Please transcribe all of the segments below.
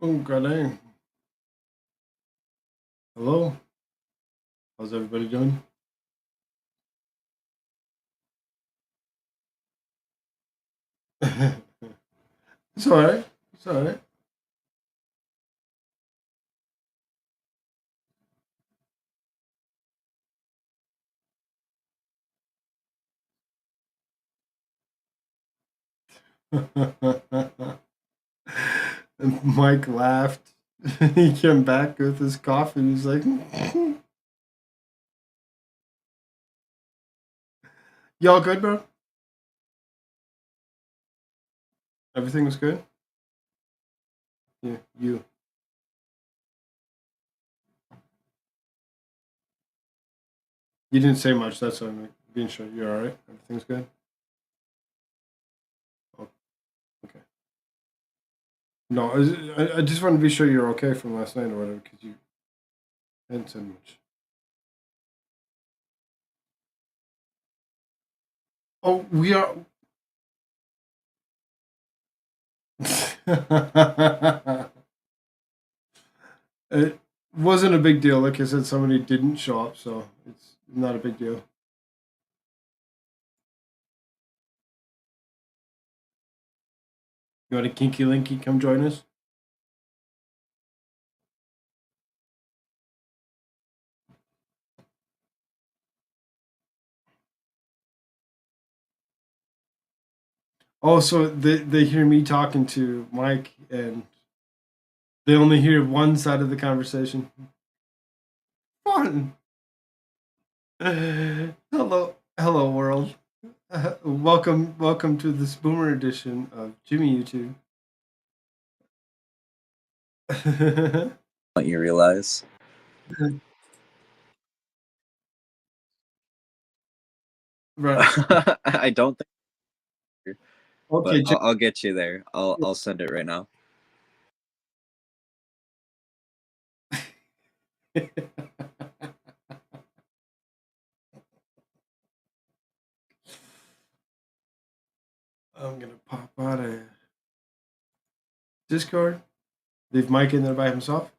Oh, god dang. Hello? How's everybody doing? It's alright. It's alright. And Mike laughed. He came back with his coffee. He's like, y'all good, bro? Everything was good? Yeah, you. You didn't say much. That's why I'm being sure you're alright. Everything's good? Oh, okay. No, I just want to be sure you're okay from last night or whatever because you hadn't said much. Oh, we are. It wasn't a big deal. Like I said, somebody didn't show up, so it's not a big deal. You want a kinky linky? Come join us. Oh, so they hear me talking to Mike, and they only hear one side of the conversation. Fun. Hello, world. Welcome to this boomer edition of Jimmy YouTube. What you realize? Right. I don't think, Okay, but I'll get you there. I'll send it right now. I'm gonna pop out of Discord. Leave Mike in there by himself.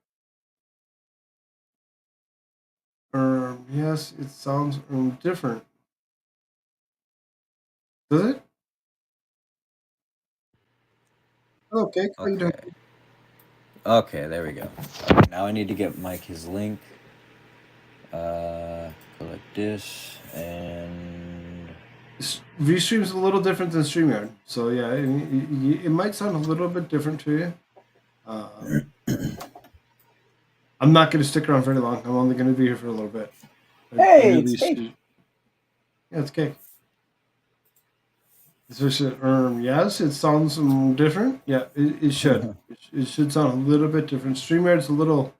Yes, it sounds different. Does it? Okay, how you doing? Okay. Okay, there we go. Okay, now I need to get Mike his link. Go like this, and Restream's a little different than StreamYard, so yeah, it might sound a little bit different to you. I'm not going to stick around very long. I'm only going to be here for a little bit. hey, it's cake. Yeah, it's cake. Yes, it sounds different. Yeah, it should. It should sound a little bit different. StreamYard's a little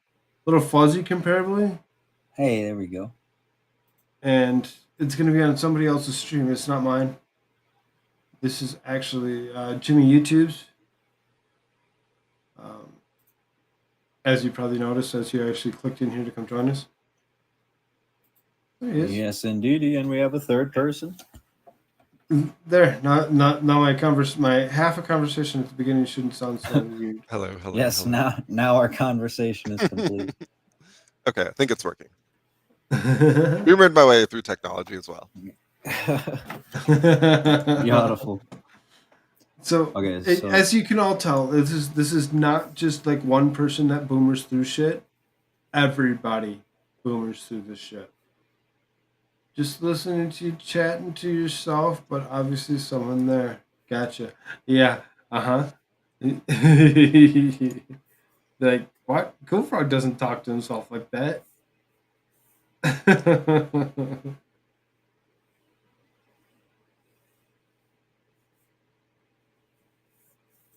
fuzzy comparably, Hey, there we go. and it's going to be on somebody else's stream. It's not mine. This is actually Jimmy YouTube's. As you probably noticed, as you actually clicked in here to come join us. There he is. Yes, indeed, and we have a third person. There, not my half a conversation at the beginning shouldn't sound so weird. Hello. Yes, hello. now our conversation is complete. Okay, I think it's working. Humored my way through technology as well. Beautiful. So, Okay, so as you can all tell, this is not just like one person that boomers through shit. Everybody boomers through this shit. Just listening to you chatting to yourself, but obviously someone there. Gotcha. Yeah. Uh huh. Like what? Goldfrog doesn't talk to himself like that.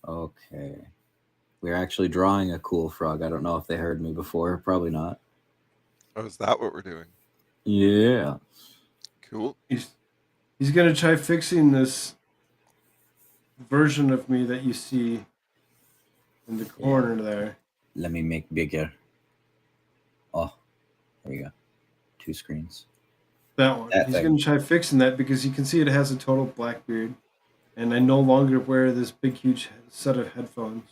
okay. We're actually drawing a cool frog. I don't know if they heard me before. Probably not. Oh, is that what we're doing? Yeah. Cool. He's gonna try fixing this version of me that you see in the corner there. Let me make bigger. Oh, there we go. 2 screens. That one. He's gonna try fixing that because you can see it has a total black beard, and I no longer wear this big huge set of headphones.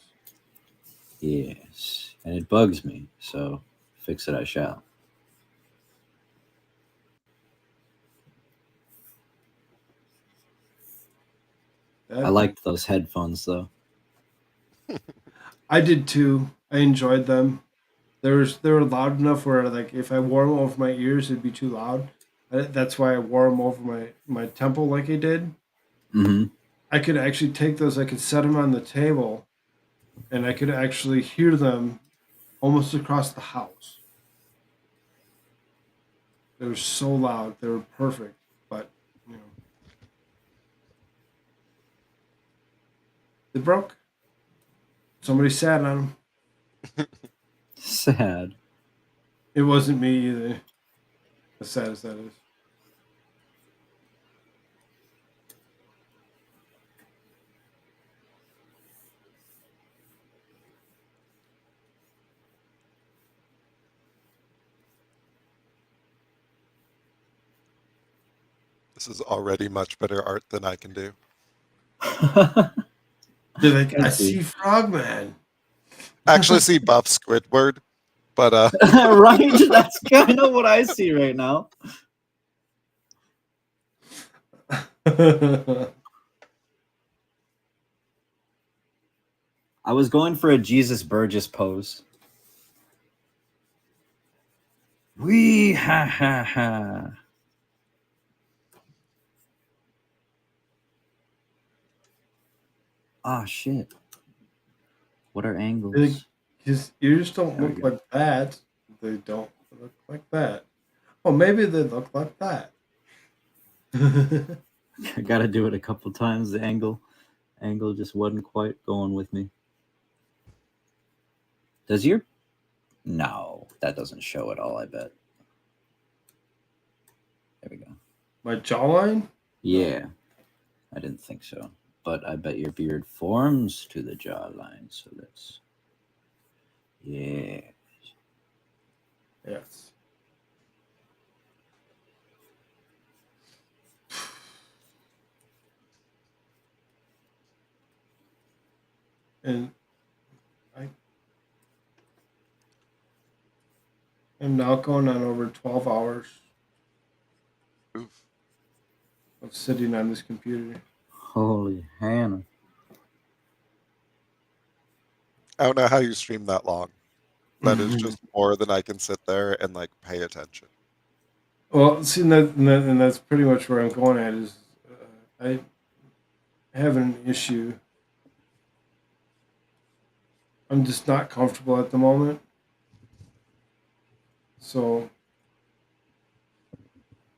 Yes, and it bugs me, so fix it I shall. I liked those headphones though. I did too. I enjoyed them. They were loud enough where like if I wore them over my ears, it'd be too loud. That's why I wore them over my temple like I did. Mm-hmm. I could actually take those. I could set them on the table, and I could actually hear them almost across the house. They were so loud. They were perfect, but you know they broke. Somebody sat on them. Sad. It wasn't me either. As sad as that is. This is already much better art than I can do. They're like, I Could see be. I Frogman. actually see buff Squidward, but Right? That's kind of what I see right now. I was going for a Jesus Burgess pose. Wee ha ha ha. Ah, shit. What are angles? His ears don't There we look go. like that. They don't look like that. Oh, maybe they look like that. I gotta do it a couple times. The angle just wasn't quite going with me. Does your no, that doesn't show at all, I bet. There we go. My jawline? Yeah. I didn't think so. But I bet your beard forms to the jawline, so that's yeah. Yes. And I am now going on over 12 hours oof. of sitting on this computer. Holy Hannah. I don't know how you stream that long. That is just more than I can sit there and like pay attention. Well, see, and that's pretty much where I'm going at is I have an issue. I'm just not comfortable at the moment. So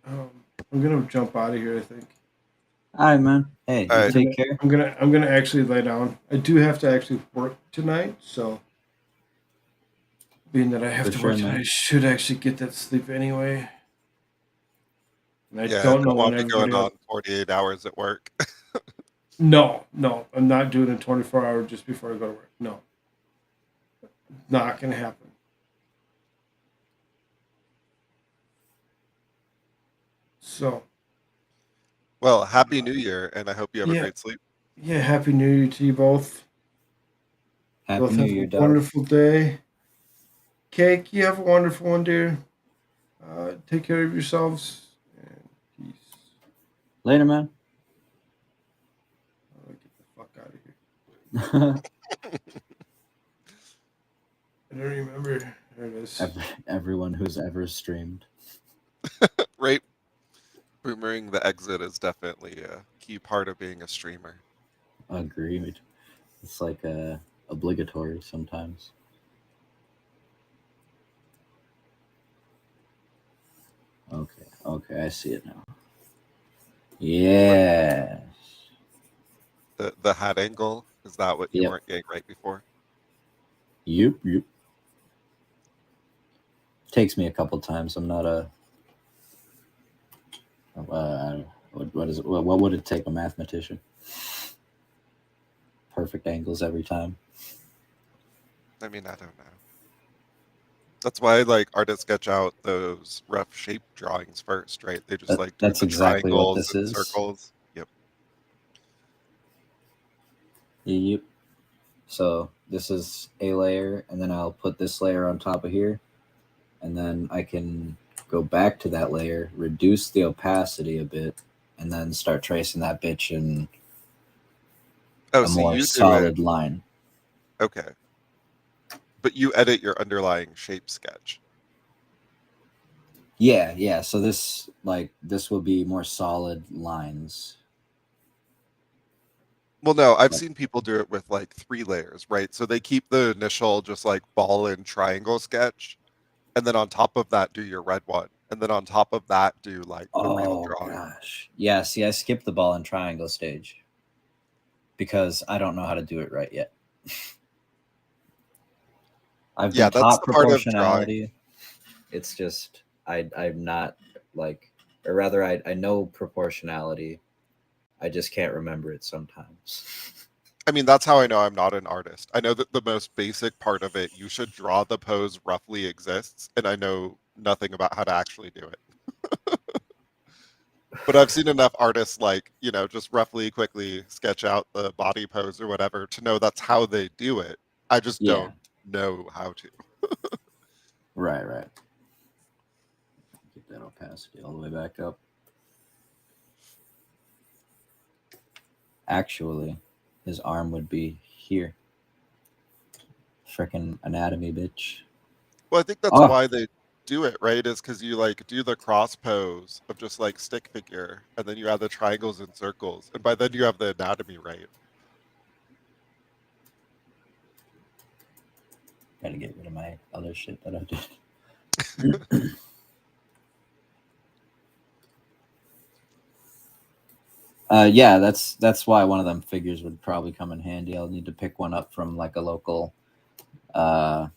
um, I'm gonna jump out of here. I think Alright, man. Hey, All you right. take care. I'm gonna actually lay down. I do have to actually work tonight, so being that I have For to sure, work tonight, man. I should actually get that sleep anyway. And I Yeah, don't know don't when want me everybody going else. on 48 hours at work. No, I'm not doing a 24-hour just before I go to work. No, not gonna happen. So Well, Happy New Year, and I hope you have a yeah, great sleep. yeah. Happy New Year to you both. Happy Both New have Year, a dog. wonderful day. Cake, you have a wonderful one, dear. Take care of yourselves and peace. Later, man. Get the fuck out of here. I don't remember. There it is. Everyone who's ever streamed. Right? Boomering the exit is definitely a key part of being a streamer. Agreed. It's like obligatory sometimes. Okay, I see it now. Yes. The hat angle, is that what you Yep. weren't getting right before? Yep. Takes me a couple times. I'm not a. What is it? What would it take a mathematician? Perfect angles every time. I mean, I don't know. That's why like artists sketch out those rough shape drawings first, right? They just like do That's the exactly what triangles this and is. circles. Yep. Yep. So this is a layer, and then I'll put this layer on top of here, and then I can go back to that layer, reduce the opacity a bit, and then start tracing that bitch in Oh, a so more you do it. solid line. Okay. But you edit your underlying shape sketch. Yeah, yeah. So this will be more solid lines. Well, no, I've Like, seen people do it with like 3 layers, right? So they keep the initial just like ball and triangle sketch, and then on top of that do your red one, and then on top of that do like the real oh drawing. gosh. Yeah, see, I skipped the ball and triangle stage because I don't know how to do it right yet. I've Yeah, been that's taught the part of drawing. proportionality. It's just I'm not like, or rather I know proportionality. I just can't remember it sometimes. I mean, that's how I know I'm not an artist. I know that the most basic part of it, you should draw the pose roughly exists, and I know nothing about how to actually do it. But I've seen enough artists like, just roughly quickly sketch out the body pose or whatever to know that's how they do it. I just Yeah, don't know how to. right, right. Get that opacity all the way back up. Actually, his arm would be here. Frickin' anatomy, bitch. Well, I think that's Oh, why they do it, right? Is because you like do the cross pose of just like stick figure, and then you add the triangles and circles, and by then you have the anatomy right. gotta get rid of my other shit that I did. Yeah, that's why one of them figures would probably come in handy. I'll need to pick one up from like a local uh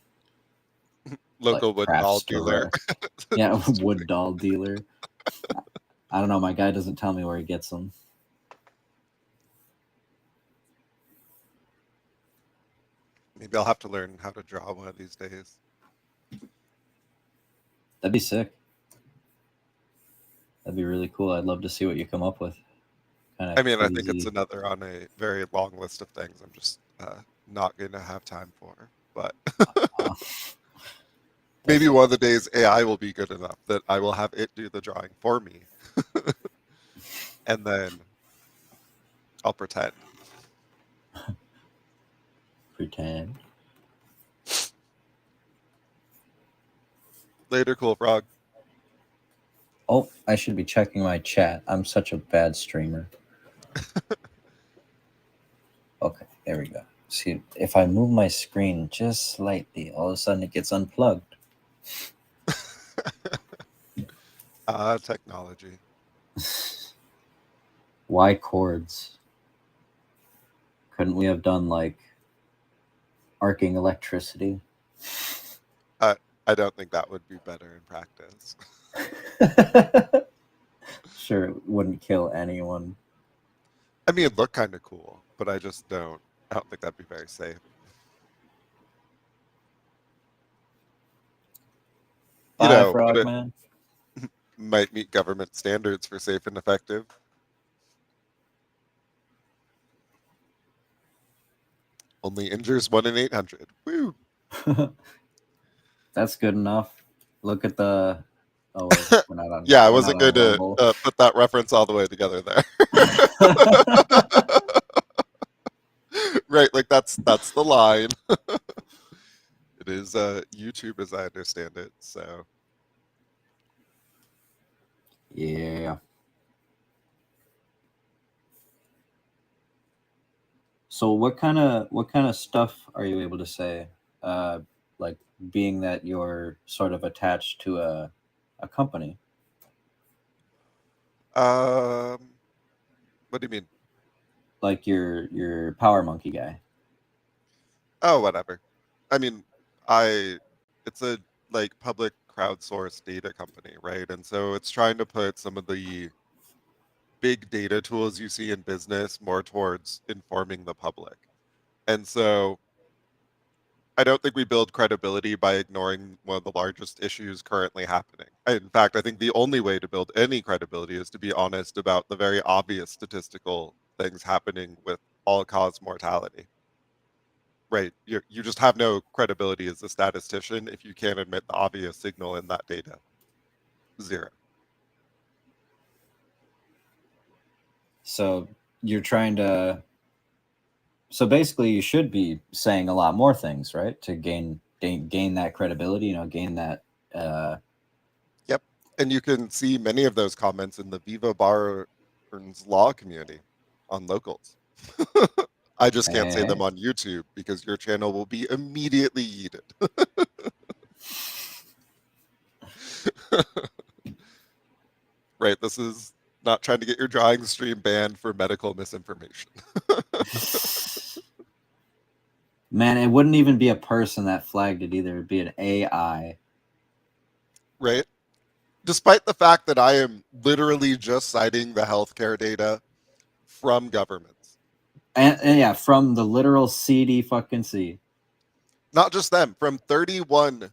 like Local wood craft doll dealer. store. Yeah, Just wood doll dealer. I don't know. My guy doesn't tell me where he gets them. maybe I'll have to learn how to draw one of these days. That'd be sick. That'd be really cool. I'd love to see what you come up with. Kind I of mean, I think it's crazy. another on a very long list of things I'm just not going to have time for. But Uh, maybe that's one of the days AI will be good enough that I will have it do the drawing for me, and then I'll pretend. pretend. Later, cool frog. Oh, I should be checking my chat. I'm such a bad streamer. Okay, there we go. See, if I move my screen just slightly, all of a sudden it gets unplugged. Technology. Why chords? Couldn't we have done like arcing electricity? I don't think that would be better in practice. Sure, it wouldn't kill anyone. I mean, it'd look kind of cool, but I just don't. I don't think that'd be very safe. Bye, But it Frogman. might meet government standards for safe and effective. Only injures 1 in 800. Woo! That's good enough. Look at the. Oh wait, we're not on. Yeah, I We're not wasn't on going to Rumble. put that reference all the way together there. Right, like that's the line. It is YouTube as I understand it. So Yeah. So what kind of stuff are you able to say? Like being that you're sort of attached to a company. um what do you mean? Like your Power Monkey guy. Oh, whatever. I mean, I it's a like public crowdsourced data company, right? And so it's trying to put some of the big data tools you see in business more towards informing the public. And so I don't think we build credibility by ignoring one of the largest issues currently happening. In fact, I think the only way to build any credibility is to be honest about the very obvious statistical things happening with all cause mortality. right? You just have no credibility as a statistician if you can't admit the obvious signal in that data. Zero. So you're trying to. So basically, you should be saying a lot more things, right, to gain that credibility. Gain that. Yep. And you can see many of those comments in the Viva Barnes Law community on locals. I just can't say them on YouTube because your channel will be immediately yeeted. Right. This is not trying to get your drawing stream banned for medical misinformation. Man, it wouldn't even be a person that flagged it either. It'd be an AI. Right. Despite the fact that I am literally just citing the healthcare data from governments. And yeah, from the literal CD fucking C. Not just them, from 31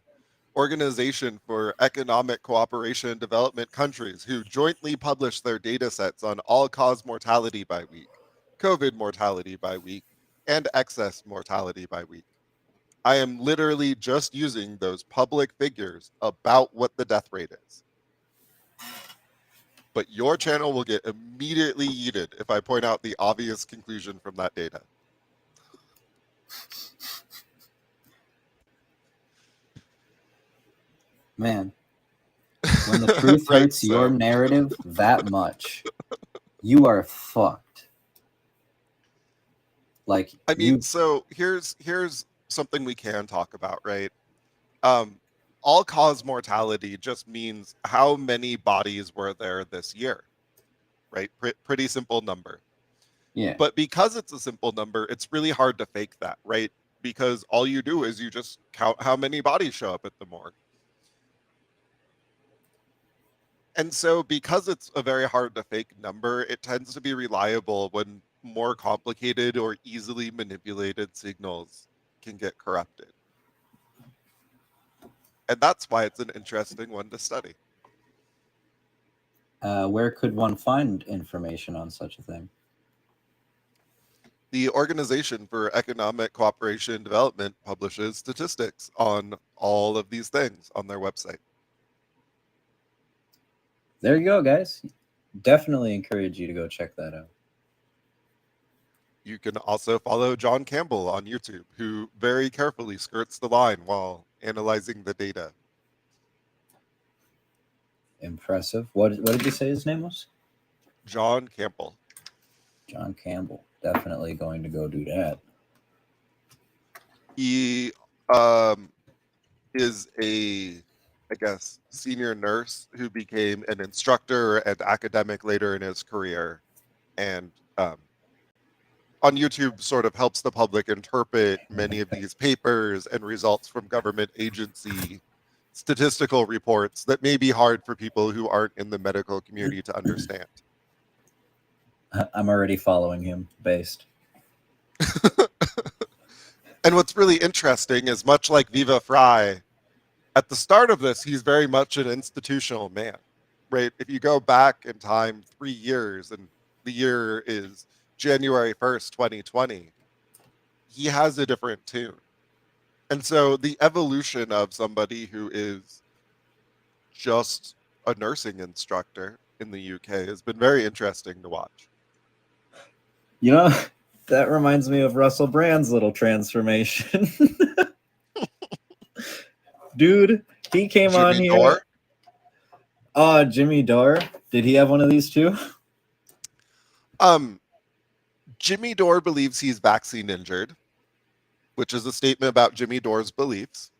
Organization for Economic Cooperation and Development countries who jointly publish their data sets on all-cause mortality by week, COVID mortality by week, and excess mortality by week. I am literally just using those public figures about what the death rate is. But your channel will get immediately yeeted if I point out the obvious conclusion from that data. Man, when the truth Right, hurts your narrative that much, you are fucked. Like, I mean, so here's something we can talk about, right? All cause mortality just means how many bodies were there this year, right? Pretty simple number. Yeah. But because it's a simple number, it's really hard to fake that, right? Because all you do is you just count how many bodies show up at the morgue. And so because it's a very hard to fake number, it tends to be reliable when more complicated or easily manipulated signals can get corrupted. And that's why it's an interesting one to study. Where could one find information on such a thing? The Organization for Economic Cooperation and Development publishes statistics on all of these things on their website. There you go, guys. Definitely encourage you to go check that out. You can also follow John Campbell on YouTube, who very carefully skirts the line while analyzing the data. Impressive. What did you say his name was? John Campbell. John Campbell. Definitely going to go do that. He is a, I guess, senior nurse who became an instructor and academic later in his career, and on YouTube sort of helps the public interpret many of these papers and results from government agency statistical reports that may be hard for people who aren't in the medical community to understand. I'm already following him based. And what's really interesting is, much like Viva Frei, at the start of this, he's very much an institutional man, right? If you go back in time 3 years, and the year is January 1st, 2020, he has a different tune. And so the evolution of somebody who is just a nursing instructor in the UK has been very interesting to watch. You know, that reminds me of Russell Brand's little transformation. Dude, he came Jimmy on here. Dore? Jimmy Dore. Did he have one of these too? Jimmy Dore believes he's vaccine injured, which is a statement about Jimmy Dore's beliefs.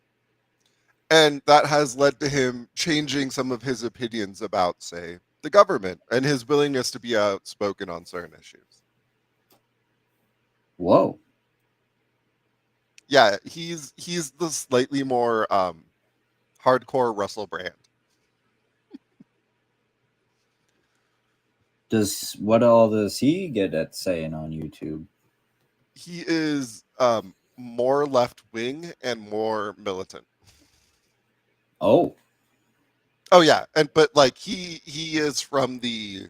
And that has led to him changing some of his opinions about, say, the government and his willingness to be outspoken on certain issues. Whoa. Yeah, he's the slightly more hardcore Russell Brand. What all does he get at saying on YouTube? He is more left wing and more militant. Oh yeah, but like he is from the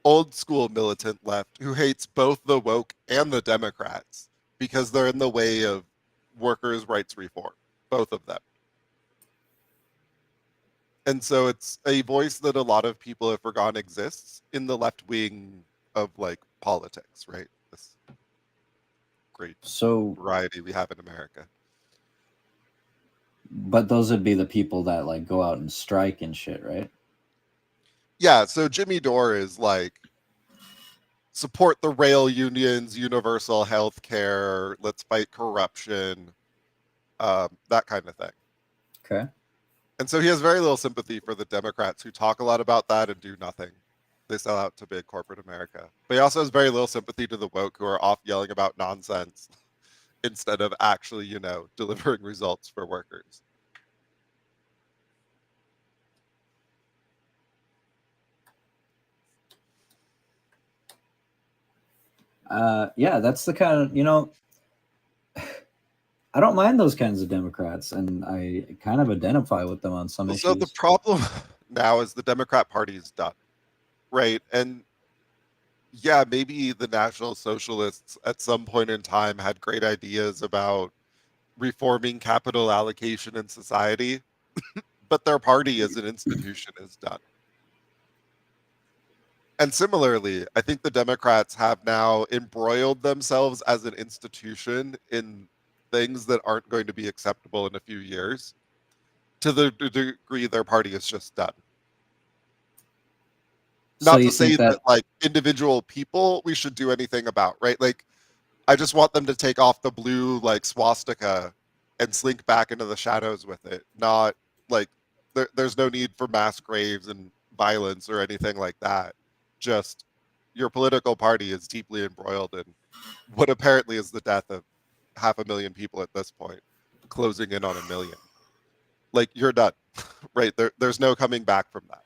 old school militant left who hates both the woke and the Democrats because they're in the way of workers' rights reform, both of them. And so it's a voice that a lot of people have forgotten exists in the left wing of like politics, right? This great So, variety we have in America. but those would be the people that like go out and strike and shit, right? Yeah, so Jimmy Dore is like support the rail unions, universal health care, let's fight corruption, that kind of thing. Okay. And so he has very little sympathy for the Democrats who talk a lot about that and do nothing. They sell out to big corporate America. But he also has very little sympathy to the woke who are off yelling about nonsense instead of actually, delivering results for workers. Yeah, that's the kind of, I don't mind those kinds of Democrats, and I kind of identify with them on some So the issues. problem now is the Democrat Party is done, right? And yeah, maybe the National Socialists at some point in time had great ideas about reforming capital allocation in society, but their party as an institution is done. And similarly, I think the Democrats have now embroiled themselves as an institution in things that aren't going to be acceptable in a few years to the degree their party is just done. So Not you to say think that that like individual people we should do anything about, right? Like I just want them to take off the blue like swastika and slink back into the shadows with it. Not like there's no need for mass graves and violence or anything like that. Just your political party is deeply embroiled in what apparently is the death of 500,000 people at this point, closing in on 1 million. Like you're done, right? There's no coming back from that.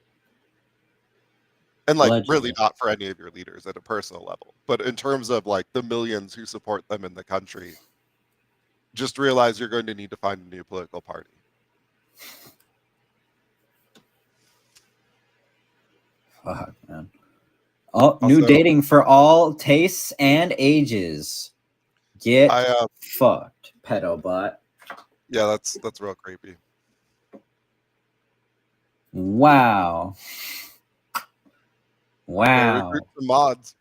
And like really allegedly? not for any of your leaders at a personal level, but in terms of like the millions who support them in the country, just realize you're going to need to find a new political party. Fuck, man. Oh, new Also, dating for all tastes and ages. Get I fucked, pedobot. yeah, that's real creepy. Wow. Gotta Wow. recruit some mods.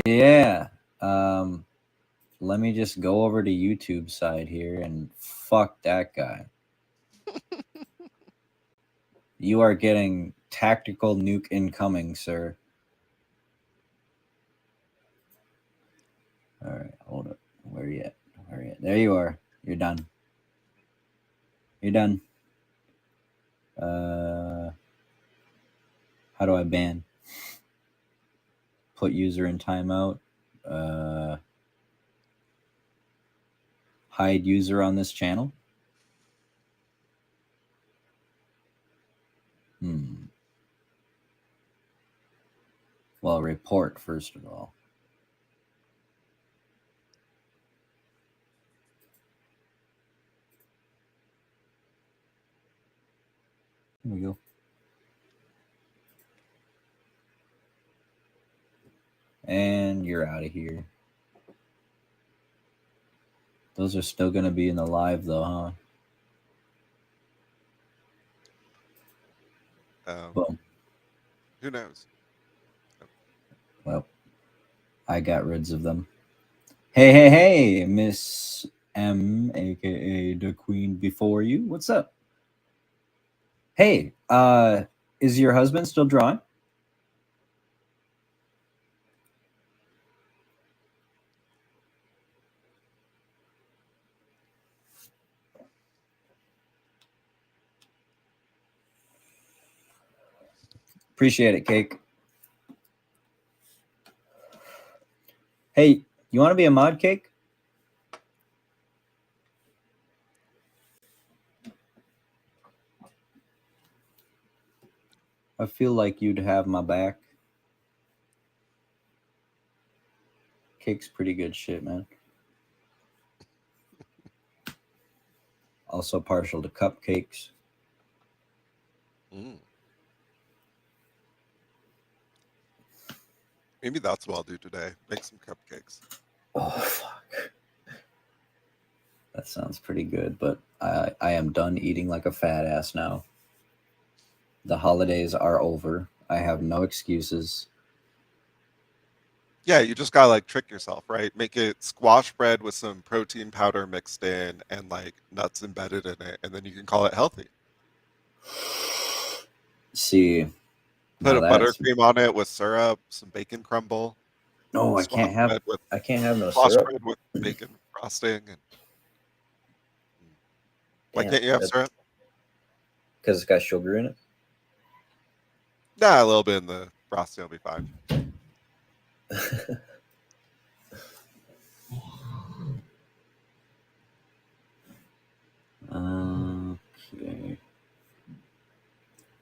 Yeah. Let me just go over to YouTube side here and fuck that guy. You are getting tactical nuke incoming, sir. All right, hold up. Where are you at? Where are you at? There you are. You're done. You're done. How do I ban? Put user in timeout. Hide user on this channel. Well, report first of all. Here we go. And you're out of here. Those are still going to be in the live though, huh? Boom. Who knows? Well, I got rid of them. Hey, Miss M, aka the queen before you. What's up? Hey, is your husband still drawing? Appreciate it, Cake. Hey, you want to be a mod, Cake? I feel like you'd have my back. Cake's pretty good shit, man. Also partial to cupcakes. Maybe that's what I'll do today. Make some cupcakes. Oh, fuck. That sounds pretty good, but I am done eating like a fat ass now. The holidays are over. I have no excuses. Yeah, you just gotta like trick yourself, right? Make it squash bread with some protein powder mixed in and like nuts embedded in it, and then you can call it healthy. See, Put now a that's buttercream on it with syrup, some bacon crumble, no, squash bread with I can't have no squash syrup. bread with bacon frosting, and why Damn, can't you have syrup? because it's got sugar in it. Nah, a little bit in the frosting will be fine. Okay.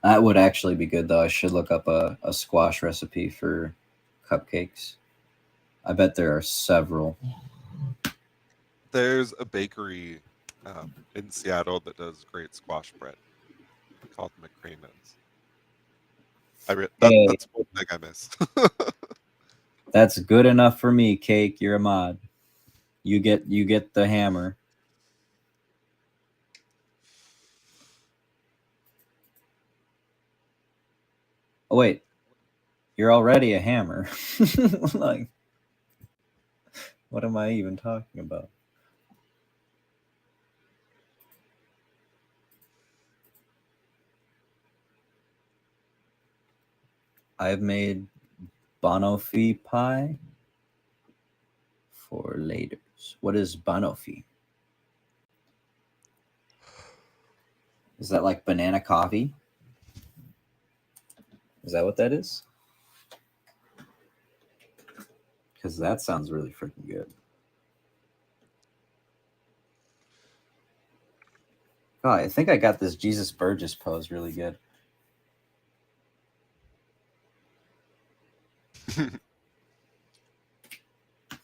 That would actually be good though. I should look up a squash recipe for cupcakes. I bet there are several. There's a bakery in Seattle that does great squash bread called McCraman's. Hey, That's one thing I miss. that's good enough for me, Cake. You're a mod. You get the hammer. Oh wait, you're already a hammer. Like, what am I even talking about? I've made banoffee pie for laters. What is banoffee? Is that like banana coffee? Is that what that is? Because that sounds really freaking good. Oh, I think I got this Jesus Burgess pose really good.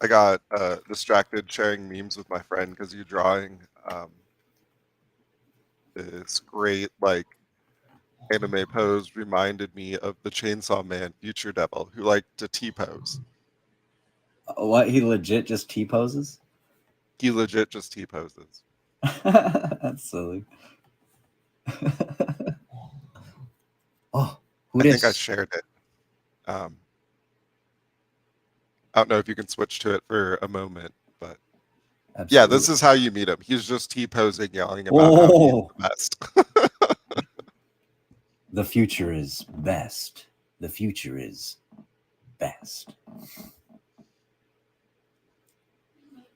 I got distracted sharing memes with my friend because you drawing this great like anime pose reminded me of the Chainsaw Man Future Devil who liked to T-pose. What? He legit just T poses? He legit just T-poses. That's silly. Oh, who I think I this? shared it. I don't know if you can switch to it for a moment, but yeah, this Absolutely. is how you meet him. He's just T-posing, yelling about how he's Oh, the best. the future is best. The future is best.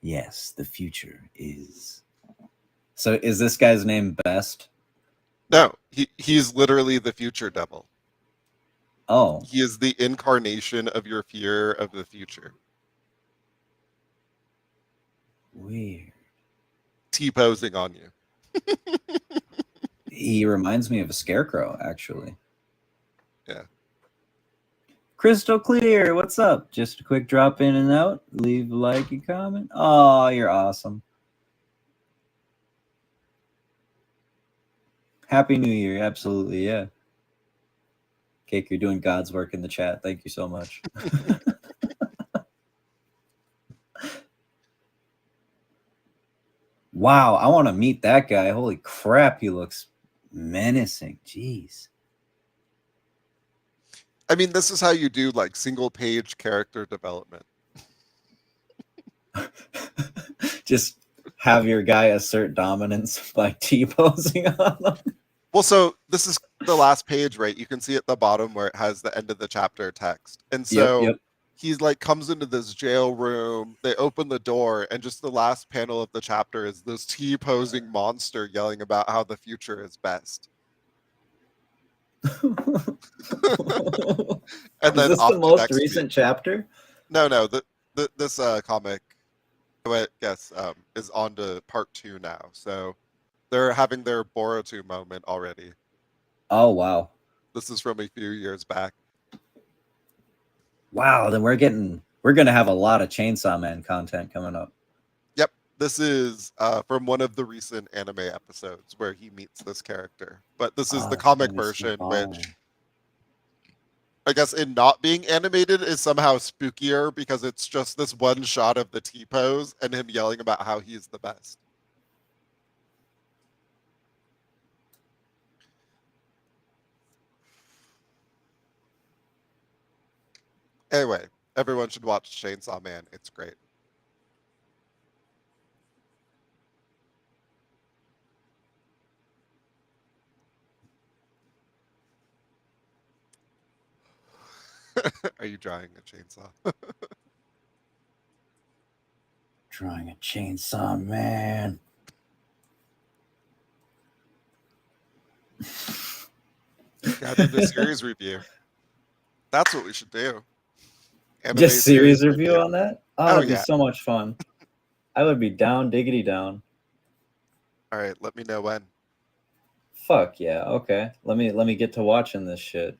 Yes, the future is. So is this guy's name Best? No, he's literally the future devil. Oh, He is the incarnation of your fear of the future. weird. T-posing on you. He reminds me of a scarecrow, actually. Yeah. Crystal clear. What's up? Just a quick drop in and out. Leave a like and comment. Oh, you're awesome. Happy New Year. Absolutely. Yeah. Cake, you're doing God's work in the chat. Thank you so much. Wow. I want to meet that guy. Holy crap. He looks menacing. Jeez. I mean, this is how you do like single page character development. Just have your guy assert dominance by T-posing on them. Well, so this is the last page, right? You can see at the bottom where it has the end of the chapter text. And so Yep. he's like comes into this jail room, they open the door, and just the last panel of the chapter is this T-posing monster yelling about how the future is best. And Is then this off the the most next recent page. chapter? No, this comic, I guess, is on to part 2 now. So they're having their Boruto moment already. Oh, wow. This is from a few years back. Wow, then we're going to have a lot of Chainsaw Man content coming up. Yep, this is from one of the recent anime episodes where he meets this character. But this is the comic version, which I guess in not being animated is somehow spookier because it's just this one shot of the T-pose and him yelling about how he's the best. Anyway, everyone should watch Chainsaw Man. It's great. Are you drawing a chainsaw? Drawing a chainsaw man. Gotta do the series review. That's what we should do. Anime Just series review on that? Oh, that'd be yeah. so much fun. I would be down, diggity down. All right, let me know when. Fuck yeah. Okay. Let me get to watching this shit.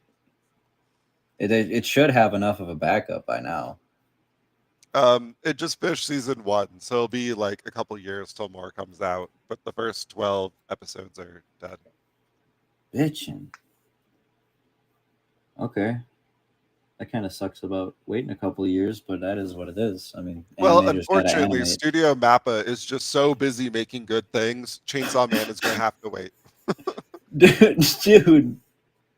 It should have enough of a backup by now. It just finished season 1, so it'll be like a couple years till more comes out. But the first 12 episodes are done. Bitchin'. Okay. That kind of sucks about waiting a couple of years, but that is what it is. I mean, Well, animators gotta unfortunately, animate. Studio Mappa is just so busy making good things. Chainsaw Man is going to have to wait. Dude,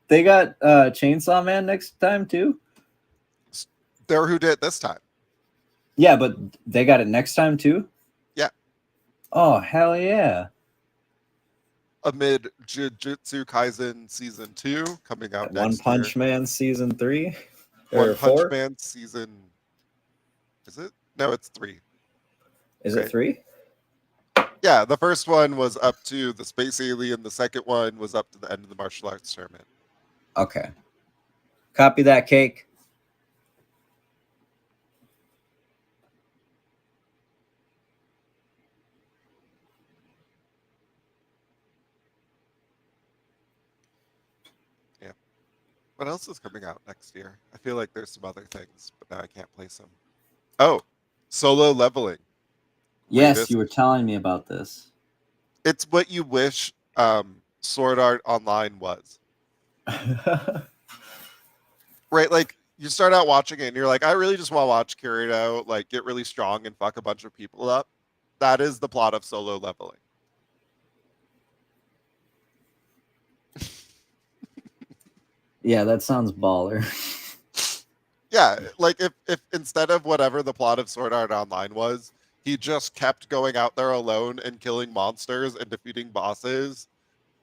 they got Chainsaw Man next time too? They're who did it this time. Yeah, but they got it next time too? Yeah. Oh, hell yeah. Amid Jujutsu Kaisen Season 2 coming out One next Punch year. Man Season 3? One Or Punch 4? Man Season... Is it? No, it's 3. Is Right. it 3? Yeah, the first one was up to the space alien. The second one was up to the end of the martial arts tournament. Okay. Copy that, Cake. Yeah. What else is coming out next year? I feel like there's some other things, but now I can't place them. Oh, Solo Leveling. Yes, Latest. you were telling me about this. It's what you wish Sword Art Online was. Right? Like, you start out watching it and you're like, I really just want to watch Kirito like get really strong and fuck a bunch of people up. That is the plot of Solo Leveling. Yeah, that sounds baller. Yeah, like if instead of whatever the plot of Sword Art Online was, he just kept going out there alone and killing monsters and defeating bosses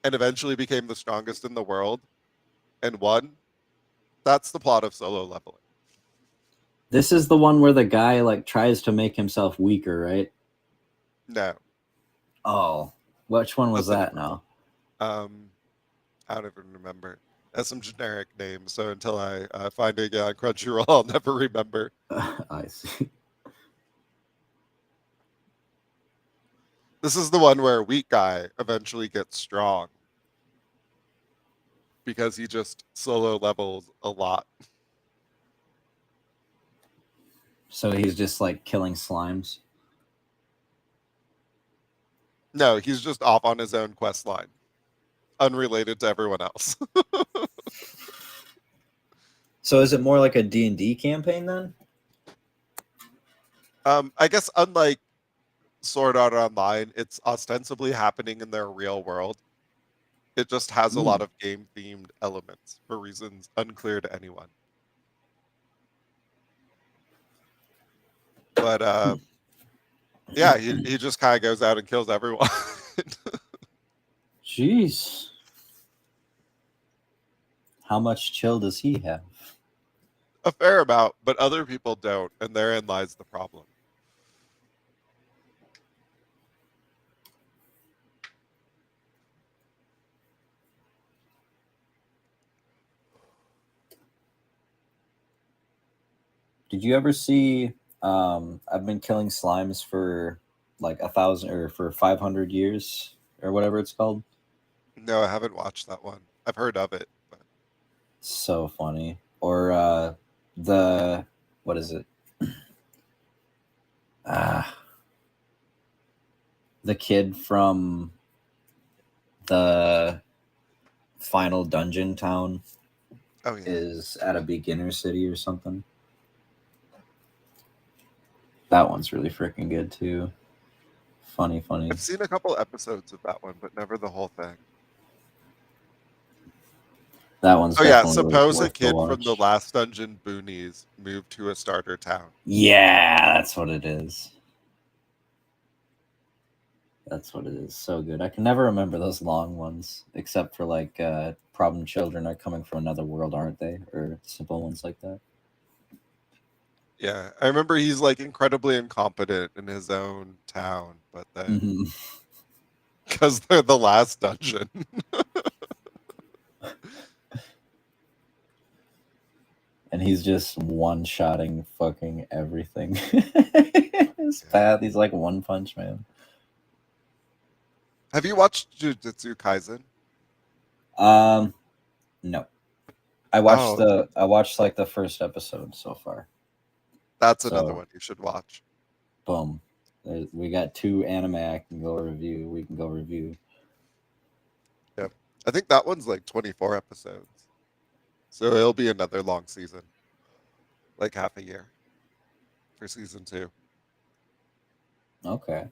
and eventually became the strongest in the world and won. That's the plot of Solo Leveling. This is the one where the guy like tries to make himself weaker, right? No. Oh, which one was That's that now? I don't even remember. That's some generic name, so until I find it on Crunchyroll, I'll never remember. I see. This is the one where weak guy eventually gets strong because he just solo levels a lot. So he's just like killing slimes. No, he's just off on his own quest line, unrelated to everyone else. So is it more like a D&D campaign then? I guess unlike Sword Art Online, it's ostensibly happening in their real world. It just has a lot of game-themed elements for reasons unclear to anyone. But yeah, he just kind of goes out and kills everyone. Jeez. How much chill does he have? A fair amount, but other people don't, and therein lies the problem. Did you ever see I've been killing slimes for like 1,000 or for 500 years or whatever it's called? No, I haven't watched that one. I've heard of it. But... So funny. Or what is it? The kid from the final dungeon town is at a beginner city or something. That one's really freaking good too. Funny. I've seen a couple episodes of that one, but never the whole thing. That one's Oh yeah, definitely suppose a worth the kid from the watch. last dungeon boonies moved to a starter town. Yeah, that's what it is. That's what it is. So good. I can never remember those long ones, except for like problem children are coming from another world, aren't they? Or simple ones like that. Yeah, I remember he's like incredibly incompetent in his own town, but then Mhm. because they're the last dungeon. And he's just one-shotting fucking everything. His Yeah. path, he's like One Punch Man. Have you watched Jujutsu Kaisen? No. Oh, I watched like the first episode so far. that's another So one you should watch. boom. We got 2 anime I can go review. We can go review. Yep. I think that one's like 24 episodes. So it'll be another long season. Like half a year for season 2. Okay.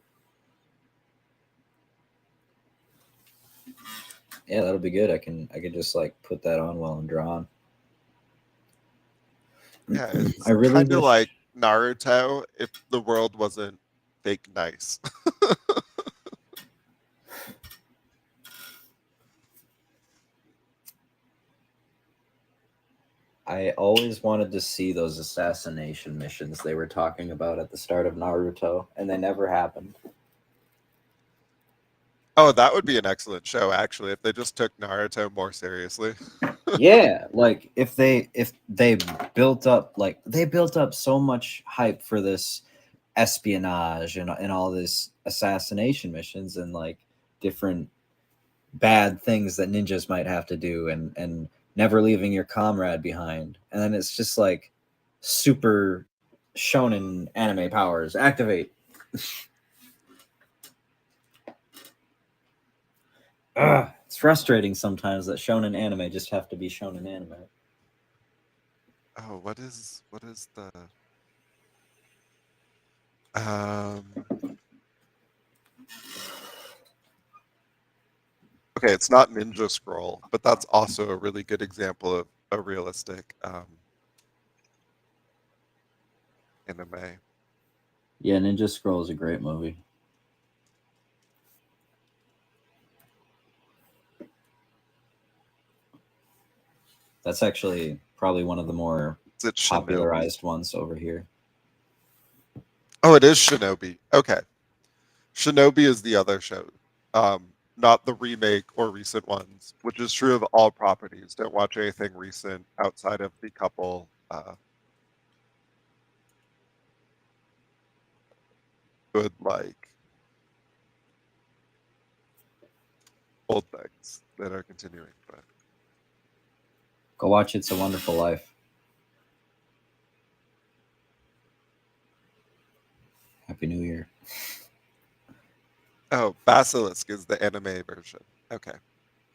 Yeah, that'll be good. I can just like put that on while I'm drawing. Yeah, I it's really kind of like wish Naruto if the world wasn't fake nice. I always wanted to see those assassination missions they were talking about at the start of Naruto, and they never happened. Oh, that would be an excellent show actually if they just took Naruto more seriously. Yeah, like if they built up so much hype for this espionage and all this assassination missions and like different bad things that ninjas might have to do and never leaving your comrade behind. And then it's just like super shonen anime powers activate. Ugh, it's frustrating sometimes that shonen anime just have to be shonen anime. Oh, what is the um okay, it's not Ninja Scroll, but that's also a really good example of a realistic anime. Yeah, Ninja Scroll is a great movie. That's actually probably one of the more Is it Shinobi? popularized ones over here. Oh, it is Shinobi. Okay. Shinobi is the other show. Not the remake or recent ones, which is true of all properties. Don't watch anything recent outside of the couple good like old things that are continuing. But Go watch It's a Wonderful Life. Happy New Year. oh, Basilisk is the anime version. Okay.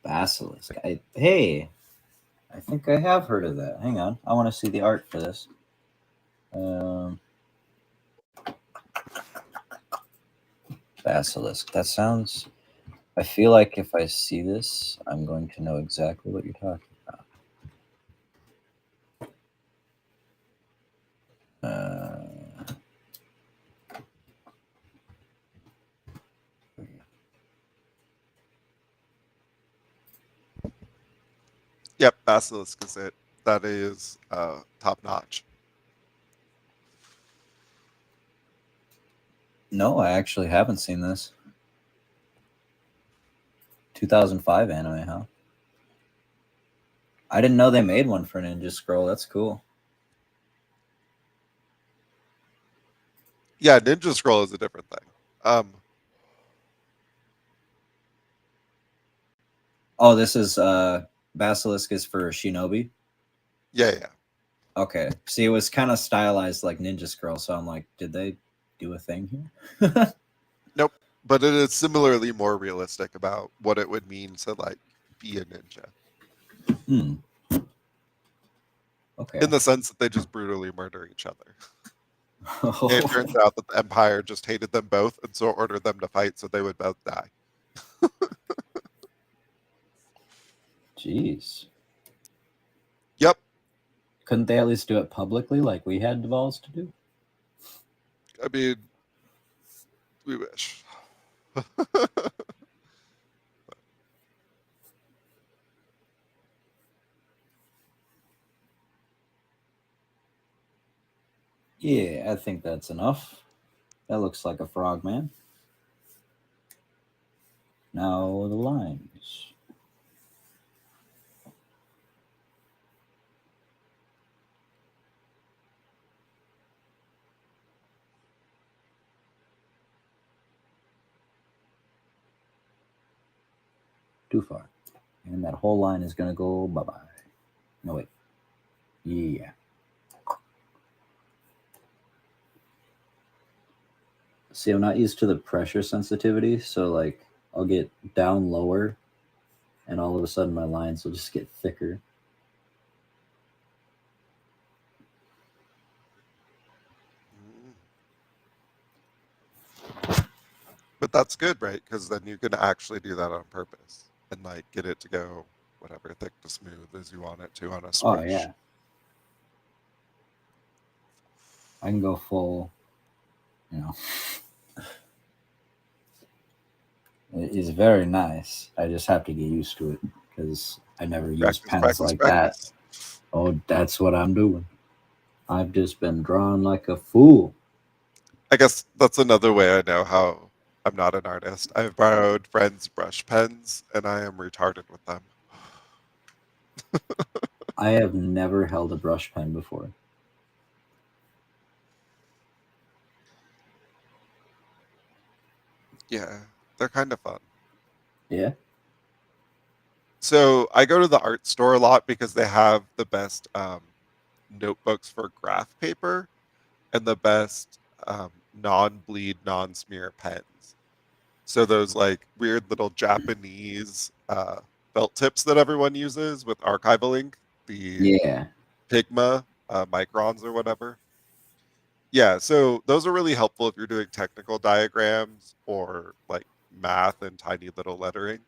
Basilisk. Hey, I think I have heard of that. Hang on. I want to see the art for this. Basilisk. That sounds. I feel like if I see this, I'm going to know exactly what you're talking about. Yep, Basilisk is it. That is top notch. No, I actually haven't seen this. 2005 anime, huh? I didn't know they made one for Ninja Scroll. That's cool. Yeah, Ninja Scroll is a different thing. Oh, this is Basilisk is for Shinobi. Yeah. Okay. See, it was kind of stylized like Ninja Scroll, so I'm like, did they do a thing here? Nope. But it is similarly more realistic about what it would mean to like be a ninja. Hmm. Okay. In the sense that they just brutally murder each other. It turns out that the Empire just hated them both and so ordered them to fight so they would both die. Jeez. couldn't they at least do it publicly like we had the balls to do? I mean, we wish. Yeah, I think that's enough. That looks like a frog man. Now the lines. Too far. And that whole line is going to go bye-bye. No, wait. Yeah. See, I'm not used to the pressure sensitivity, so like I'll get down lower and all of a sudden my lines will just get thicker. But that's good, right? Because then you can actually do that on purpose and like get it to go whatever thick to smooth as you want it to on a Oh, swoosh. yeah. I can go full, you know. It is very nice. I just have to get used to it because I never use Practice, pens practice, like that. practice. Oh, that's what I'm doing. I've just been drawing like a fool. I guess that's another way I know how I'm not an artist. I've borrowed friends' brush pens and I am retarded with them. I have never held a brush pen before. Yeah, they're kind of fun. Yeah? So I go to the art store a lot because they have the best notebooks for graph paper and the best non-bleed, non-smear pens. So those like weird little Japanese felt tips that everyone uses with archival ink, the Yeah. Pigma microns or whatever. Yeah, so those are really helpful if you're doing technical diagrams or like math and tiny little lettering.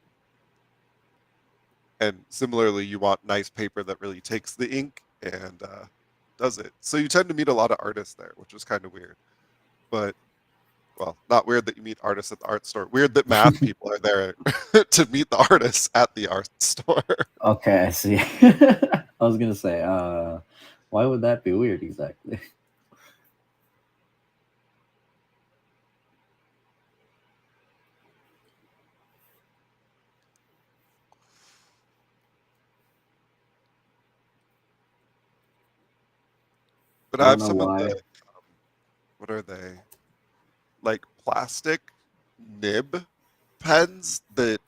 And similarly, you want nice paper that really takes the ink and does it. So you tend to meet a lot of artists there, which is kind of weird. But well, not weird that you meet artists at the art store. Weird that math people are there to meet the artists at the art store. Okay, I see. I was gonna say, why would that be weird exactly? But I I don't have know some of the why. what are they? Like plastic nib pens that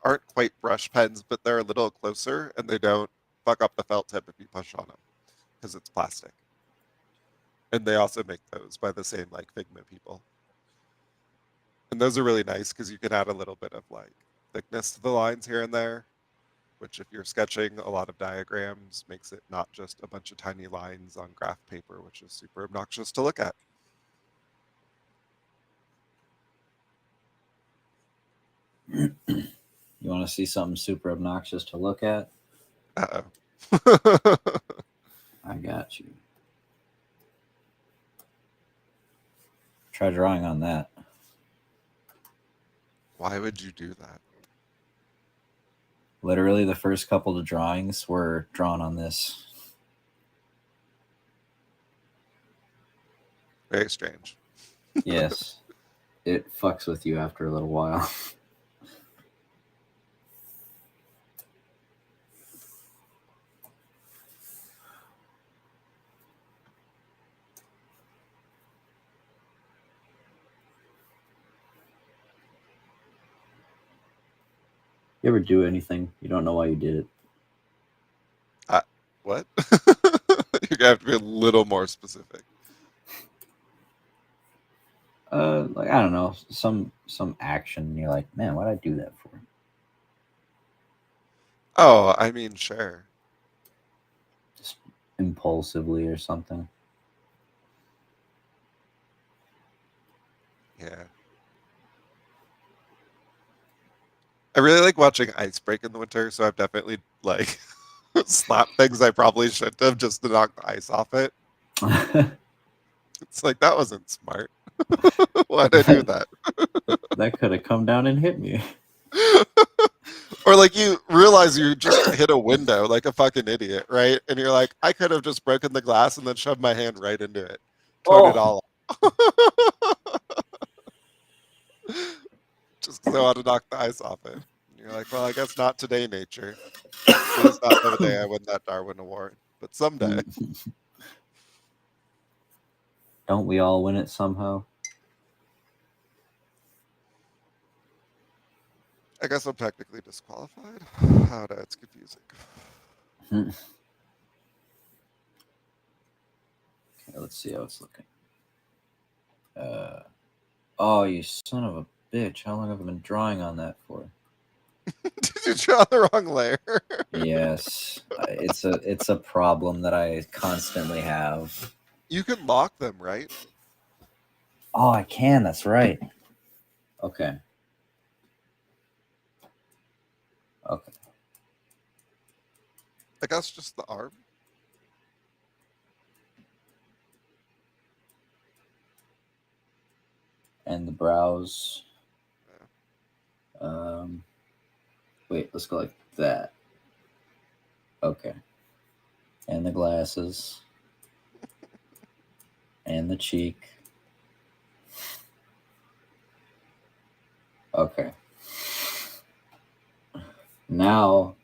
aren't quite brush pens, but they're a little closer and they don't fuck up the felt tip if you push on them because it's plastic. And they also make those by the same like Figma people. And those are really nice because you can add a little bit of like thickness to the lines here and there, which if you're sketching a lot of diagrams makes it not just a bunch of tiny lines on graph paper, which is super obnoxious to look at. You want to see something super obnoxious to look at? Uh-oh. I got you. Try drawing on that. Why would you do that? Literally, the first couple of drawings were drawn on this. Very strange. Yes, it fucks with you after a little while. You ever do anything you don't know why you did it? What? You're gonna have to be a little more specific. Like I don't know, some action. You're like, man, why'd I do that for? Oh, I mean, sure. Just impulsively or something. Yeah. I really like watching ice break in the winter, so I've definitely like slap things I probably shouldn't have just to knock the ice off it. It's like, that wasn't smart. Why'd I do that? That could have come down and hit me. Or like you realize you just hit a window like a fucking idiot, right? And you're like, I could have just broken the glass and then shoved my hand right into it, torn it all off. Just because I want to knock the ice off it. And you're like, well, I guess not today, nature. Today's not the day I win that Darwin Award, but someday. Don't we all win it somehow? I guess I'm technically disqualified. Oh, that's confusing. Okay, let's see how it's looking. Oh, you son of a bitch. How long have I been drawing on that for? Did you draw the wrong layer? Yes. It's a problem that I constantly have. You can lock them, right? Oh, I can. That's right. Okay. Okay. I guess just the arm. And the brows. Yeah. Wait, let's go like that. Okay. And the glasses. And the cheek. Okay. Now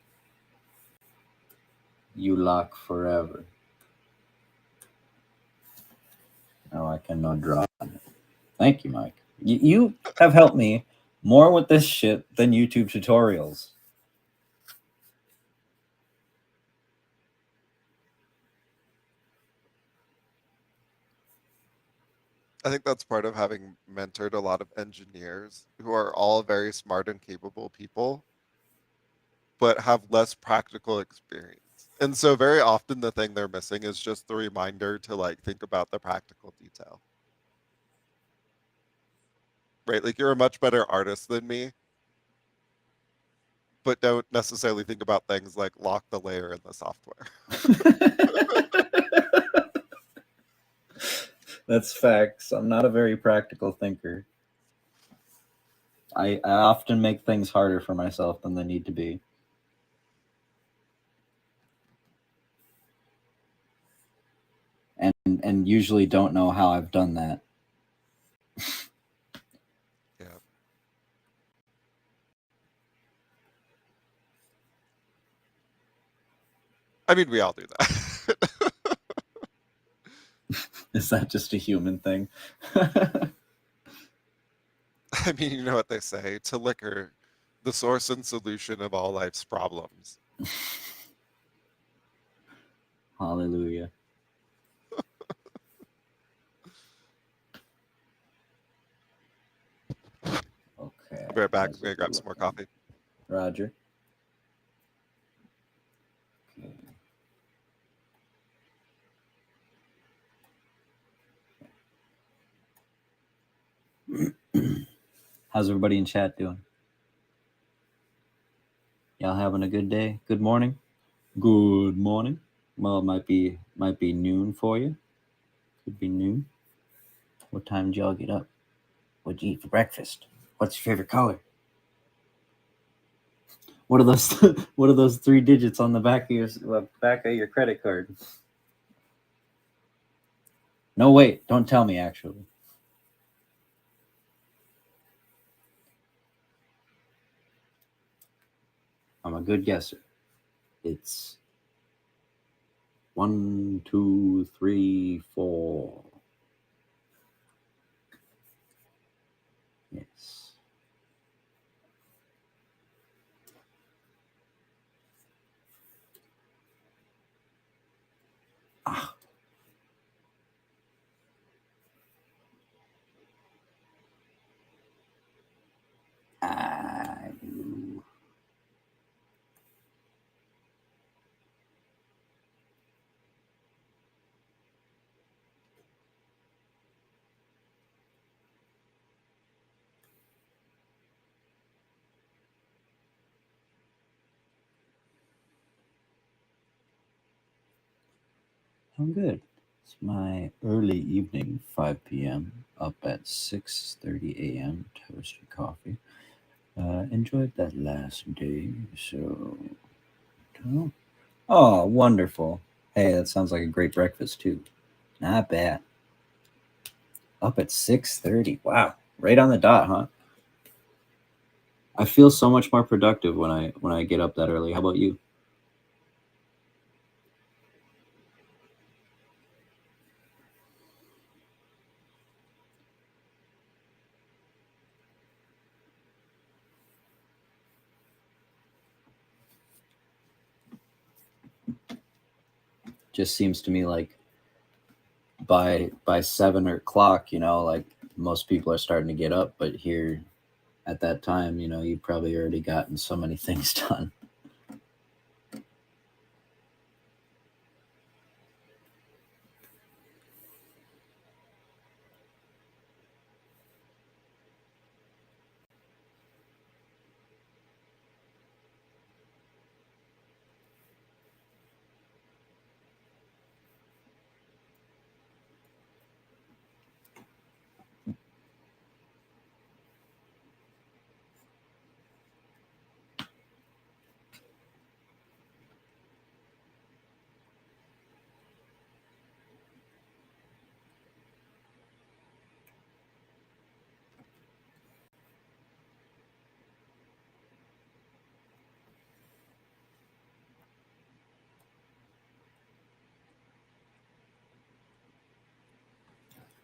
you lock forever. Now I cannot draw on it. Thank you, Mike. You have helped me more with this shit than YouTube tutorials. I think that's part of having mentored a lot of engineers who are all very smart and capable people, but have less practical experience. And so very often the thing they're missing is just the reminder to like think about the practical detail. Right? Like you're a much better artist than me, but don't necessarily think about things like lock the layer in the software. That's facts. I'm not a very practical thinker. I often make things harder for myself than they need to be. And usually don't know how I've done that. Yeah. I mean, we all do that. Is that just a human thing? I mean, you know what they say, to liquor, the source and solution of all life's problems. Hallelujah. Okay. I'll be right back. how's I'm gonna it grab some more looking? coffee. Roger. Okay. How's everybody in chat doing? Y'all having a good day? Good morning? Good morning. Well, it might be noon for you. Could be noon. What time did y'all get up? What'd you eat for breakfast? What's your favorite color? What are those what are those 3 digits on the back of your credit card? No, wait, don't tell me actually. I'm a good guesser. It's 1, 2, 3, 4. Yes. Ah. Ah, you. I'm good. It's my early evening, 5 p.m. Up at 6:30 a.m. Toasted coffee. Enjoyed that last day. So, oh, oh, wonderful. Hey, that sounds like a great breakfast too. Not bad. Up at 6:30. Wow, right on the dot, huh? I feel so much more productive when I get up that early. How about you? Just seems to me like by 7 o'clock, like most people are starting to get up, but here at that time, you've probably already gotten so many things done.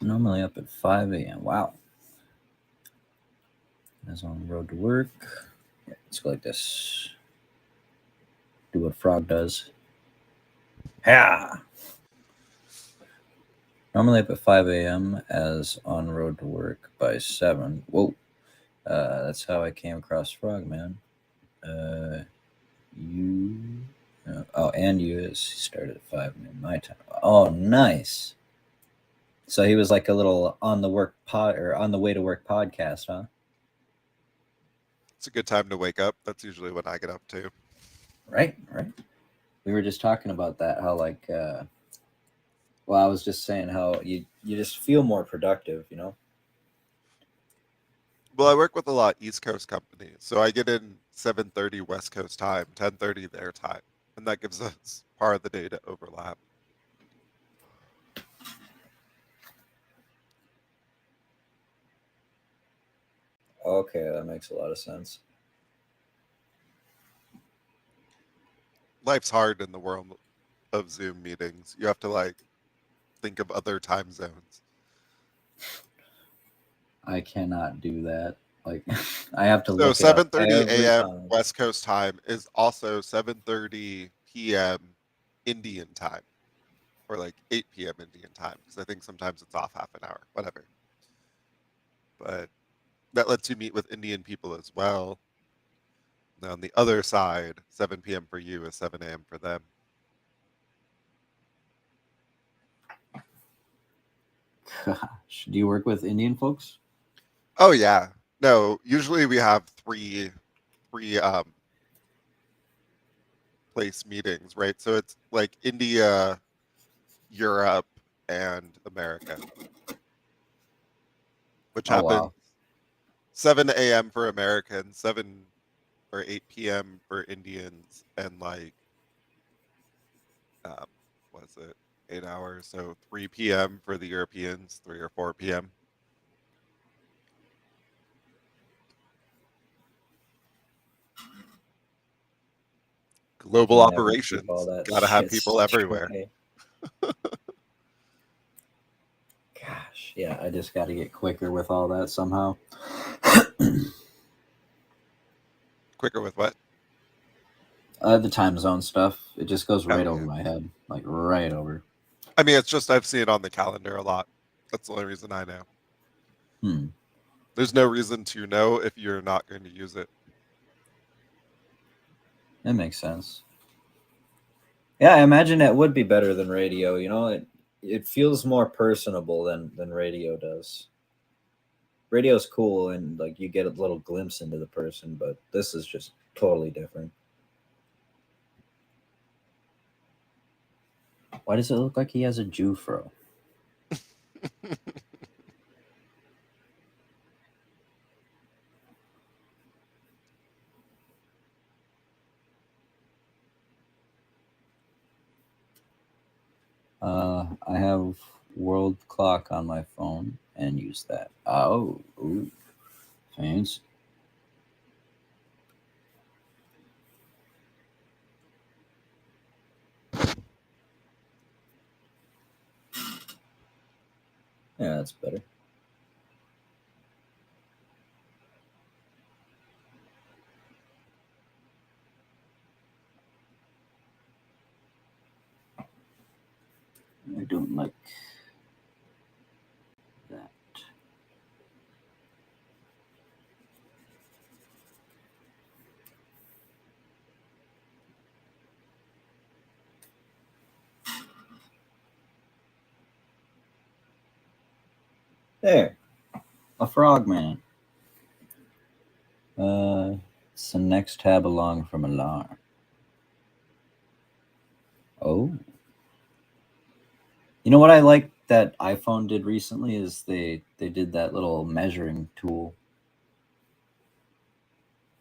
Normally up at 5 a.m. Wow. As on the road to work. Yeah, let's go like this. Do what Frog does. Yeah. Normally up at 5 a.m. as on road to work by 7. Whoa. That's how I came across Frog, man. You. Oh, and you is started at 5 in my time. Oh, nice. So he was like a little on the work pod or on the way to work podcast, huh? It's a good time to wake up. That's usually when I get up too. Right, right. We were just talking about that. How like, well, I was just saying how you just feel more productive. Well, I work with a lot East Coast companies, so I get in 7:30 West Coast time, 10:30 their time, and that gives us part of the day to overlap. Okay, that makes a lot of sense. Life's hard in the world of Zoom meetings. You have to like think of other time zones. I cannot do that. Like, I have to So look it up 7:30 every a.m. time. West Coast time is also 7:30 p.m. Indian time, or like 8 p.m. Indian time, because I think sometimes it's off half an hour, whatever. But that lets you meet with Indian people as well. Now on the other side, 7 p.m. for you is 7 a.m. for them. Gosh, do you work with Indian folks? Oh yeah. No, usually we have three place meetings, right? So it's like India, Europe, and America, which Oh happens wow. 7 a.m. for Americans, 7 or 8 p.m. for Indians, and like um, what is it? 8 hours, so 3 p.m. for the Europeans, 3 or 4 p.m. I Global can never keep all operations. that Got to have shit people everywhere. straight. Gosh, yeah, I just got to get quicker with all that somehow. Quicker with what? The time zone stuff, it just goes Oh right over yeah. my head, like right over. I mean, it's just I've seen it on the calendar a lot. That's the only reason I know. Hmm, There's no reason to know if you're not going to use it. that makes sense. Yeah, I imagine it would be better than radio. It feels more personable than radio does. Radio's cool and like you get a little glimpse into the person, but this is just totally different. Why does it look like he has a Jew fro? I have world clock on my phone and use that. Oh, ooh, fancy. Yeah, that's better. I don't like that. There, a frogman. It's the next tab along from alarm. Oh. You know what I like that iPhone did recently is they did that little measuring tool.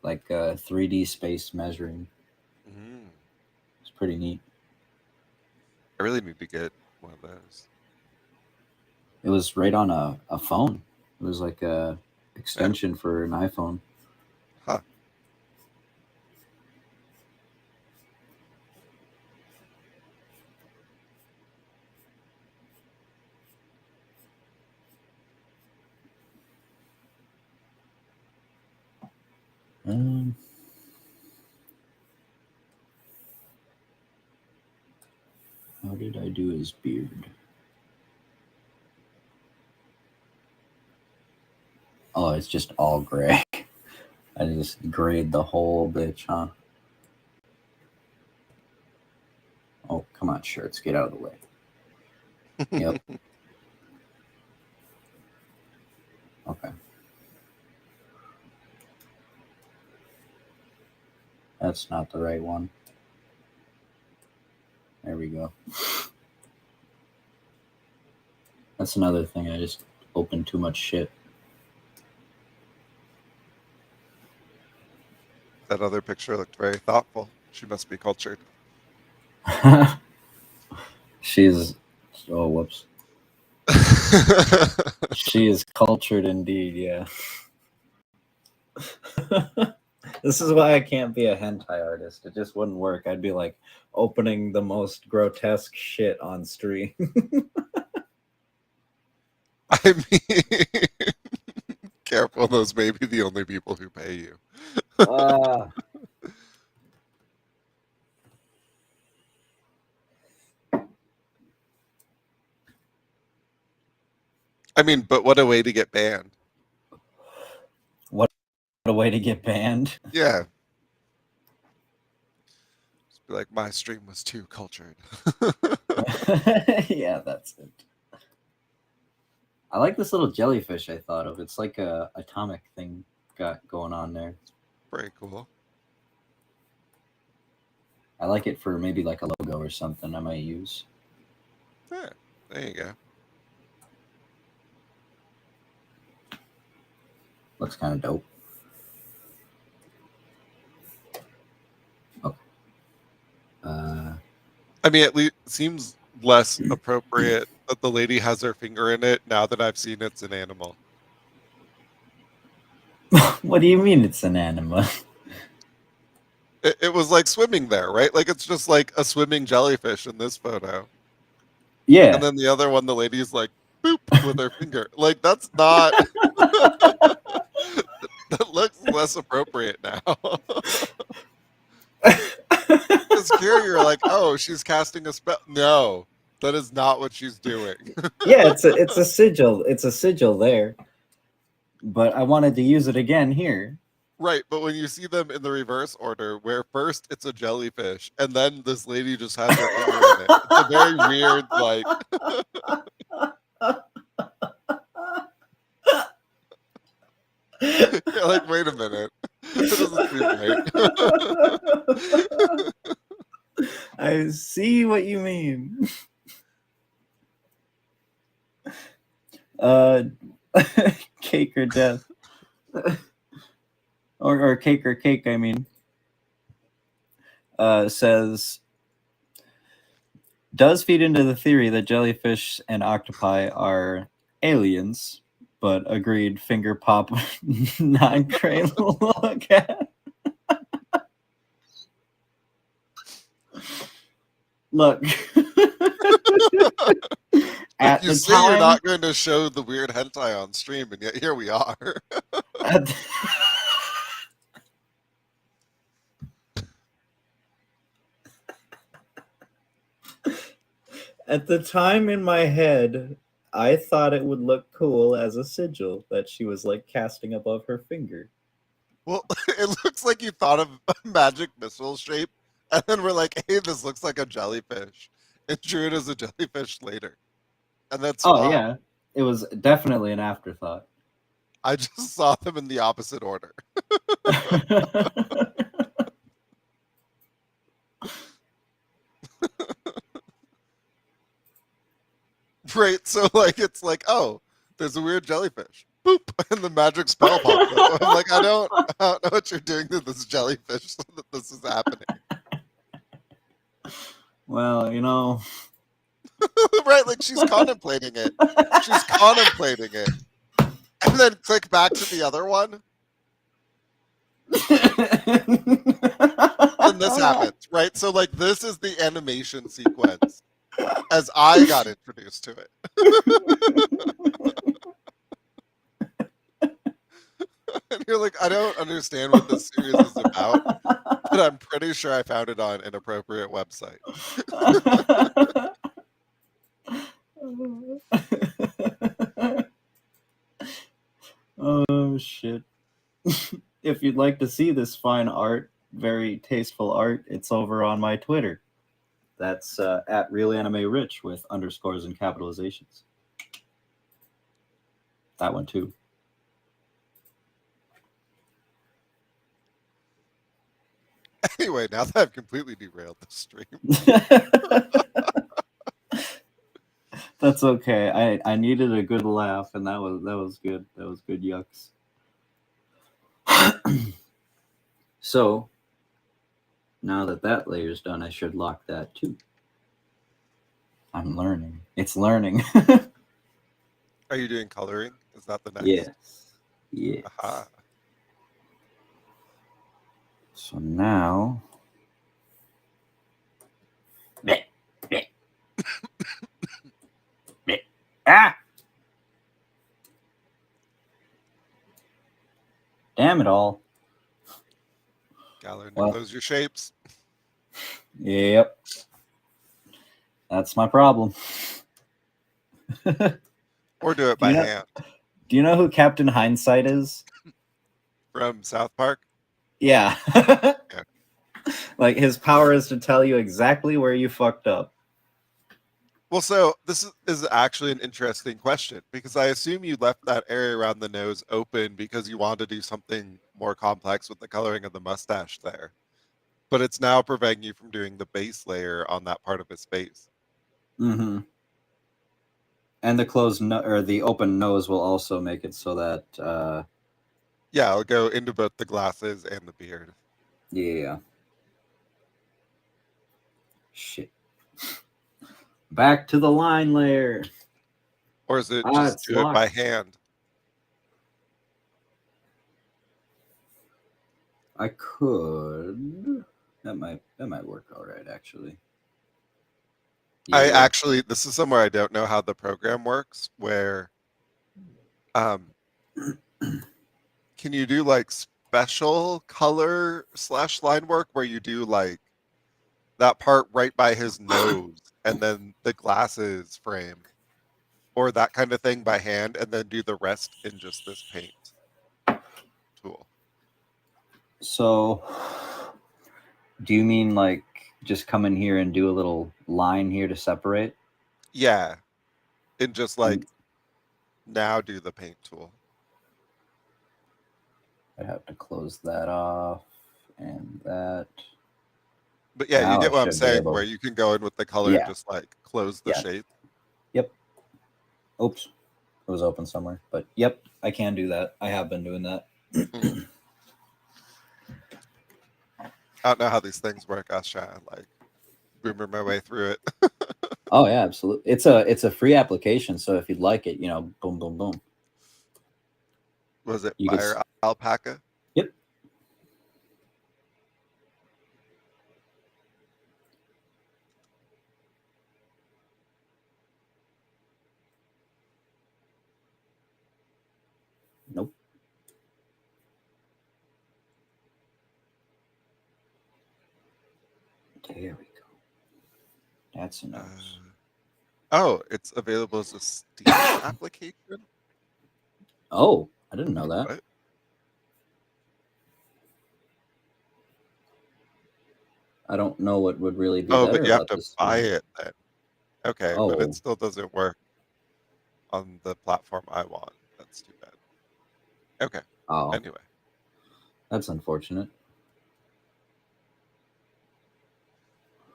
Like 3D space measuring. It's pretty neat. I really need to get one of those. It was right on a phone. It was like a extension for an iPhone. Huh. How did I do his beard? Oh, it's just all gray. I just grayed the whole bitch, huh? Oh, come on, shirts, get out of the way. Yep. Okay. That's not the right one. There we go. That's another thing. I just opened too much shit. That other picture looked very thoughtful. She must be cultured. She's... Oh, whoops. She is cultured indeed, yeah. This is why I can't be a hentai artist. It just wouldn't work. I'd be like opening the most grotesque shit on stream. I mean, careful, those may be the only people who pay you. I mean, but what a way to get banned. What a way to get banned. Yeah. Just be like, my stream was too cultured. Yeah, that's it. I like this little jellyfish I thought of. It's like a atomic thing got going on there. Very cool. I like it for maybe like a logo or something I might use. Yeah, there you go. Looks kind of dope. Okay. I mean, at least it seems less appropriate that the lady has her finger in it now that I've seen it's an animal. What do you mean it's an animal? It was like swimming there, right? Like it's just like a swimming jellyfish in this photo. Yeah. And then the other one, the lady's like, boop, with her finger. Like, that's not... That looks less appropriate now. Because here you're like, oh, she's casting a spell. No, that is not what she's doing. Yeah, it's a sigil. It's a sigil there. But I wanted to use it again here. Right, but when you see them in the reverse order, where first it's a jellyfish, and then this lady just has her finger in it. It's a very weird, like... You're like, wait a minute. That doesn't seem right. I see what you mean. cake or death. or cake or cake, I mean. Says, does feed into the theory that jellyfish and octopi are aliens, but agreed finger pop not great look at. Look. At You the say you're time, not going to show the weird hentai on stream, and yet here we are. at, at the time in my head, I thought it would look cool as a sigil that she was like casting above her finger. Well, it looks like you thought of a magic missile shape, and then we're like, hey, this looks like a jellyfish. And drew it as a jellyfish later. And that's Oh fine. yeah, it was definitely an afterthought. I just saw them in the opposite order. Right, so like it's like, oh, there's a weird jellyfish. Boop, and the magic spell pops up. I'm like, I don't know what you're doing to this jellyfish so that this is happening. Well, you know. Right, like she's contemplating it. She's contemplating it. And then click back to the other one. And this happens, right? So like this is the animation sequence as I got introduced to it. And you're like, I don't understand what this series is about, but I'm pretty sure I found it on an appropriate website. Oh shit. If you'd like to see this fine art, very tasteful art, it's over on my Twitter. That's at RealAnimeRich with underscores and capitalizations. That one too. Anyway, now that I've completely derailed the stream. That's okay. I needed a good laugh, and that was good. That was good yucks. So now that layer's done, I should lock that too. I'm learning. It's learning. Are you doing coloring? Is that the next? Yes. Yes. Aha. So now. Ah! Damn it all. Gotta learn to Well. close your shapes. Yep. That's my problem. Or do it by hand. Do you know who Captain Hindsight is? From South Park? Yeah. Like his power is to tell you exactly where you fucked up. Well, so this is actually an interesting question because I assume you left that area around the nose open because you wanted to do something more complex with the coloring of the mustache there. But it's now preventing you from doing the base layer on that part of his face. Mm-hmm. And the closed or the open nose will also make it so that yeah, I'll go into both the glasses and the beard. Yeah. Shit. Back to the line layer. Or is it just do it by hand? I could. That might work all right, actually. Yeah. I actually, this is somewhere I don't know how the program works, where can you do like special color / line work where you do like that part right by his nose and then the glasses frame or that kind of thing by hand and then do the rest in just this paint tool? So do you mean like just come in here and do a little line here to separate? Yeah. And just like now do the paint tool. I'd have to close that off and that. But yeah, now you get what I'm saying, able... where you can go in with the color and just like close the shape. Yep. Oops. It was open somewhere. But yep, I can do that. I have been doing that. Mm. I don't know how these things work. I was trying to like boomer my way through it. Oh yeah, absolutely. It's a free application, so if you'd like it, boom, boom, boom. Was it You could. Fire Alpaca? Yep. Nope. There we go. That's a nose. Oh, it's available as a Steam application? Oh, I didn't know that. What? I don't know what would really be Oh, but better you have about to this. buy it then. Okay, but it Oh, still doesn't work on the platform I want. That's too bad. Okay. oh, Anyway, that's unfortunate.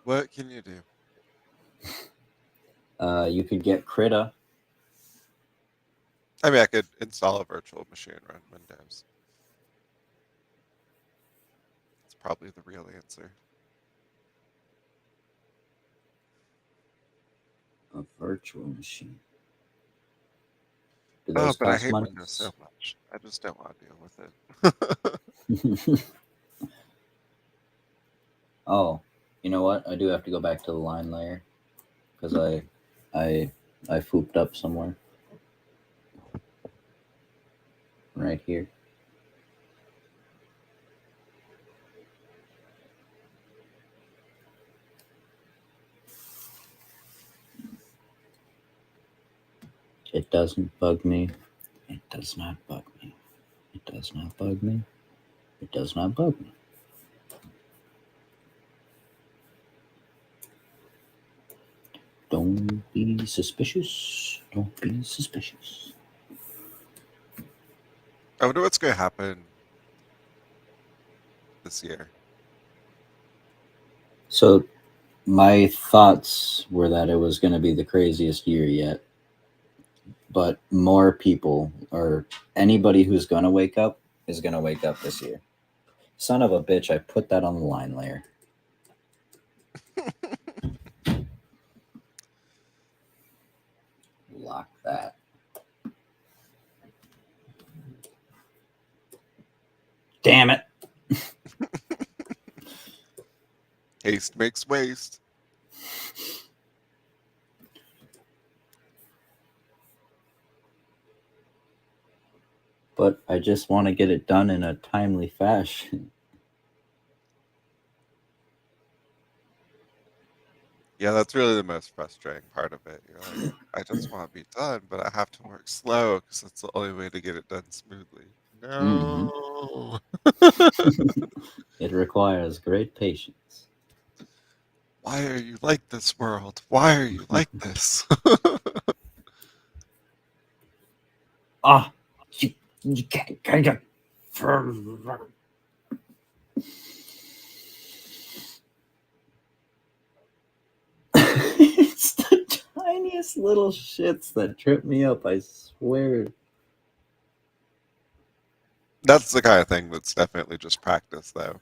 what can you do? You could get Krita. I mean, I could install a virtual machine run Windows. It's probably the real answer. A virtual machine. Do Oh, those but I cost hate money? Windows so much. I just don't want to deal with it. Oh, you know what? I do have to go back to the line layer because I fooped up somewhere right here. It doesn't bug me. It does not bug me. It does not bug me. It does not bug me. Don't be suspicious. Don't be suspicious. I wonder what's going to happen this year. So my thoughts were that it was going to be the craziest year yet, but more people or anybody who's going to wake up is going to wake up this year. Son of a bitch, I put that on the line layer. Lock that. Damn it. Haste makes waste. But I just want to get it done in a timely fashion. Yeah, that's really the most frustrating part of it. You're like, I just want to be done, but I have to work slow because that's the only way to get it done smoothly. Mhm. No. It requires great patience. Why are you like this, world? Why are you like this? Ah, you can't. It's the tiniest little shits that trip me up, I swear. That's the kind of thing that's definitely just practice, though.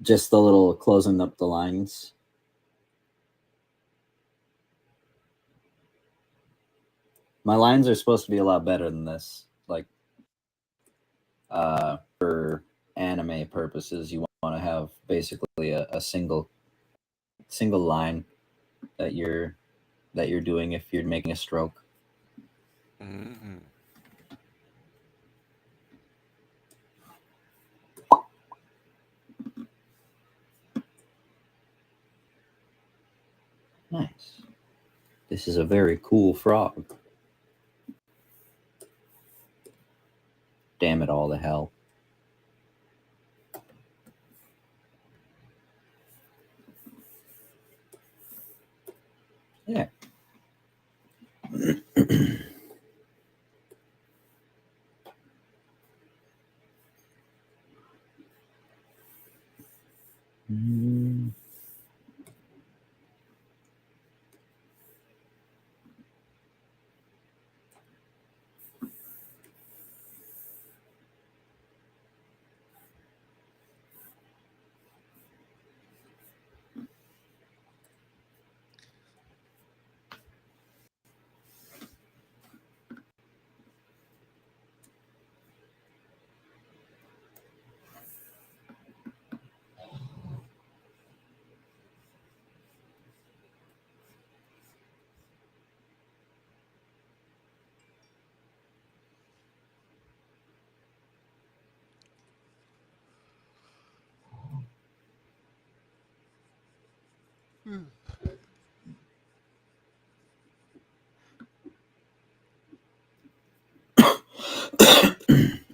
Just the little closing up the lines. My lines are supposed to be a lot better than this. Like, for anime purposes, you want to have basically a single line that you're doing if you're making a stroke. Mm-hmm. Nice. This is a very cool frog. Damn it all to hell. Yeah.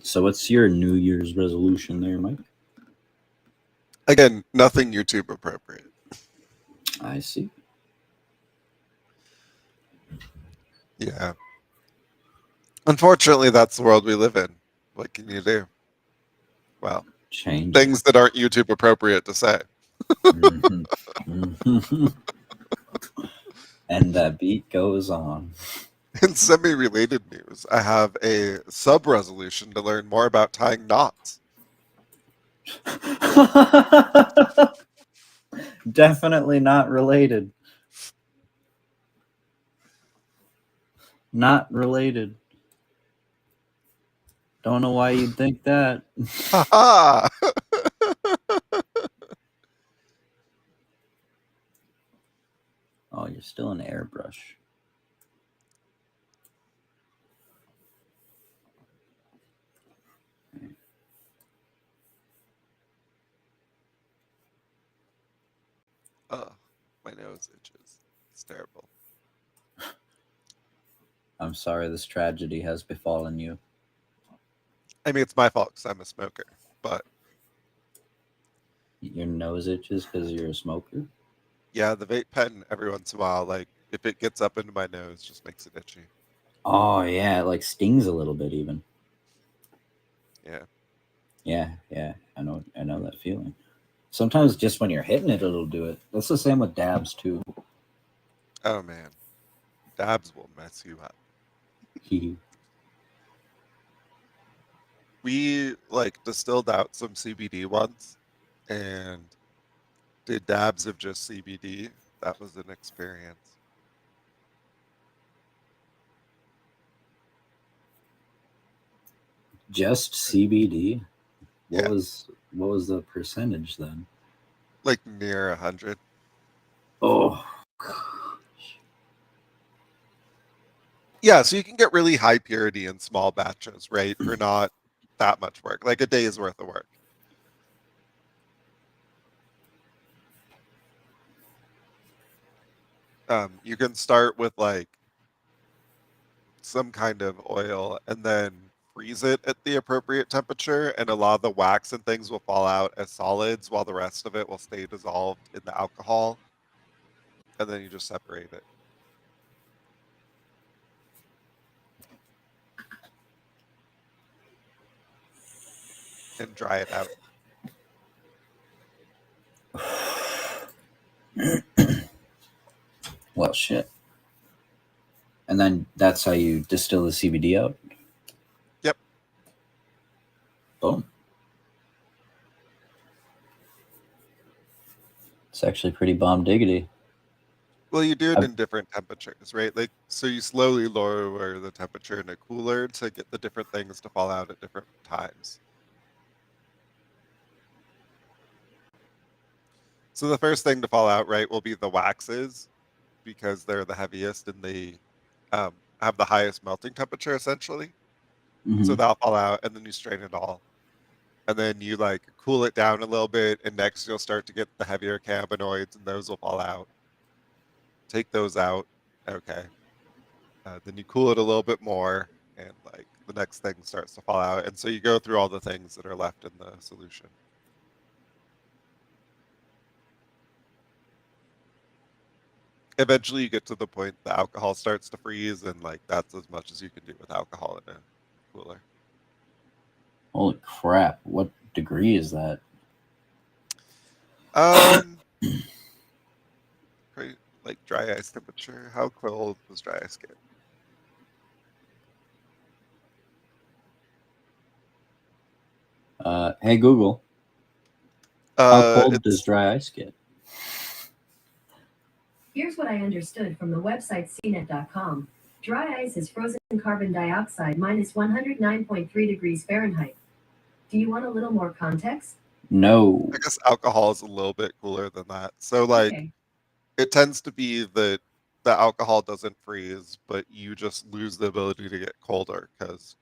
So, what's your New Year's resolution there, Mike? Again, nothing YouTube appropriate. I see. Yeah. Unfortunately, that's the world we live in. What can you do? Well, Change. things that aren't YouTube appropriate to say. Mhm. Mhm. And that beat goes on. In semi-related news, I have a sub-resolution to learn more about tying knots. Definitely not related. Not related. Don't know why you'd think that. Ha Oh, you're still an airbrush. Ugh, my nose itches. It's terrible. I'm sorry this tragedy has befallen you. I mean, it's my fault because I'm a smoker, but Your nose itches because you're a smoker? yeah, the vape pen every once in a while, like if it gets up into my nose, just makes it itchy. Oh, yeah. It like stings a little bit, even. Yeah. Yeah. I know that feeling. Sometimes just when you're hitting it, it'll do it. That's the same with dabs, too. Oh man, dabs will mess you up. We like distilled out some CBD once, and did dabs of just CBD. That was an experience. Just CBD? Yeah, What was the percentage then? like near 100. Oh, Yeah, so you can get really high purity in small batches, right? For not that much work, like a day's worth of work. You can start with like some kind of oil and then freeze it at the appropriate temperature, and a lot of the wax and things will fall out as solids while the rest of it will stay dissolved in the alcohol, and then you just separate it and dry it out. well, shit. And then that's how you distill the CBD out? Yep. Boom. It's actually pretty bomb diggity. Well, you do it I've- in different temperatures, right? Like, so you slowly lower the temperature in a cooler to get the different things to fall out at different times. So the first thing to fall out, right, will be the waxes, because they're the heaviest and they have the highest melting temperature essentially. So Mhm. that'll fall out, and then you strain it all. And then you like cool it down a little bit, and next you'll start to get the heavier cannabinoids, and those will fall out. Take those out. Okay. Then you cool it a little bit more, and like the next thing starts to fall out. And so you go through all the things that are left in the solution. Eventually, you get to the point the alcohol starts to freeze, and like that's as much as you can do with alcohol in a cooler. Holy crap. What degree is that? Um, like dry ice temperature. How cold does dry ice get? Hey, Google, how cold does It's dry ice get? Here's what I understood from the website cnet.com. Dry ice is frozen carbon dioxide minus 109.3 degrees Fahrenheit. Do you want a little more context? No. I guess alcohol is a little bit cooler than that. So like Okay. it tends to be that the alcohol doesn't freeze, but you just lose the ability to get colder because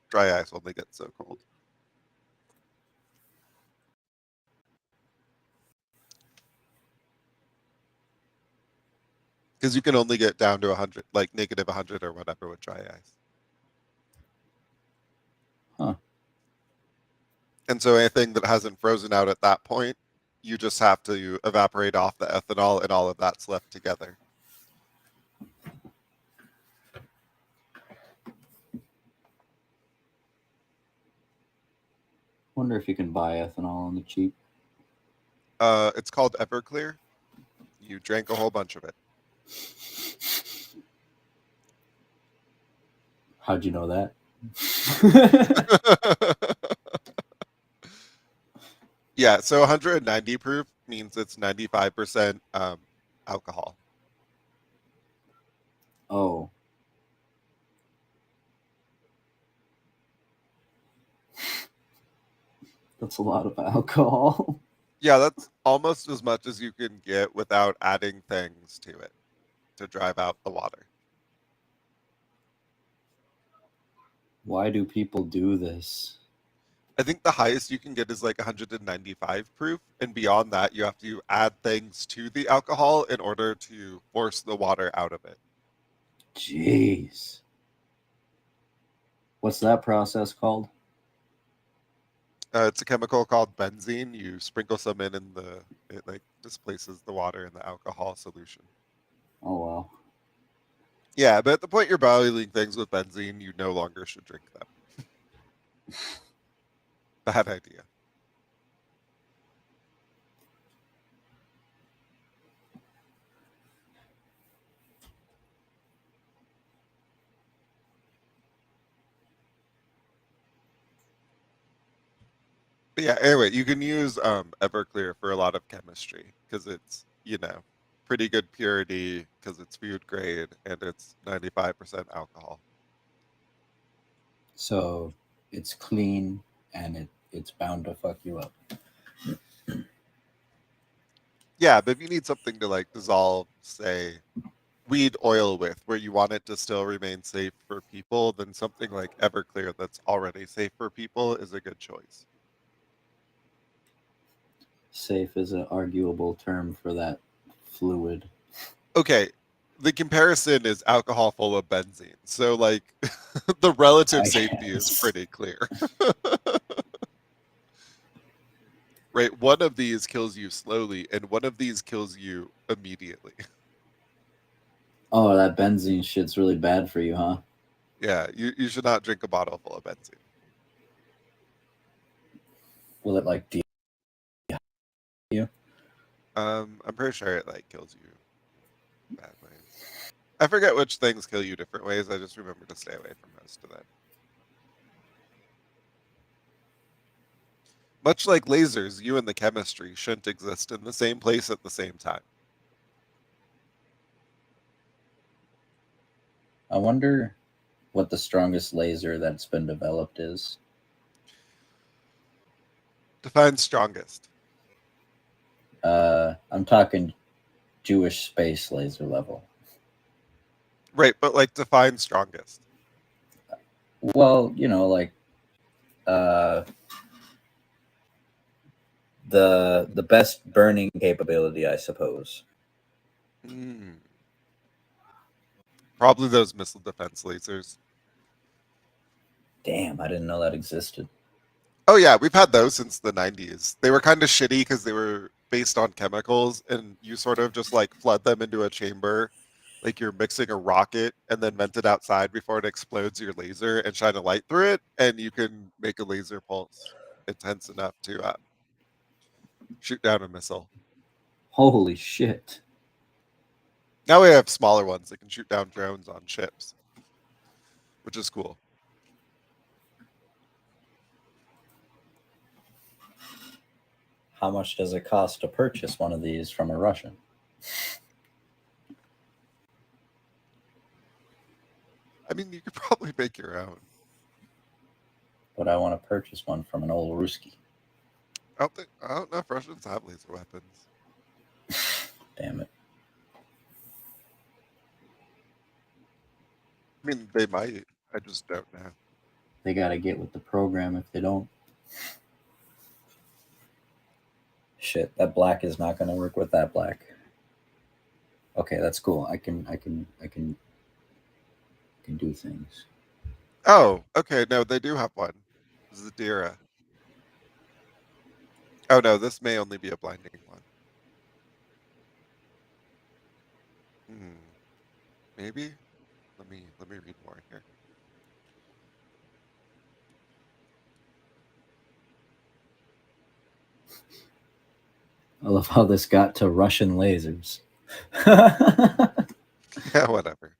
dry ice only gets so cold. Because you can only get down to 100, like negative 100 or whatever with dry ice. Huh. And so anything that hasn't frozen out at that point, you just have to evaporate off the ethanol and all of that's left together. Wonder if you can buy ethanol on the cheap. It's called Everclear. You drank a whole bunch of it. How'd you know that? Yeah, so 190 proof means it's 95% alcohol. Oh. That's a lot of alcohol. Yeah, that's almost as much as you can get without adding things to it to drive out the water. Why do people do this? I think the highest you can get is like 195 proof, and beyond that, you have to add things to the alcohol in order to force the water out of it. Jeez. What's that process called? It's a chemical called benzene. You sprinkle some in it like displaces the water in the alcohol solution. Oh, wow. Yeah, but at the point you're boiling things with benzene, you no longer should drink them. Bad idea. But yeah, anyway, you can use Everclear for a lot of chemistry because it's, pretty good purity because it's food grade and it's 95% alcohol. So it's clean and it's bound to fuck you up. Yeah, but if you need something to like dissolve, say, weed oil with, where you want it to still remain safe for people, then something like Everclear that's already safe for people is a good choice. Safe is an arguable term for that fluid. Okay, the comparison is alcohol full of benzene. So like the relative I safety is guess. pretty clear. Right? One of these kills you slowly and one of these kills you immediately. Oh, that benzene shit's really bad for you, huh? Yeah, you should not drink a bottle full of benzene. Will it like you? I'm pretty sure it like kills you bad ways. I forget which things kill you different ways. I just remember to stay away from most of them. Much like lasers, you and the chemistry shouldn't exist in the same place at the same time. I wonder what the strongest laser that's been developed is. Define strongest. I'm talking Jewish space laser level. Right, but like define strongest. Well, like the best burning capability, I suppose. Probably those missile defense lasers. Damn, I didn't know that existed. Oh yeah, we've had those since the 90s. They were kind of shitty because they were based on chemicals and you sort of just like flood them into a chamber like you're mixing a rocket and then vent it outside before it explodes your laser and shine a light through it and you can make a laser pulse intense enough to shoot down a missile. Holy shit. Now we have smaller ones that can shoot down drones on ships, which is cool. How much does it cost to purchase one of these from a Russian? I mean, you could probably make your own. But I want to purchase one from an old Ruski. I don't know if Russians have laser weapons. Damn it. I mean, they might. I just don't know. They got to get with the program if they don't. Shit, that black is not going to work with that black. Okay, that's cool. I can do things. Oh, okay. No, they do have one. Zadira. Oh no, this may only be a blinding one. Maybe. Let me read more here. I love how this got to Russian lasers. Yeah, whatever.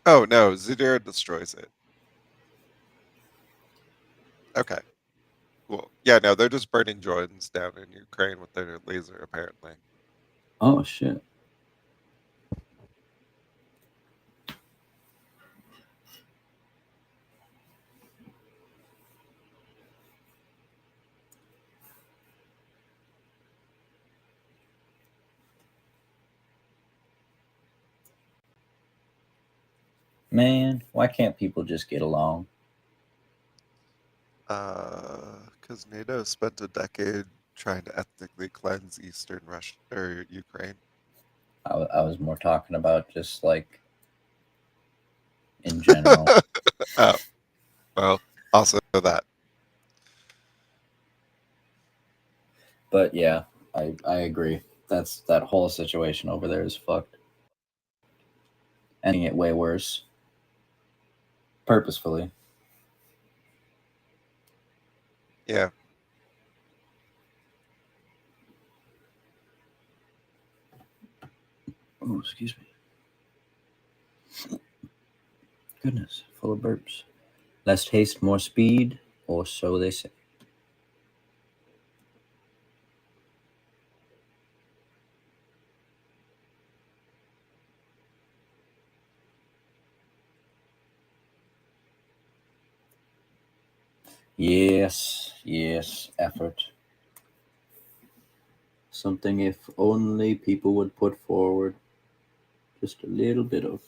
Oh no, Zadira destroys it. Okay. Cool. Yeah, no, they're just burning drones down in Ukraine with their laser, apparently. Oh shit. Man, why can't people just get along? Because NATO spent a decade trying to ethnically cleanse Eastern Russia or Ukraine. I was more talking about just like in general. Oh, well, also that. But yeah, I agree. That whole situation over there is fucked. Ending it way worse. Purposefully. Yeah. Oh, excuse me. Goodness, full of burps. Less haste, more speed, or so they say. Yes, yes, effort. Something if only people would put forward just a little bit of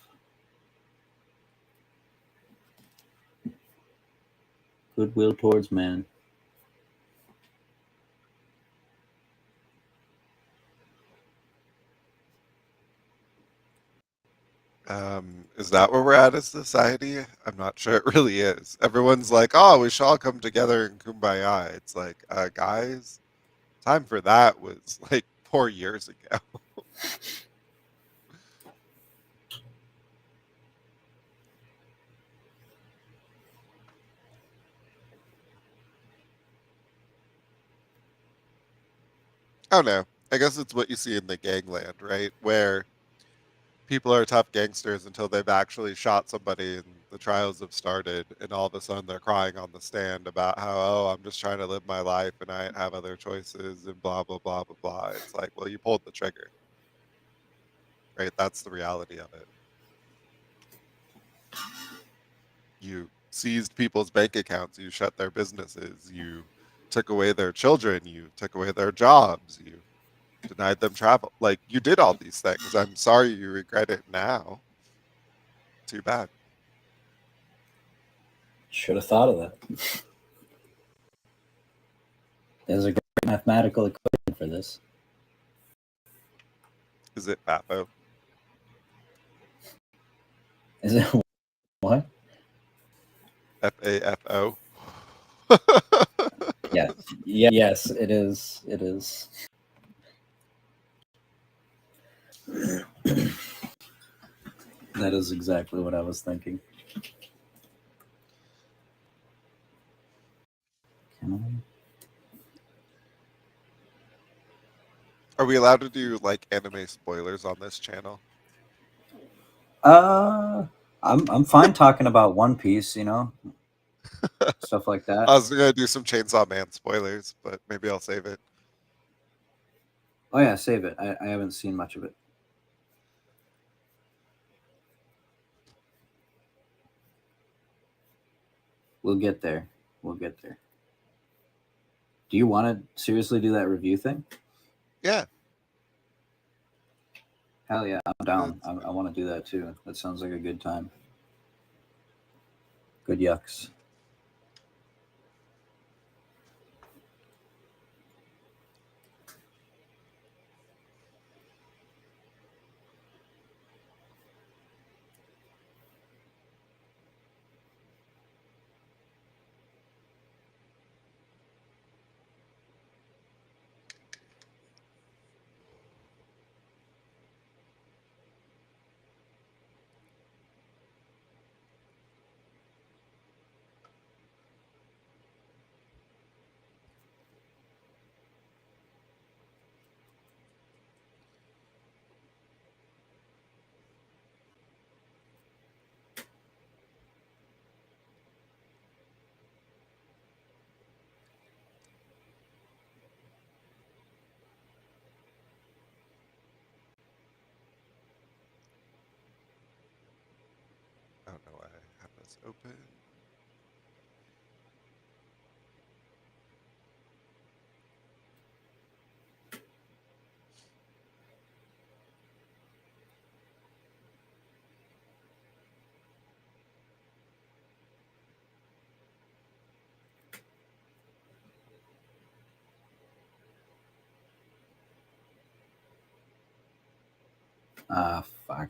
goodwill towards man. Is that where we're at as a society? I'm not sure it really is. Everyone's like, oh, we should all come together in kumbaya. It's like, guys, time for that was like 4 years ago. Oh no. I guess it's what you see in the gangland, right? Where people are tough gangsters until they've actually shot somebody and the trials have started, and all of a sudden they're crying on the stand about how, oh, I'm just trying to live my life and I have other choices and blah blah blah blah blah. It's like, well, you pulled the trigger, right? That's the reality of it. You seized people's bank accounts, you shut their businesses, you took away their children, you took away their jobs, you denied them travel. Like, you did all these things. I'm sorry you regret it now. Too bad. Should have thought of that. There's a great mathematical equation for this. Is it FAFO? Is it what? FAFO? Yeah. Yes, it is. It is. That is exactly what I was thinking. Can Are we allowed to do like anime spoilers on this channel? I? I'm fine talking about One Piece, you know, stuff like that. I was gonna do some Chainsaw Man spoilers, but maybe I'll save it. Oh yeah, save it. I haven't seen much of it. We'll get there. We'll get there. Do you want to seriously do that review thing? Yeah. Hell yeah, I'm down. That's I want to do that too. That sounds like a good time. Good yucks. I don't know why I have this open. Ah, fuck.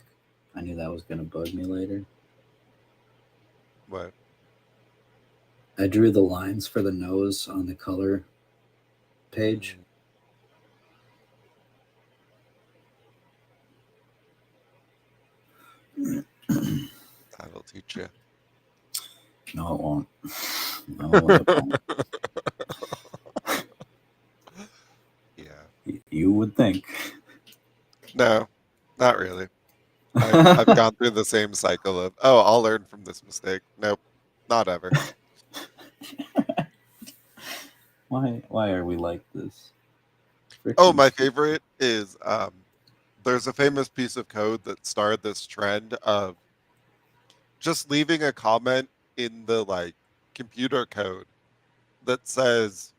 I knew that was gonna bug me later. What? I drew the lines for the nose on the color page. That'll teach you. No, it won't. No, it won't. Yeah. You would think. No, not really. I've gone through the same cycle of, oh, I'll learn from this mistake. Nope, not ever. Why are we like this? Oh, Frickin' my favorite is there's a famous piece of code that started this trend of just leaving a comment in the like computer code that says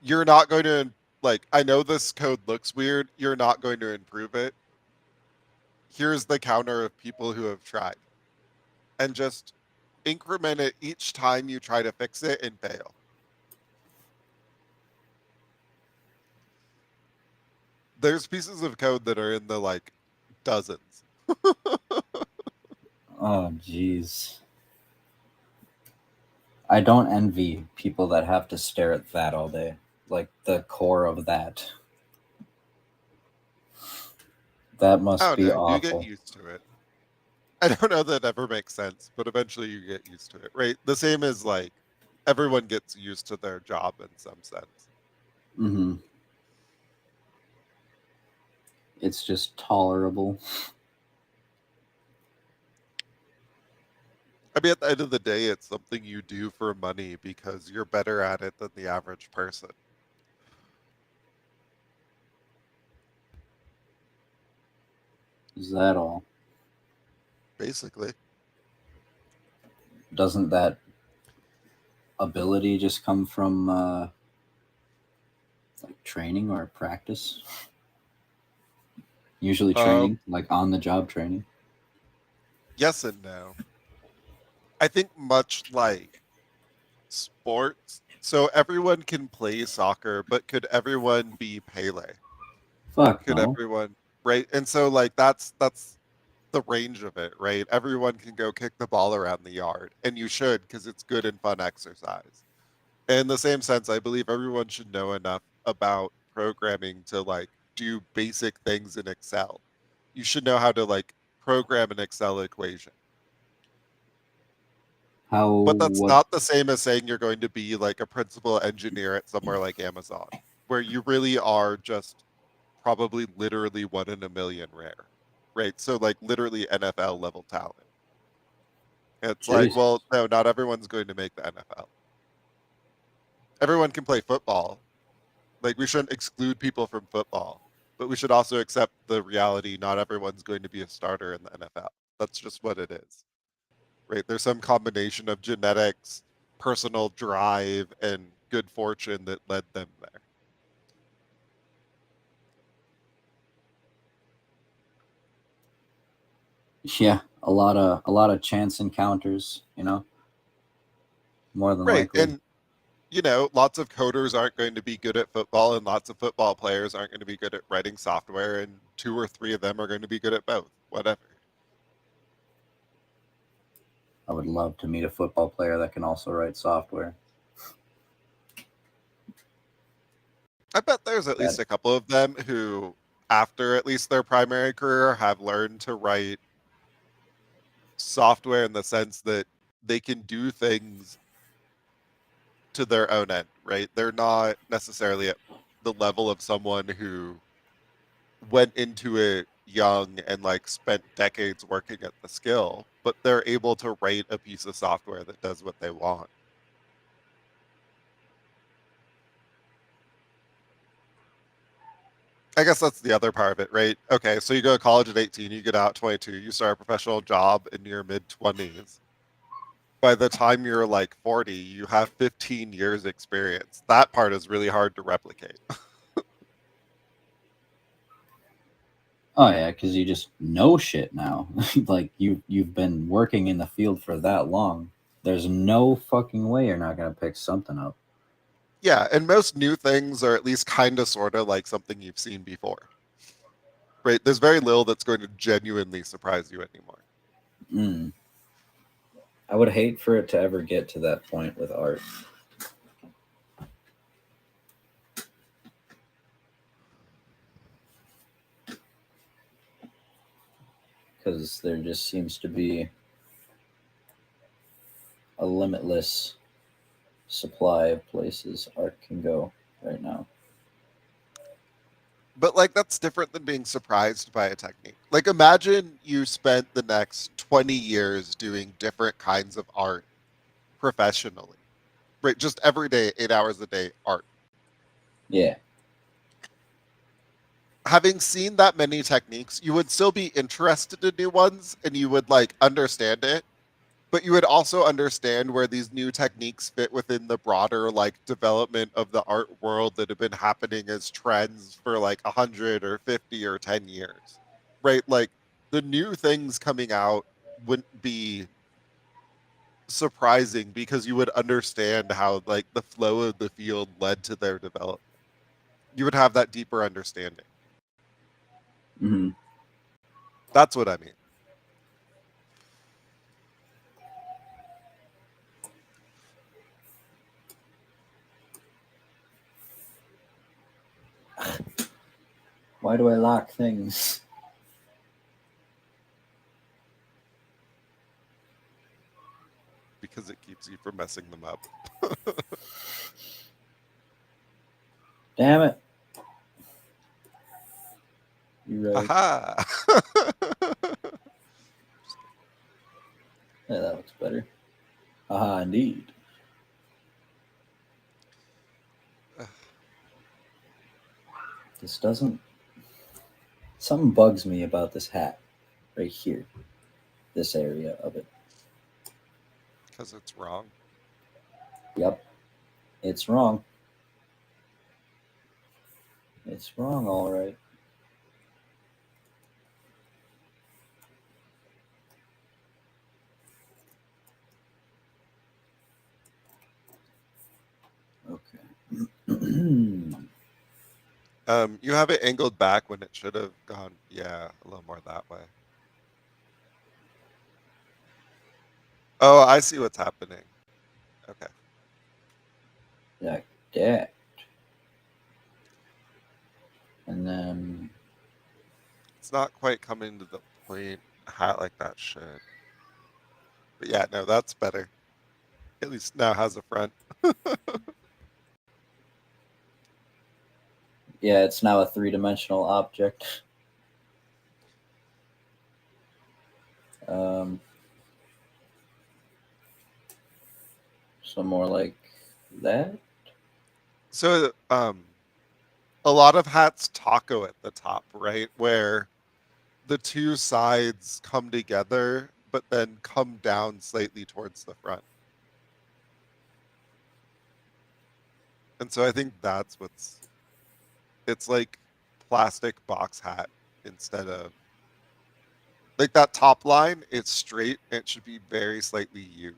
you're not going to like I know this code looks weird, you're not going to improve it. Here's the counter of people who have tried. And just increment it each time you try to fix it and fail. There's pieces of code that are in the like dozens. Oh, jeez. I don't envy people that have to stare at that all day. Like the core of that. That must Oh be no, you get awful. used to it. I don't know that ever makes sense, but eventually you get used to it, right? The same as like everyone gets used to their job in some sense. Mm-hmm. It's just tolerable. I mean, at the end of the day, it's something you do for money because you're better at it than the average person. Is that all? Basically. Doesn't that ability just come from like training or practice? Usually training, like on the job training. Yes and no. I think much like sports, so everyone can play soccer, but could everyone be Pele? Fuck Could no. everyone, right? And so like that's the range of it, right? Everyone can go kick the ball around the yard, and you should because it's good and fun exercise. In the same sense, I believe everyone should know enough about programming to like do basic things in Excel. You should know how to like program an Excel equation. How But that's what not the same as saying you're going to be like a principal engineer at somewhere like Amazon, where you really are just probably literally 1 in a million rare, right? So like literally NFL level talent. It's like, Jesus. well, no, not everyone's going to make the NFL. Everyone can play football. Like we shouldn't exclude people from football, but we should also accept the reality not everyone's going to be a starter in the NFL. That's just what it is. Right? There's some combination of genetics, personal drive, and good fortune that led them there. Yeah, a lot of chance encounters, more than Right. likely. And lots of coders aren't going to be good at football, and lots of football players aren't going to be good at writing software, and 2 or 3 of them are going to be good at both. Whatever. I would love to meet a football player that can also write software. I bet there's at least a couple of them who, after at least their primary career, have learned to write software in the sense that they can do things to their own end, right? They're not necessarily at the level of someone who went into it young and like spent decades working at the skill, but they're able to write a piece of software that does what they want. I guess that's the other part of it, right? Okay, so you go to college at 18, you get out at 22, you start a professional job in your mid 20s. By the time you're like 40, you have 15 years experience. That part is really hard to replicate. Oh yeah, because you just know shit now. Like you've been working in the field for that long. There's no fucking way you're not gonna pick something up. Yeah, and most new things are at least kind of sort of like something you've seen before. Right? There's very little that's going to genuinely surprise you anymore. Mm. I would hate for it to ever get to that point with art. Because there just seems to be a limitless supply of places art can go right now. But like that's different than being surprised by a technique. Like imagine you spent the next 20 years doing different kinds of art professionally. Right? Just every day, 8 hours a day art. Yeah. Having seen that many techniques, you would still be interested in new ones and you would like understand it, but you would also understand where these new techniques fit within the broader like development of the art world that have been happening as trends for like 100 or 50 or 10 years. Right? Like the new things coming out wouldn't be surprising because you would understand how like the flow of the field led to their development. You would have that deeper understanding. Mm-hmm. That's what I mean. Why do I lock things? Because it keeps you from messing them up. Damn it. You're right. Aha! Yeah, that looks better. Aha, indeed. This doesn't. Something bugs me about this hat right here. This area of it. Because it's wrong. Yep. It's wrong. It's wrong, all right. Okay. You have it angled back when it should have gone, yeah, a little more that way. Oh, I see what's happening. Okay. Like that. And then It's not quite coming to the point hat like that should. But yeah, no, that's better. At least now has a front. yeah, it's now a three-dimensional object. So more like that. So, a lot of hats taco at the top, right? Where the two sides come together, but then come down slightly towards the front. And so I think that's it's like plastic box hat instead of Like that top line, it's straight. It should be very slightly U'd.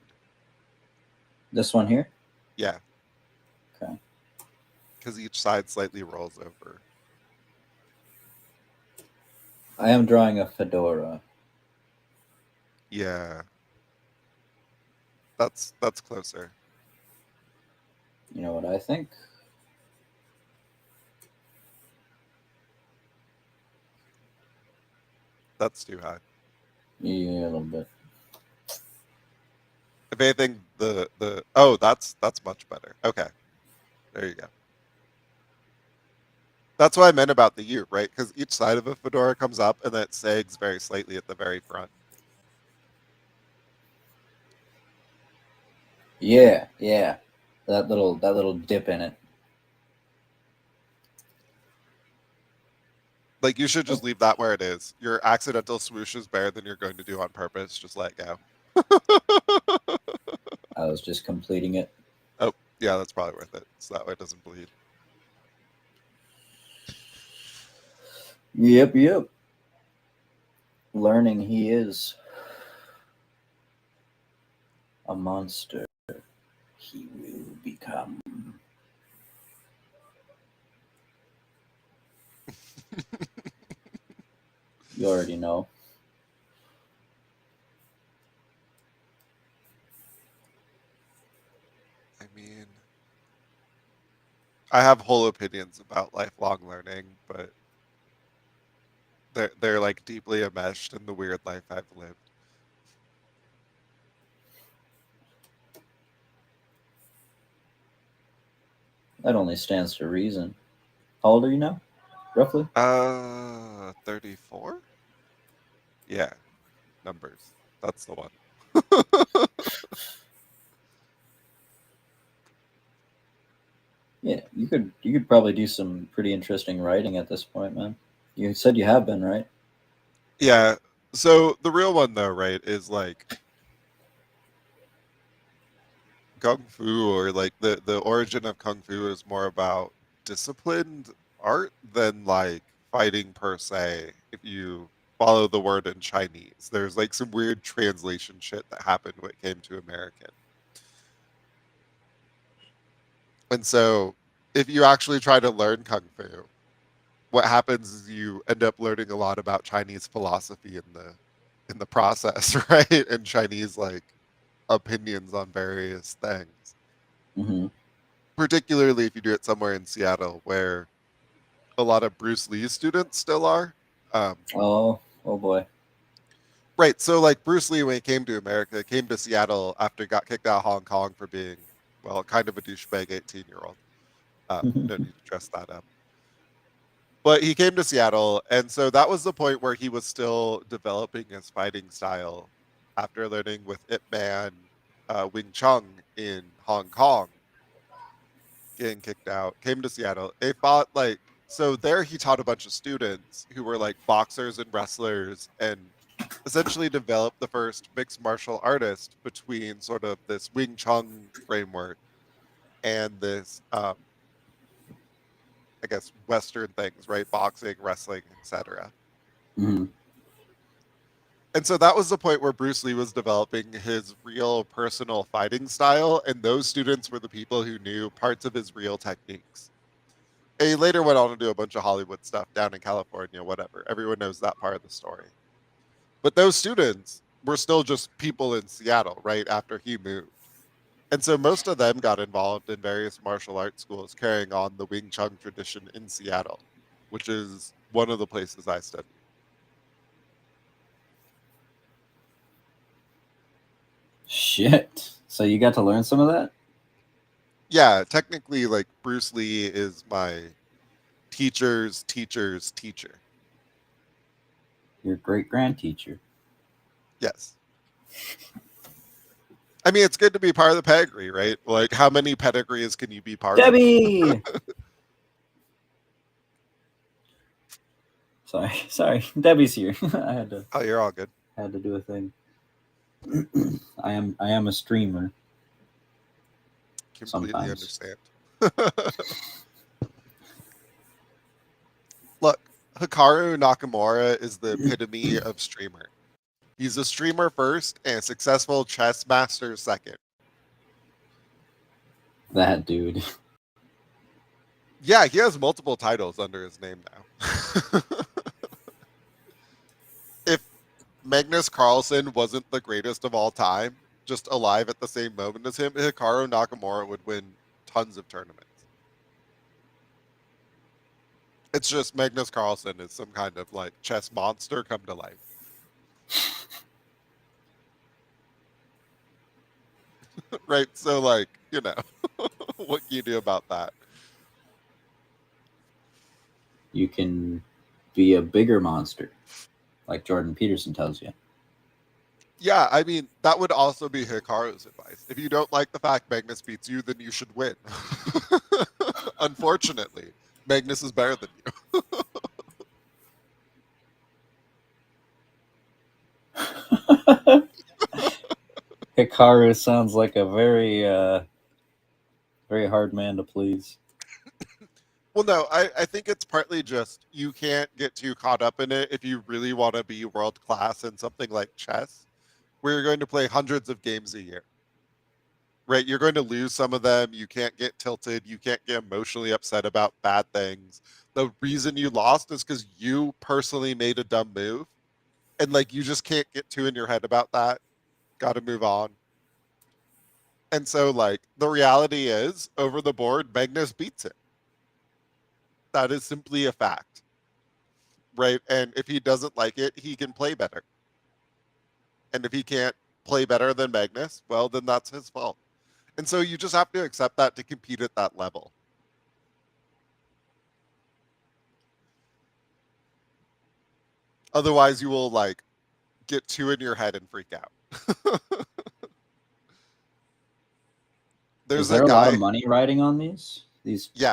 This one here? Yeah. Okay. Because each side slightly rolls over. I am drawing a fedora. Yeah. That's closer. You know what I think? That's too high. Yeah, a little bit. If anything, oh, that's much better. Okay. There you go. That's what I meant about the U, right? Because each side of a fedora comes up and then it sags very slightly at the very front. Yeah, yeah. That little dip in it. Like you should just leave that where it is. Your accidental swoosh is better than you're going to do on purpose. Just let it go. I was just completing it. Oh, yeah, that's probably worth it. So that way it doesn't bleed. Yep. Learning he is a monster. He will become. You already know. I mean, I have whole opinions about lifelong learning, but they're like deeply enmeshed in the weird life I've lived. That only stands to reason. How old are you now, roughly? 34? Yeah, numbers. That's the one. Yeah, you could probably do some pretty interesting writing at this point, man. You said you have been, right? Yeah. So the real one though, right, is like kung fu, or like the origin of kung fu is more about disciplined art than like fighting per se. If you follow the word in Chinese, there's like some weird translation shit that happened when it came to American. And so if you actually try to learn kung fu, what happens is you end up learning a lot about Chinese philosophy in the process, right? And Chinese like opinions on various things. Mm-hmm. Particularly if you do it somewhere in Seattle where a lot of Bruce Lee students still are. Oh boy. Right. So like Bruce Lee, when he came to America, came to Seattle after he got kicked out of Hong Kong for being, well, kind of a douchebag 18-year-old. No need to dress that up. But he came to Seattle, and so that was the point where he was still developing his fighting style after learning with Ip Man, Wing Chun in Hong Kong, getting kicked out, came to Seattle. They fought like, so there he taught a bunch of students who were like boxers and wrestlers, and essentially developed the first mixed martial artist between sort of this Wing Chun framework and this I guess Western things, right? Boxing, wrestling, etc. Mm-hmm. And so that was the point where Bruce Lee was developing his real personal fighting style, and those students were the people who knew parts of his real techniques. And he later went on to do a bunch of Hollywood stuff down in California, whatever. Everyone knows that part of the story. But those students were still just people in Seattle, right, after he moved. And so most of them got involved in various martial arts schools carrying on the Wing Chun tradition in Seattle, which is one of the places I studied. Shit. So you got to learn some of that? Yeah, technically, like Bruce Lee is my teacher's teacher's teacher. Your great grand teacher. Yes. I mean, it's good to be part of the pedigree, right? Like, how many pedigrees can you be part of? Debbie! Sorry. Debbie's here. I had to Oh, you're all good. do a thing. I am a streamer. Completely Sometimes. understand. Look, Hikaru Nakamura is the epitome of streamer. He's a streamer first and a successful chess master second. That dude. Yeah, he has multiple titles under his name now. If Magnus Carlsen wasn't the greatest of all time, just alive at the same moment as him, Hikaru Nakamura would win tons of tournaments. It's just Magnus Carlsen is some kind of like chess monster come to life. Right? So like, what can you do about that? You can be a bigger monster, like Jordan Peterson tells you. Yeah, I mean, that would also be Hikaru's advice. If you don't like the fact Magnus beats you, then you should win. Unfortunately, Magnus is better than you. Hikaru sounds like a very, very hard man to please. Well, no, I think it's partly just you can't get too caught up in it if you really want to be world class in something like chess, where you're going to play hundreds of games a year. Right? You're going to lose some of them. You can't get tilted. You can't get emotionally upset about bad things. The reason you lost is because you personally made a dumb move. And like you just can't get too in your head about that. Got to move on. And so, like, the reality is, over the board, Magnus beats it. That is simply a fact. Right? And if he doesn't like it, he can play better. And if he can't play better than Magnus, well, then that's his fault. And so you just have to accept that to compete at that level. Otherwise, you will, like, get too in your head and freak out. Is there a lot of money riding on these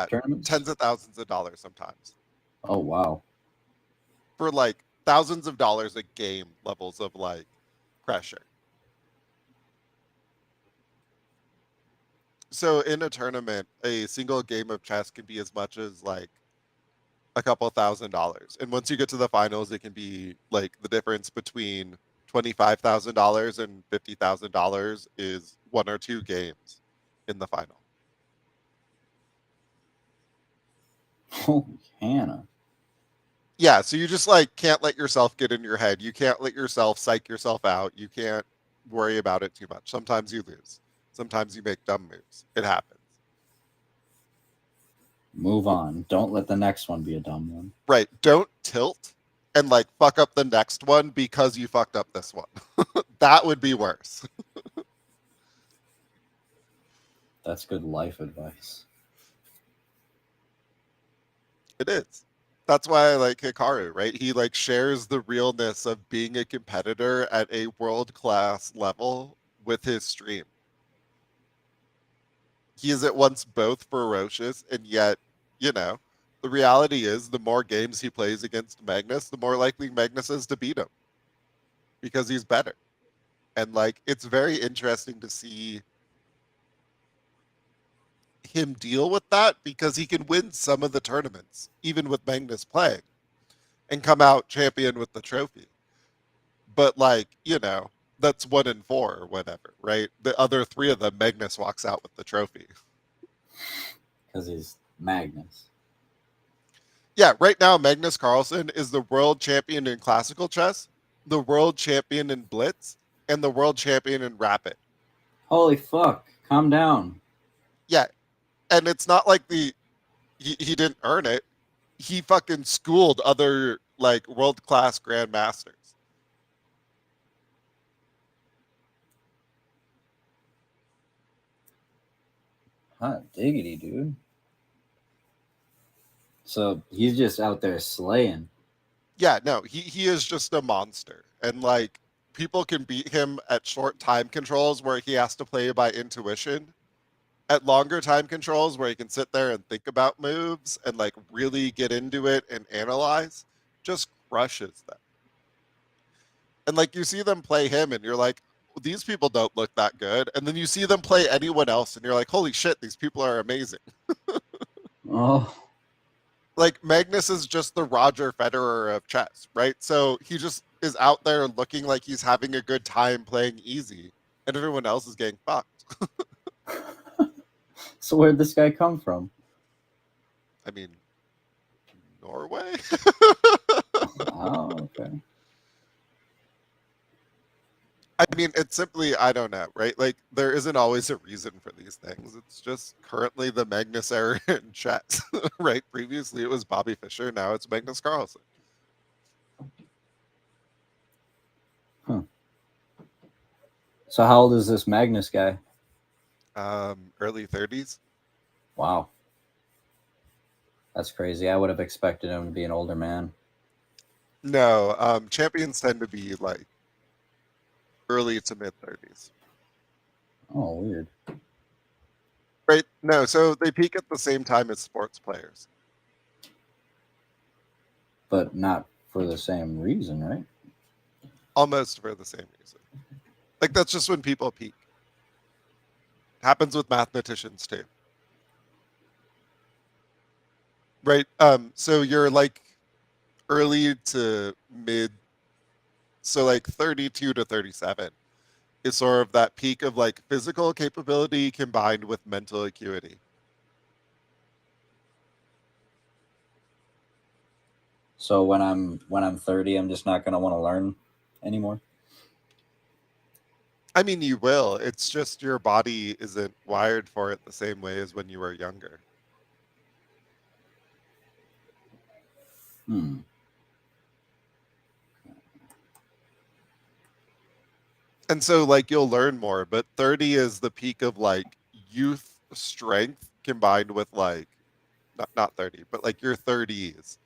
tournaments? Tens of thousands of dollars sometimes. Oh, wow. For like thousands of dollars a game levels of like pressure. So in a tournament, a single game of chess can be as much as like a couple $1,000s. And once you get to the finals, it can be like the difference between $25,000 and $50,000 is 1 or 2 games in the final. Holy Hannah. Yeah, so you just like can't let yourself get in your head. You can't let yourself psych yourself out. You can't worry about it too much. Sometimes you lose. Sometimes you make dumb moves. It happens. Move on. Don't let the next one be a dumb one. Right. Don't tilt and like fuck up the next one because you fucked up this one. That would be worse. That's good life advice. It is. That's why I like Hikaru, right? He like shares the realness of being a competitor at a world-class level with his stream. He is at once both ferocious and yet, the reality is the more games he plays against Magnus, the more likely Magnus is to beat him because he's better. And like, it's very interesting to see him deal with that because he can win some of the tournaments, even with Magnus playing, and come out champion with the trophy. But like, that's 1 in 4 or whatever, right? The other 3 of them, Magnus walks out with the trophy. Because he's Magnus. Yeah, right now Magnus Carlsen is the world champion in classical chess, the world champion in blitz, and the world champion in rapid. Holy fuck. Calm down. Yeah. And it's not like he didn't earn it. He fucking schooled other like world-class grandmasters. Hot diggity, dude. So he's just out there slaying. Yeah, no, he is just a monster. And like people can beat him at short time controls where he has to play by intuition. At longer time controls where he can sit there and think about moves and like really get into it and analyze, just crushes them. And like you see them play him and you're like, well, these people don't look that good. And then you see them play anyone else and you're like, holy shit, these people are amazing. Oh. Like Magnus is just the Roger Federer of chess, right? So he just is out there looking like he's having a good time playing easy, and everyone else is getting fucked. So where'd this guy come from? I mean, Norway? Oh, okay. I mean, it's simply, I don't know, right? Like, there isn't always a reason for these things. It's just currently the Magnus era in chess, right? Previously it was Bobby Fischer, now it's Magnus Carlsen. So how old is this Magnus guy? Early 30s. Wow. That's crazy. I would have expected him to be an older man. No, champions tend to be like early to mid 30s. Oh, weird. Right? No, so they peak at the same time as sports players. But not for the same reason, right? Almost for the same reason. Like, that's just when people peak. Happens with mathematicians too. Right? So you're like early to mid, so like 32 to 37 is sort of that peak of like physical capability combined with mental acuity. So when I'm 30, I'm just not gonna want to learn anymore. I mean, you will. It's just your body isn't wired for it the same way as when you were younger. Hmm. And so like you'll learn more, but 30 is the peak of like youth strength combined with like not 30, but like your 30s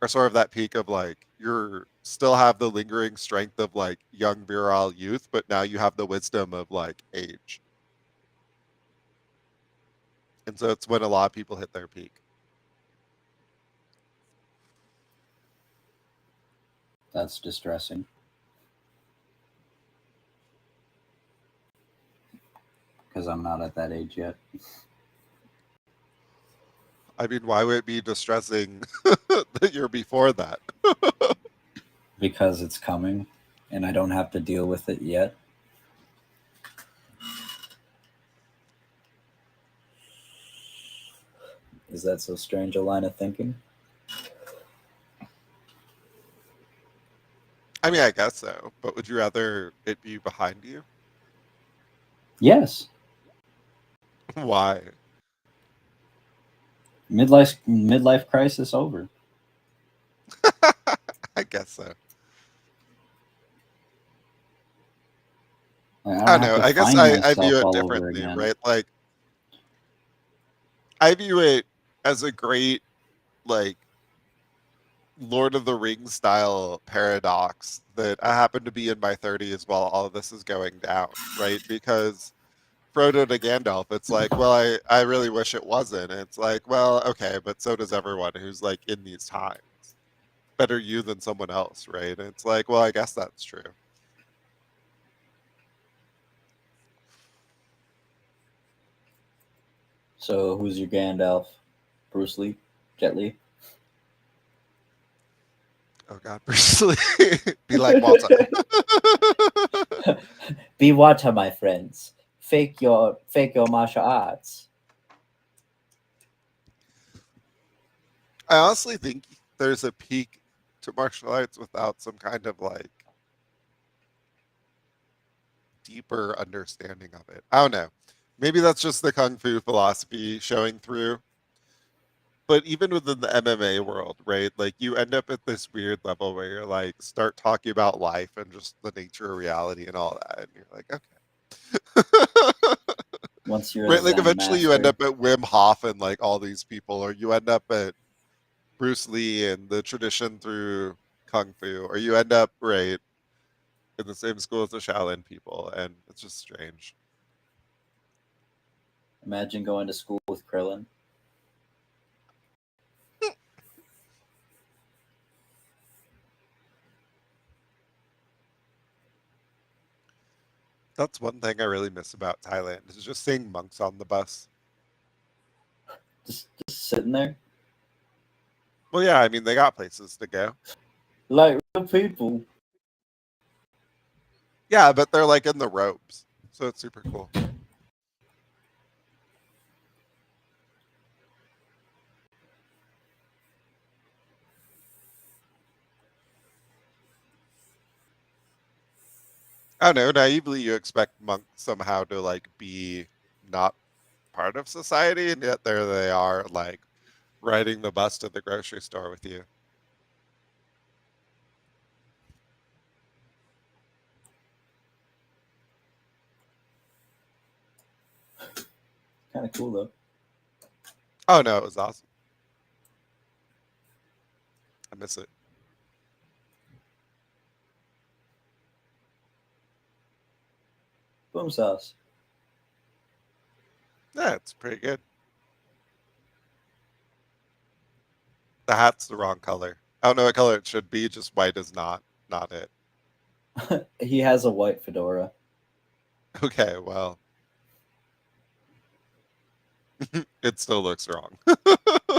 are sort of that peak of like you're still have the lingering strength of like young virile youth, but now you have the wisdom of like age. And so it's when a lot of people hit their peak. That's distressing. Because I'm not at that age yet. I mean, why would it be distressing that you're before that? Because it's coming and I don't have to deal with it yet. Is that so strange a line of thinking? I mean, I guess so, but would you rather it be behind you? Yes. Why? Midlife crisis over. I guess so. Like, I I don't don't have know. to I guess find I view myself it all over differently, again. right? Like, I view it as a great, like, Lord of the Rings style paradox that I happen to be in my 30s while all of this is going down, right? Because Frodo to Gandalf, it's like, well, I really wish it wasn't. And it's like, well, okay, but so does everyone who's like in these times. Better you than someone else, right? And it's like, well, I guess that's true. So who's your Gandalf? Bruce Lee? Jet Li? Oh God, Bruce Lee. Be like Walter. Be water, my friends. Fake your martial arts. I honestly think there's a peak to martial arts without some kind of like deeper understanding of it. I don't know. Maybe that's just the kung fu philosophy showing through. But even within the MMA world, right? Like you end up at this weird level where you're like start talking about life and just the nature of reality and all that, and you're like, okay. Once you're a Right? Like Zen eventually you end master. up at Wim Hof and like all these people, or you end up at Bruce Lee and the tradition through kung fu, or you end up right in the same school as the Shaolin people, and it's just strange. Imagine going to school with Krillin. That's one thing I really miss about Thailand is just seeing monks on the bus. Just sitting there. Well, yeah, I mean they got places to go. Like real people. Yeah, but they're like in the robes, so it's super cool. I don't know. Naively, you expect monks somehow to like be not part of society, and yet there they are, like riding the bus to the grocery store with you. Kind of cool though. Oh no, it was awesome. I miss it. Boom sauce. Yeah, it's pretty good. The hat's the wrong color. I don't know what color it should be. Just white is not it. He has a white fedora. Okay, well, it still looks wrong.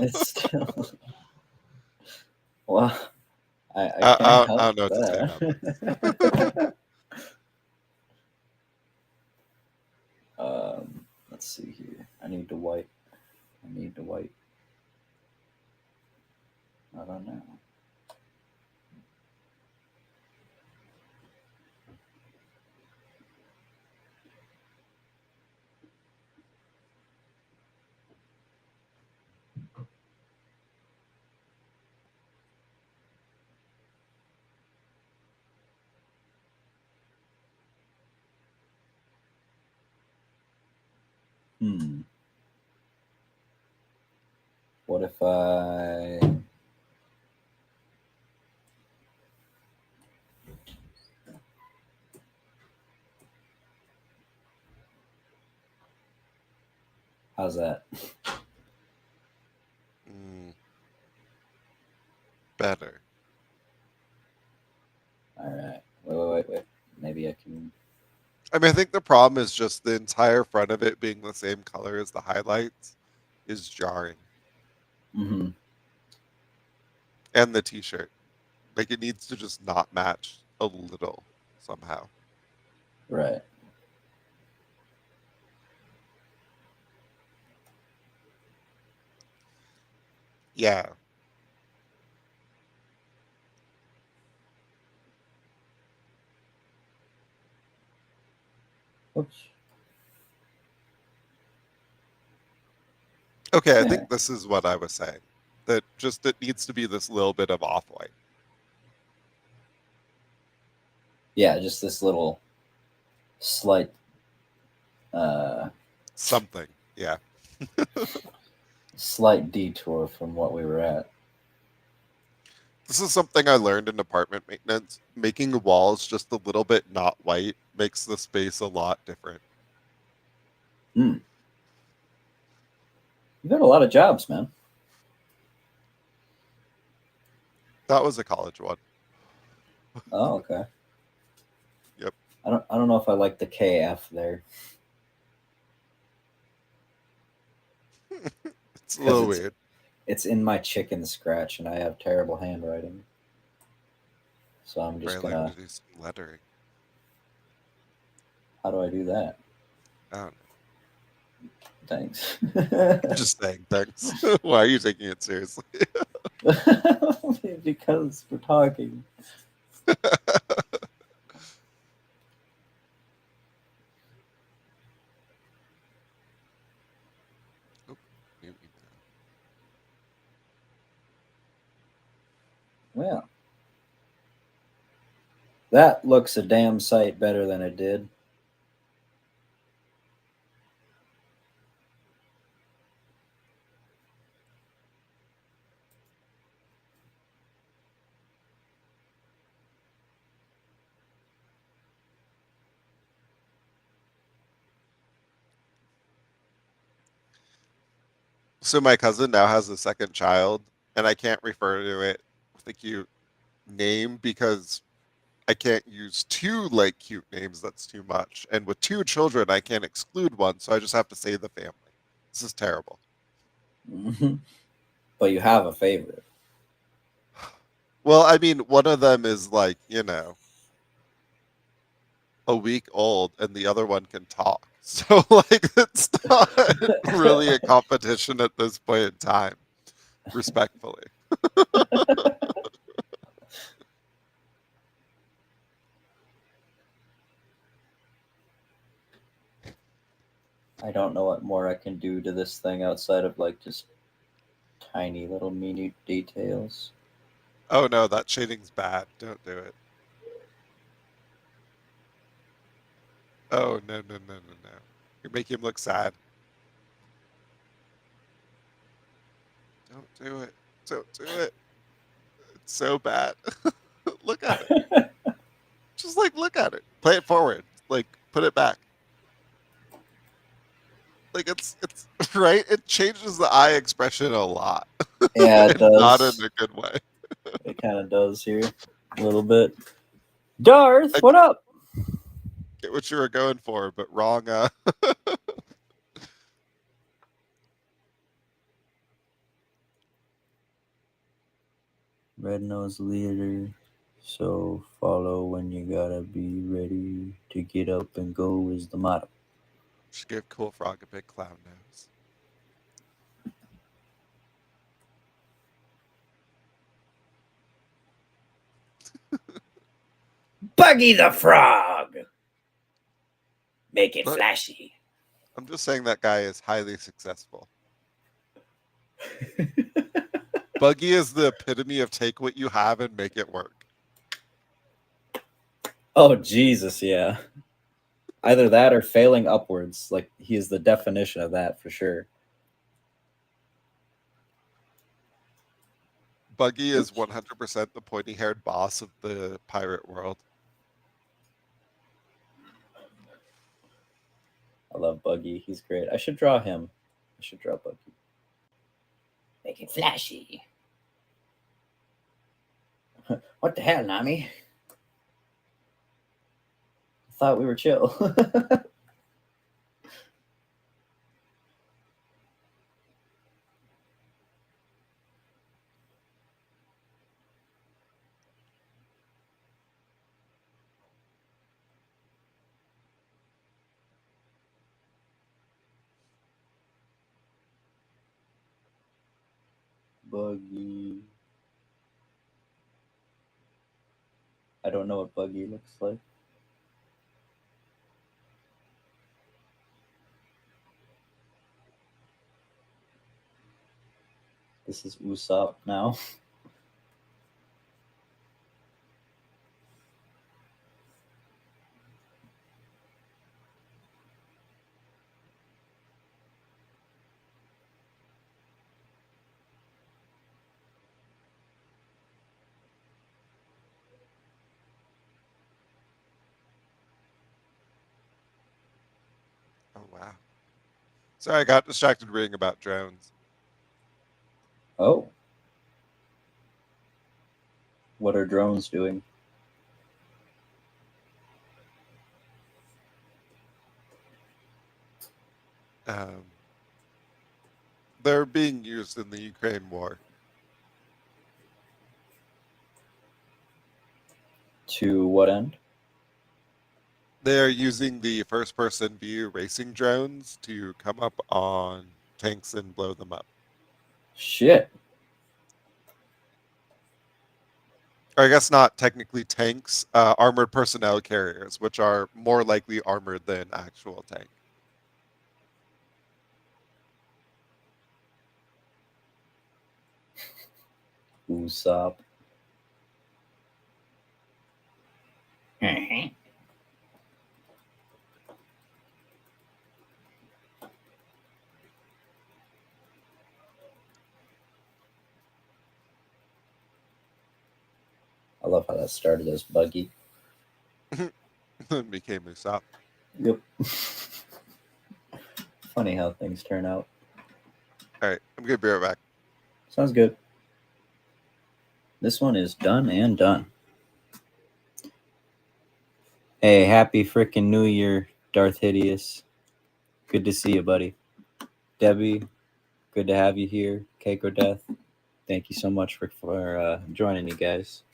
It's still well. I I, can't I help don't know what to say about this. that. Let's see here. I need the white. I need the white. I don't know. What if I how's that? Better. All right. Wait. Maybe I can. I mean, I think the problem is just the entire front of it being the same color as the highlights is jarring. Mm-hmm. And the t-shirt. Like it needs to just not match a little somehow. Right. Yeah. Oops. Okay, I Yeah. think this is what I was saying. That just it needs to be this little bit of off-white. Yeah, just this little slight Something. Yeah. slight detour from what we were at. This is something I learned in apartment maintenance. Making the walls just a little bit not white makes the space a lot different. You've got a lot of jobs, man. That was a college one. Oh, okay. Yep. I don't know if I like the KF there. It's a little Because weird. it's in my chicken scratch and I have terrible handwriting. So I'm just Probably learn gonna to do some lettering. how do I do that? I don't know. Thanks. I'm just saying thanks. Why are you taking it seriously? Because we're talking. Oh, mute me now. Well, that looks a damn sight better than it did. So my cousin now has a second child, and I can't refer to it with a cute name because I can't use two like cute names. That's too much. And with two children, I can't exclude one, so I just have to say the family. This is terrible. But you have a favorite. Well, I mean, one of them is like, you know, a week old and the other one can talk. So like it's not really a competition at this point in time, respectfully. I don't know what more I can do to this thing outside of like just tiny little minute details. Oh no, that shading's bad. Don't do it. Oh no no no no no. You're making him look sad. Don't do it. Don't do it. It's so bad. Look at it. Just like look at it. Play it forward. Like put it back. Like it's right. It changes the eye expression a lot. Yeah, it And not in does. a good way. It kind of does here a little bit. Darth, I what up? get what you were going for, but wrong. Red nose leader. So follow when you gotta be ready to get up and go is the motto. Should give Cool Frog a big clown nose. Buggy the Frog! Make it Look, flashy. I'm just saying that guy is highly successful. Buggy is the epitome of take what you have and make it work. Oh, Jesus, yeah. Either that or failing upwards. Like, he is the definition of that for sure. Buggy is 100% the pointy-haired boss of the pirate world. I love Buggy. He's great. I should draw him. I should draw Buggy. Make it flashy. What the hell, Nami? I thought we were chill. Buggy. I don't know what Buggy looks like. This is Usopp now. Oh, wow. Sorry, I got distracted reading about drones. Oh. What are drones doing? They're being used in the Ukraine war. To what end? They're using the first-person view racing drones to come up on tanks and blow them up. Shit. Or I guess not technically tanks, armored personnel carriers, which are more likely armored than actual tank. Usopp. I love how that started as Buggy. Then became Usopp. Yep. Funny how things turn out. All right, I'm gonna be right back. Sounds good. This one is done and done. Hey, happy freaking New Year, Darth Hideous. Good to see you, buddy. Debbie, good to have you here. Cake or Death, thank you so much for joining me, guys.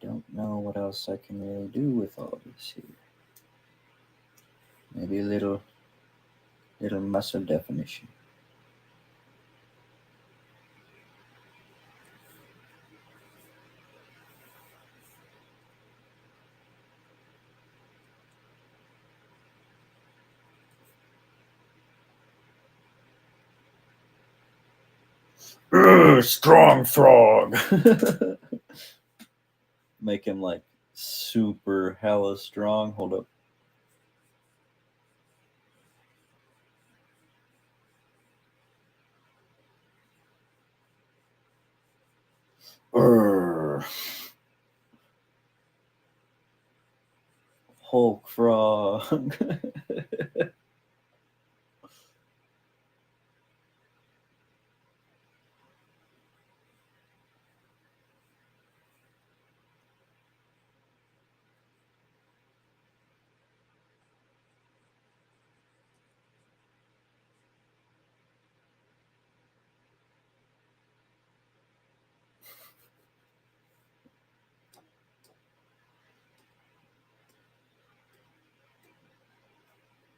don't know what else I can really do with all this here. Maybe a little muscle definition. Strong frog. Make him like super hella strong. Hold up. Urgh. Hulk frog.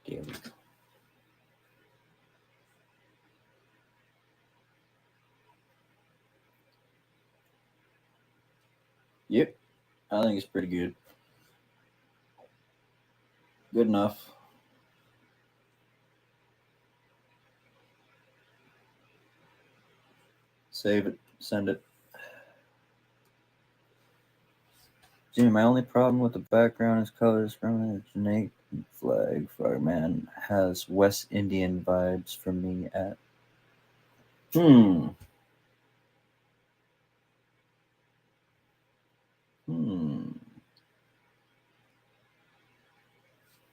There we go. Yep, I think it's pretty good. Good enough. Save it. Send it. Jimmy, my only problem with the background is colors from the Jamaican flag. Frogman has West Indian vibes for me at. Hmm.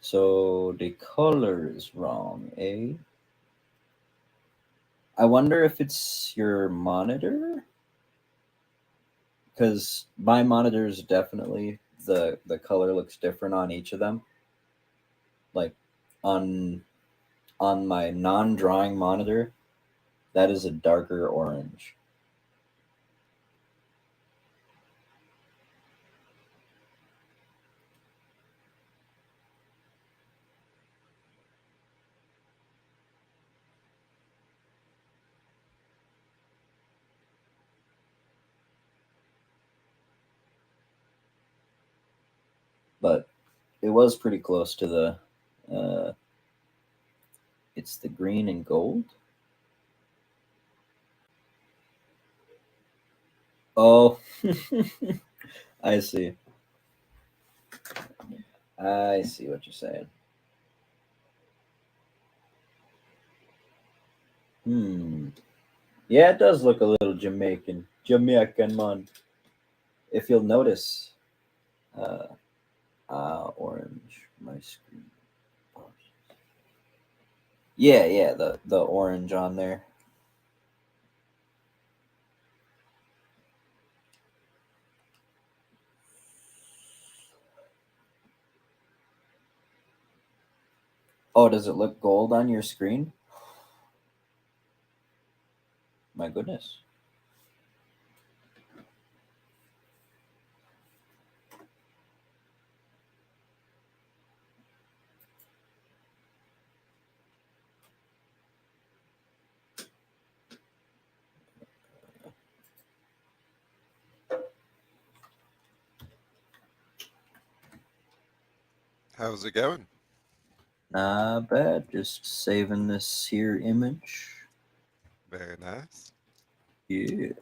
So the color is wrong, eh? I wonder if it's your monitor? Because my monitors definitely the color looks different on each of them. Like on my non-drawing monitor, that is a darker orange. But it was pretty close to the it's the green and gold. Oh, I see. I see what you're saying. Yeah, it does look a little Jamaican man. If you'll notice, orange. My screen. Yeah, the orange on there. Oh, does it look gold on your screen? My goodness. How's it going? Not bad. Just saving this here image. Very nice. Yes.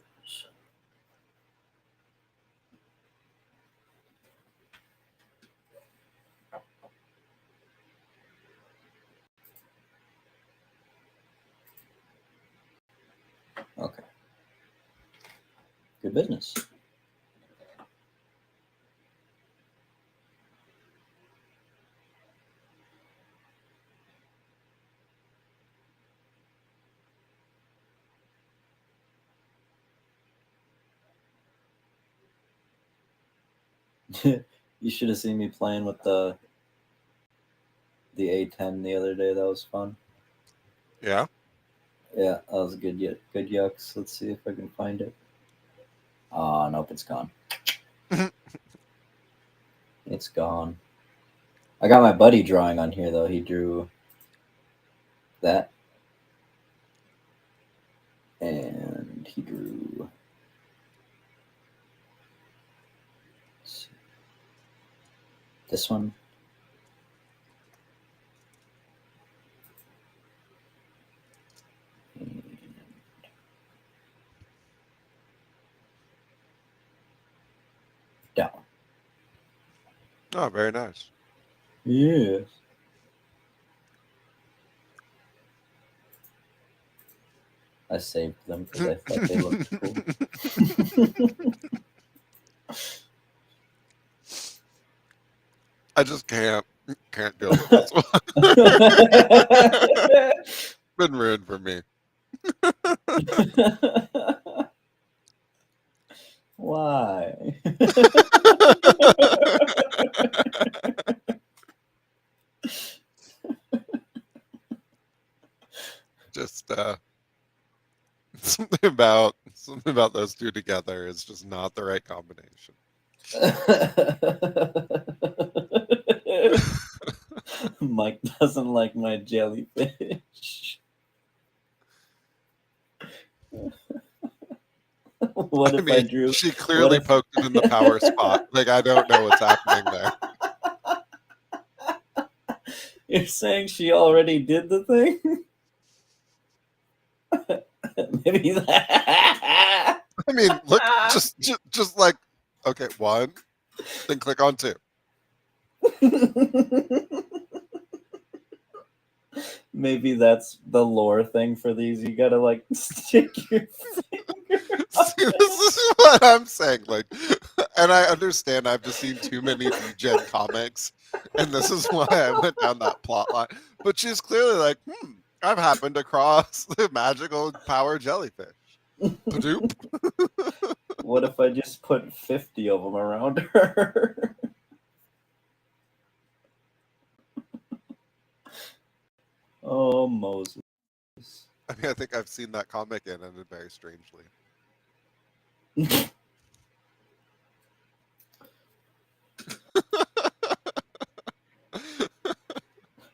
Okay. Good business. You should have seen me playing with the A10 the other day. That was fun. Yeah. Yeah, that was good. Good yucks. Let's see if I can find it. Oh, nope, it's gone. it's gone. I got my buddy drawing on here though. He drew that. And he drew this one. And down. Oh, very nice. Yes. I saved them because I thought they looked cool. I just can't deal with this one. Been ruined for me. Why? Just something about those two together is just not the right combination. Mike doesn't like my jellyfish. What if I drew? She clearly if- poked it in the power spot. Like, I don't know what's happening there. You're saying she already did the thing? Maybe that. I mean, look, just like, okay, one, then click on two. Maybe that's the lore thing for these. You gotta like stick your finger. See, this is what I'm saying. Like, and I understand I've just seen too many Gen comics, and this is why I went down that plot line. But she's clearly like, I've happened across the magical power jellyfish. Padoop. What if I just put 50 of them around her? Oh, Moses. I mean, I think I've seen that comic and ended very strangely.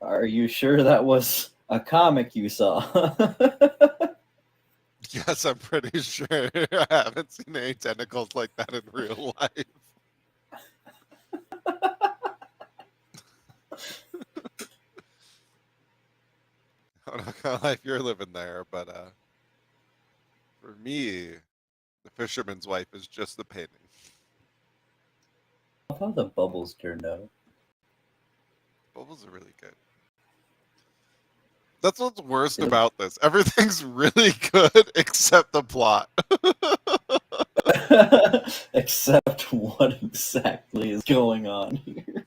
Are you sure that was a comic you saw? Yes, I'm pretty sure. I haven't seen any tentacles like that in real life. I don't know kind of life you're living there, but for me, The Fisherman's Wife is just the painting. I love how the bubbles turned out. Bubbles are really good. That's what's worst about this. Everything's really good except the plot. Except what exactly is going on here.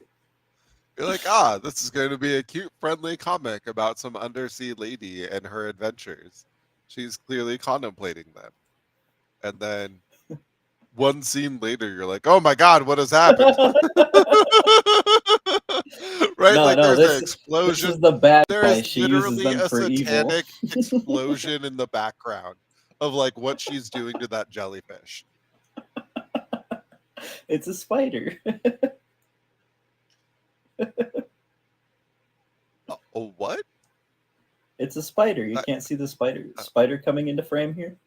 You're like, this is going to be a cute, friendly comic about some undersea lady and her adventures. She's clearly contemplating them. And then one scene later, you're like, oh my god, what has happened? Right? No, like no, there's an this explosion. is the bad There guy. is She uses literally them a for evil. satanic explosion in the background of like what she's doing to that jellyfish. It's a spider. Oh, what? It's a spider. You can't see the spider. Spider coming into frame here.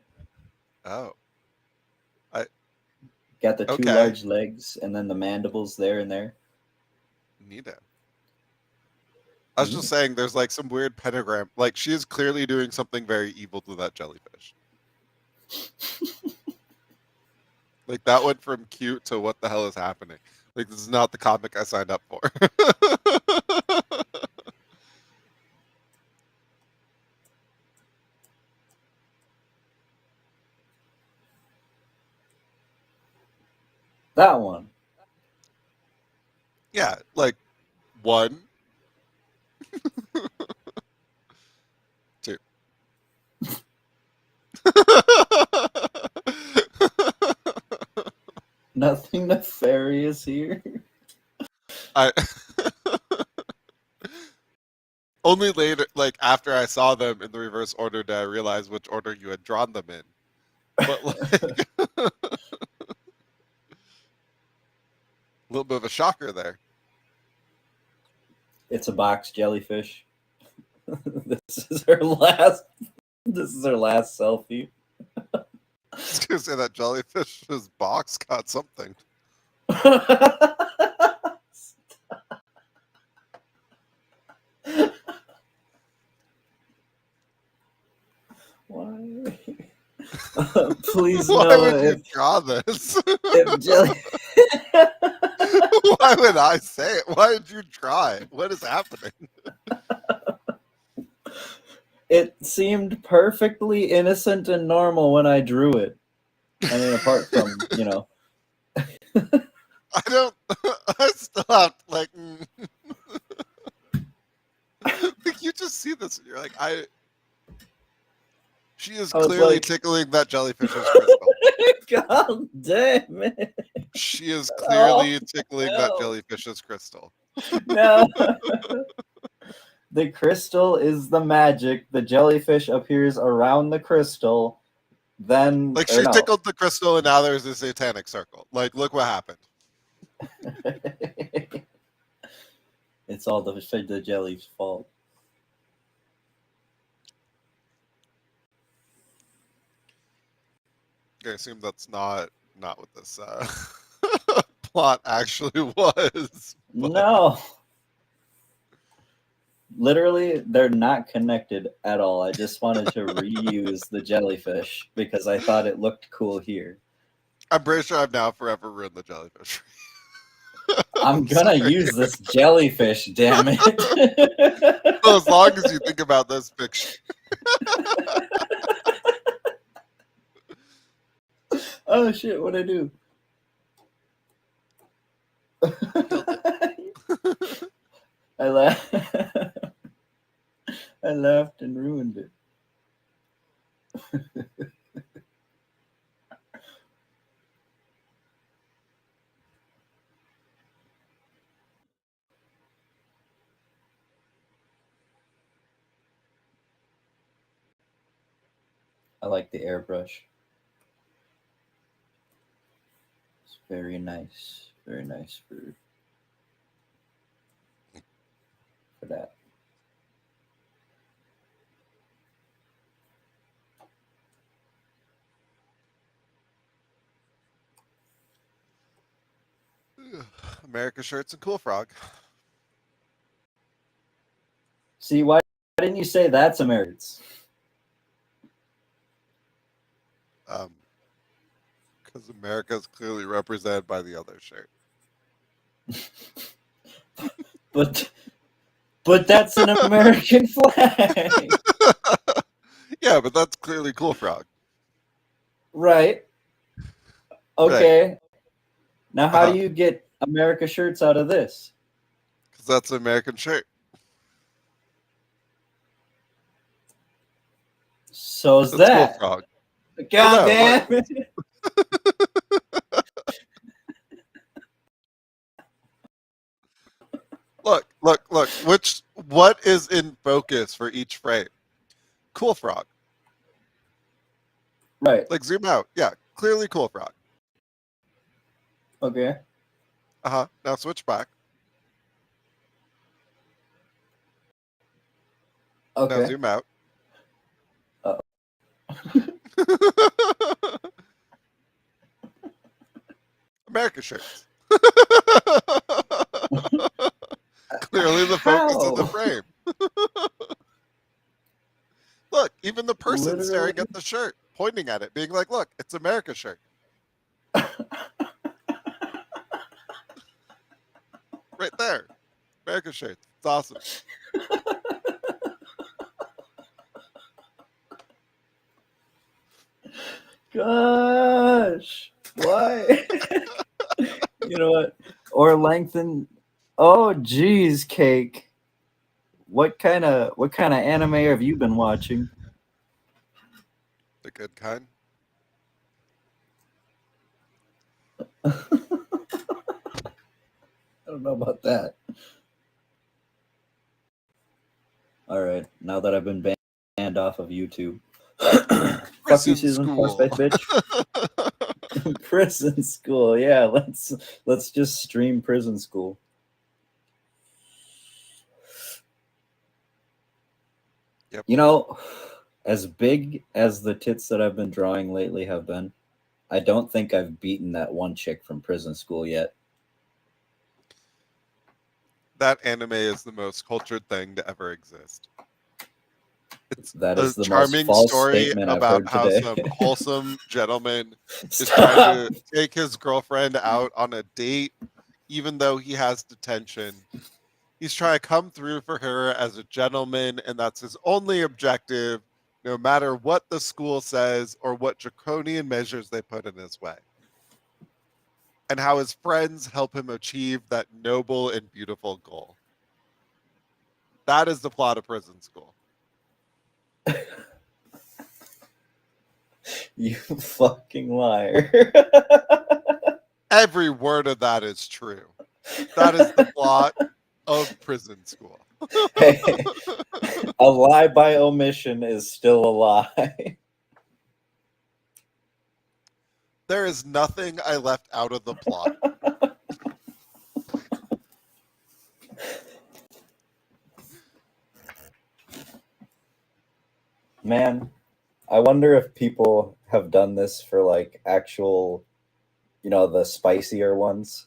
Oh. Got the two Okay. large legs and then the mandibles there and there. Neato. I was just saying there's like some weird pentagram. Like she is clearly doing something very evil to that jellyfish. Like that went from cute to what the hell is happening. Like this is not the comic I signed up for. That one. Yeah, like one. Two. Nothing nefarious here. I only later, like after I saw them in the reverse order, did I realize which order you had drawn them in. But like, little bit of a shocker there. It's a box jellyfish. This is her last. This is her last selfie. I was gonna say that jellyfish's box got something. Why? Please Why no. would you draw this? If jelly. Why would I say it? Why did you draw it? What is happening? It seemed perfectly innocent and normal when I drew it. I mean, apart from, you know. I don't. I still have like. Like you just see this and you're like, She is I was clearly like- tickling that jellyfish's crystal. God damn it. She is clearly Oh, tickling no. that jellyfish's crystal. No. The crystal is the magic. The jellyfish appears around the crystal. Then, Like or she no. tickled the crystal and now there's a satanic circle. Like, look what happened. It's all the jelly's fault. I assume that's not what this plot actually was. But No. Literally, they're not connected at all. I just wanted to reuse the jellyfish because I thought it looked cool here. I'm pretty sure I've now forever ruined the jellyfish. I'm gonna use this jellyfish, damn it. Well, as long as you think about this picture. Oh shit, what'd I do? I laughed. I laughed and ruined it. I like the airbrush. It's very nice. Very nice for that. America shirts and Cool Frog. See, why didn't you say that's Americans? Because America is clearly represented by the other shirt. But that's an American flag. Yeah, but that's clearly Cool Frog. Right. Okay. Right. Now, how do you get America shirts out of this? Because that's an American shirt. So is That's that. Cool Frog. God No, damn it. Look. What is in focus for each frame? Cool Frog. Right. Like zoom out. Yeah, clearly Cool Frog. Okay. Now switch back. Now Okay. zoom out. Uh-oh. America shirts. Clearly the focus of the frame. Look, even the person staring at the shirt, pointing at it, being like, look, it's America shirt. Right there. America shirt. It's awesome. Gosh. Why? You know what? Or lengthen. Oh, geez, Cake. What kind of anime have you been watching? The good kind. I don't know about that. All right, now that I've been banned off of YouTube. Fuck you, Prison Susan school. Forsyth, bitch. Prison School. Yeah, let's just stream Prison School. Yep. You know, as big as the tits that I've been drawing lately have been, I don't think I've beaten that one chick from Prison School yet. That anime is the most cultured thing to ever exist. It's That a is the most charming false story statement I've about heard how today. some wholesome gentleman is Stop. trying to take his girlfriend out on a date, even though he has detention. He's trying to come through for her as a gentleman, and that's his only objective, no matter what the school says or what draconian measures they put in his way. And how his friends help him achieve that noble and beautiful goal. That is the plot of Prison School. You fucking liar. Every word of that is true. That is the plot of Prison School. Hey, a lie by omission is still a lie. There is nothing I left out of the plot. Man, I wonder if people have done this for like actual, the spicier ones.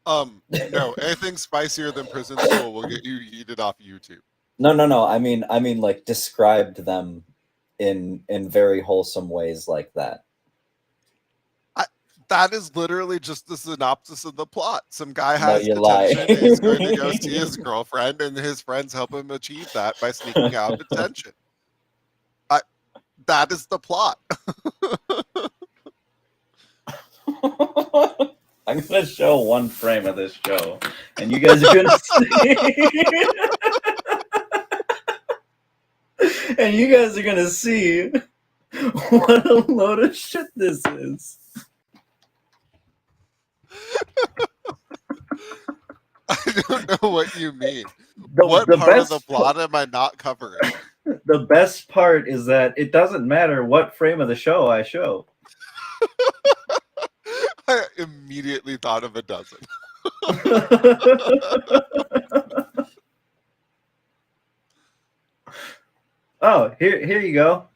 No, anything spicier than Prison School will get you yeeted off YouTube. No. I mean, like described them in very wholesome ways like that. That is literally just the synopsis of the plot. Some guy No, has you lie. detention. He's going to go see his girlfriend, and his friends help him achieve that by sneaking out of detention. That is the plot. I'm gonna show one frame of this show, and you guys are gonna see. And you guys are gonna see what a load of shit this is. I don't know what you mean. The What part of the best plot am I not covering? The best part is that it doesn't matter what frame of the show I show. I immediately thought of a dozen. Oh, here you go.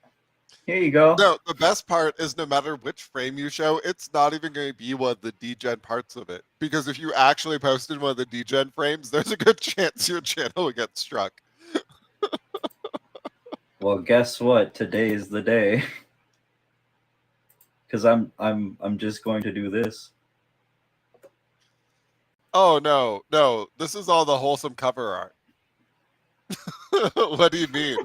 Here you go. No, the best part is no matter which frame you show, it's not even going to be one of the degen parts of it. Because if you actually posted one of the degen frames, there's a good chance your channel would get struck. Well, guess what? Today is the day. Because I'm just going to do this. Oh no, this is all the wholesome cover art. What do you mean?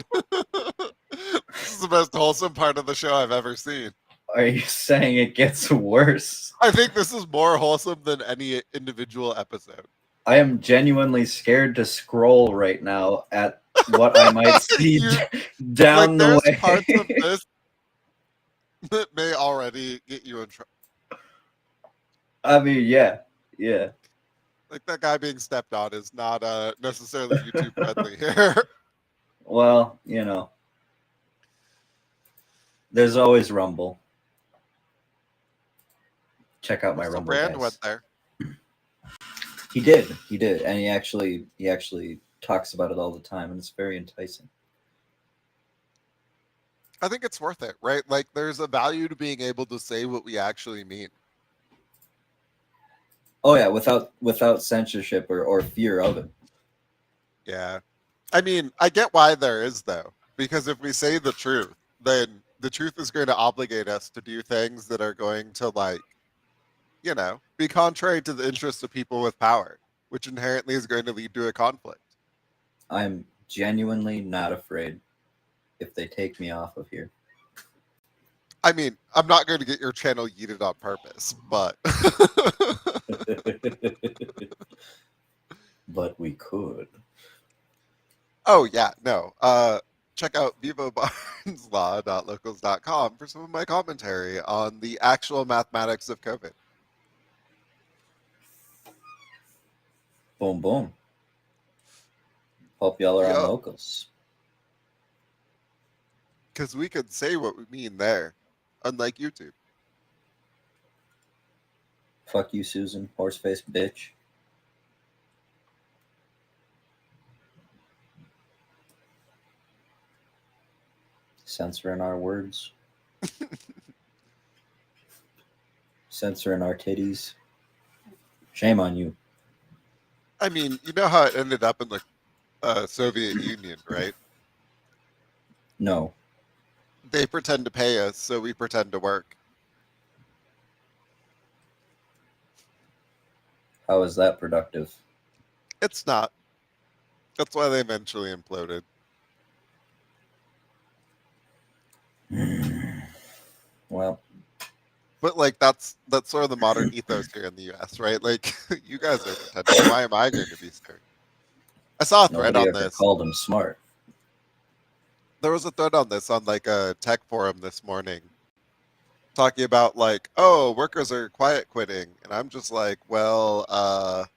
This is the most wholesome part of the show I've ever seen. Are you saying it gets worse? I think this is more wholesome than any individual episode. I am genuinely scared to scroll right now at what I might see down the way. There's parts of this that may already get you in trouble. I mean, yeah. Like that guy being stepped on is not necessarily YouTube friendly here. Well, there's always Rumble. Check out my Mr. Rumble. Brand guys. went there. He did, and he actually talks about it all the time, and it's very enticing. I think it's worth it, right? Like, there's a value to being able to say what we actually mean. Oh yeah, without censorship or fear of it. Yeah, I mean, I get why there is though, because if we say the truth, then the truth is going to obligate us to do things that are going to be contrary to the interests of people with power, which inherently is going to lead to a conflict. I'm genuinely not afraid if they take me off of here. I mean, I'm not going to get your channel yeeted on purpose, but but we could. Oh yeah, no. Check out vivobarneslaw.locals.com for some of my commentary on the actual mathematics of COVID. Boom, boom. Hope y'all are on Yo. locals. Because we could say what we mean there, unlike YouTube. Fuck you, Susan, horse-faced bitch. Censoring our words. Censoring our titties. Shame on you. I mean, you know how it ended up in the Soviet Union, right? No. They pretend to pay us, so we pretend to work. How is that productive? It's not. That's why they eventually imploded. Well, But like that's sort of the modern ethos here in the U.S., right? Like you guys are pretending. Why am I going to be scared? I saw a thread nobody on ever this. called him smart. There was a thread on this on like a tech forum this morning, talking about like, oh, workers are quiet quitting, and I'm just like, well,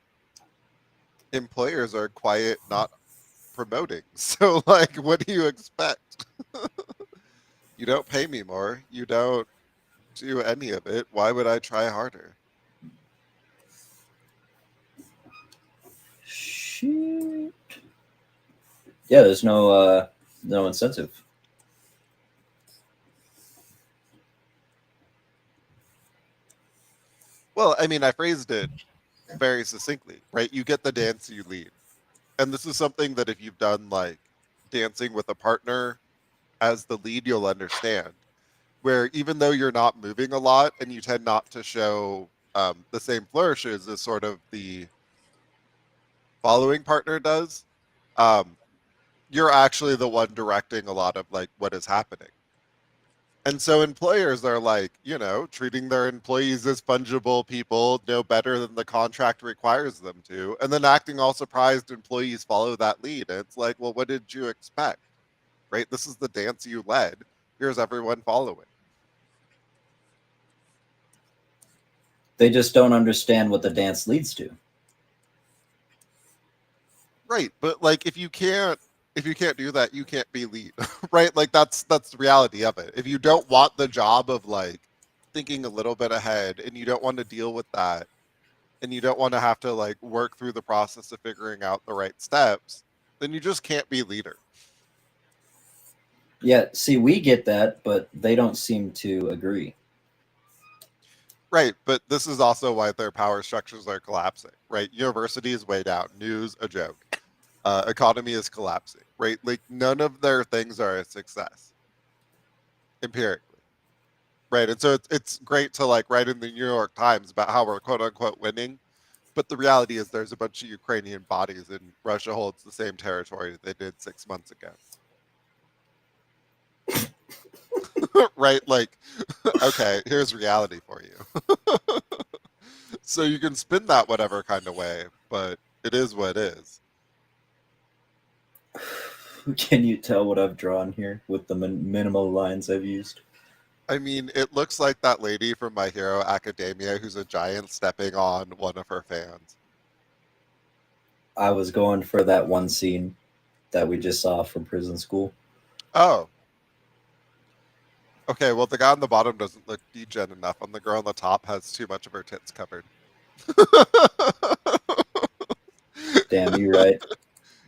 employers are quiet not promoting. So like, what do you expect? You don't pay me more. You don't do any of it. Why would I try harder? Shit. Yeah, there's no incentive. Well, I mean, I phrased it very succinctly, right? You get the dance you lead. And this is something that if you've done like dancing with a partner as the lead, you'll understand. Where even though you're not moving a lot and you tend not to show the same flourishes as sort of the following partner does, um, you're actually the one directing a lot of like what is happening. And so employers are like, treating their employees as fungible people no better than the contract requires them to, and then acting all surprised employees follow that lead. And it's like, well, what did you expect? Right? This is the dance you led. Here's everyone following. They just don't understand what the dance leads to. Right. But like if you can't do that, you can't be lead. Right? Like that's the reality of it. If you don't want the job of like thinking a little bit ahead and you don't want to deal with that and you don't want to have to like work through the process of figuring out the right steps, then you just can't be leader. Yeah, see, we get that, but they don't seem to agree. Right, but this is also why their power structures are collapsing. Right, university is way down. News a joke. Economy is collapsing. Right, like none of their things are a success empirically. Right, and so it's great to like write in the New York Times about how we're quote unquote winning, but the reality is there's a bunch of Ukrainian bodies and Russia holds the same territory they did 6 months ago. Right, like okay, here's reality for you. So you can spin that whatever kind of way, but it is what it is. Can you tell what I've drawn here with the minimal lines I've used? I mean, it looks like that lady from My Hero Academia who's a giant stepping on one of her fans. I was going for that one scene that we just saw from Prison School. Oh. Okay, well, the guy on the bottom doesn't look degen enough, and the girl on the top has too much of her tits covered. Damn, you right.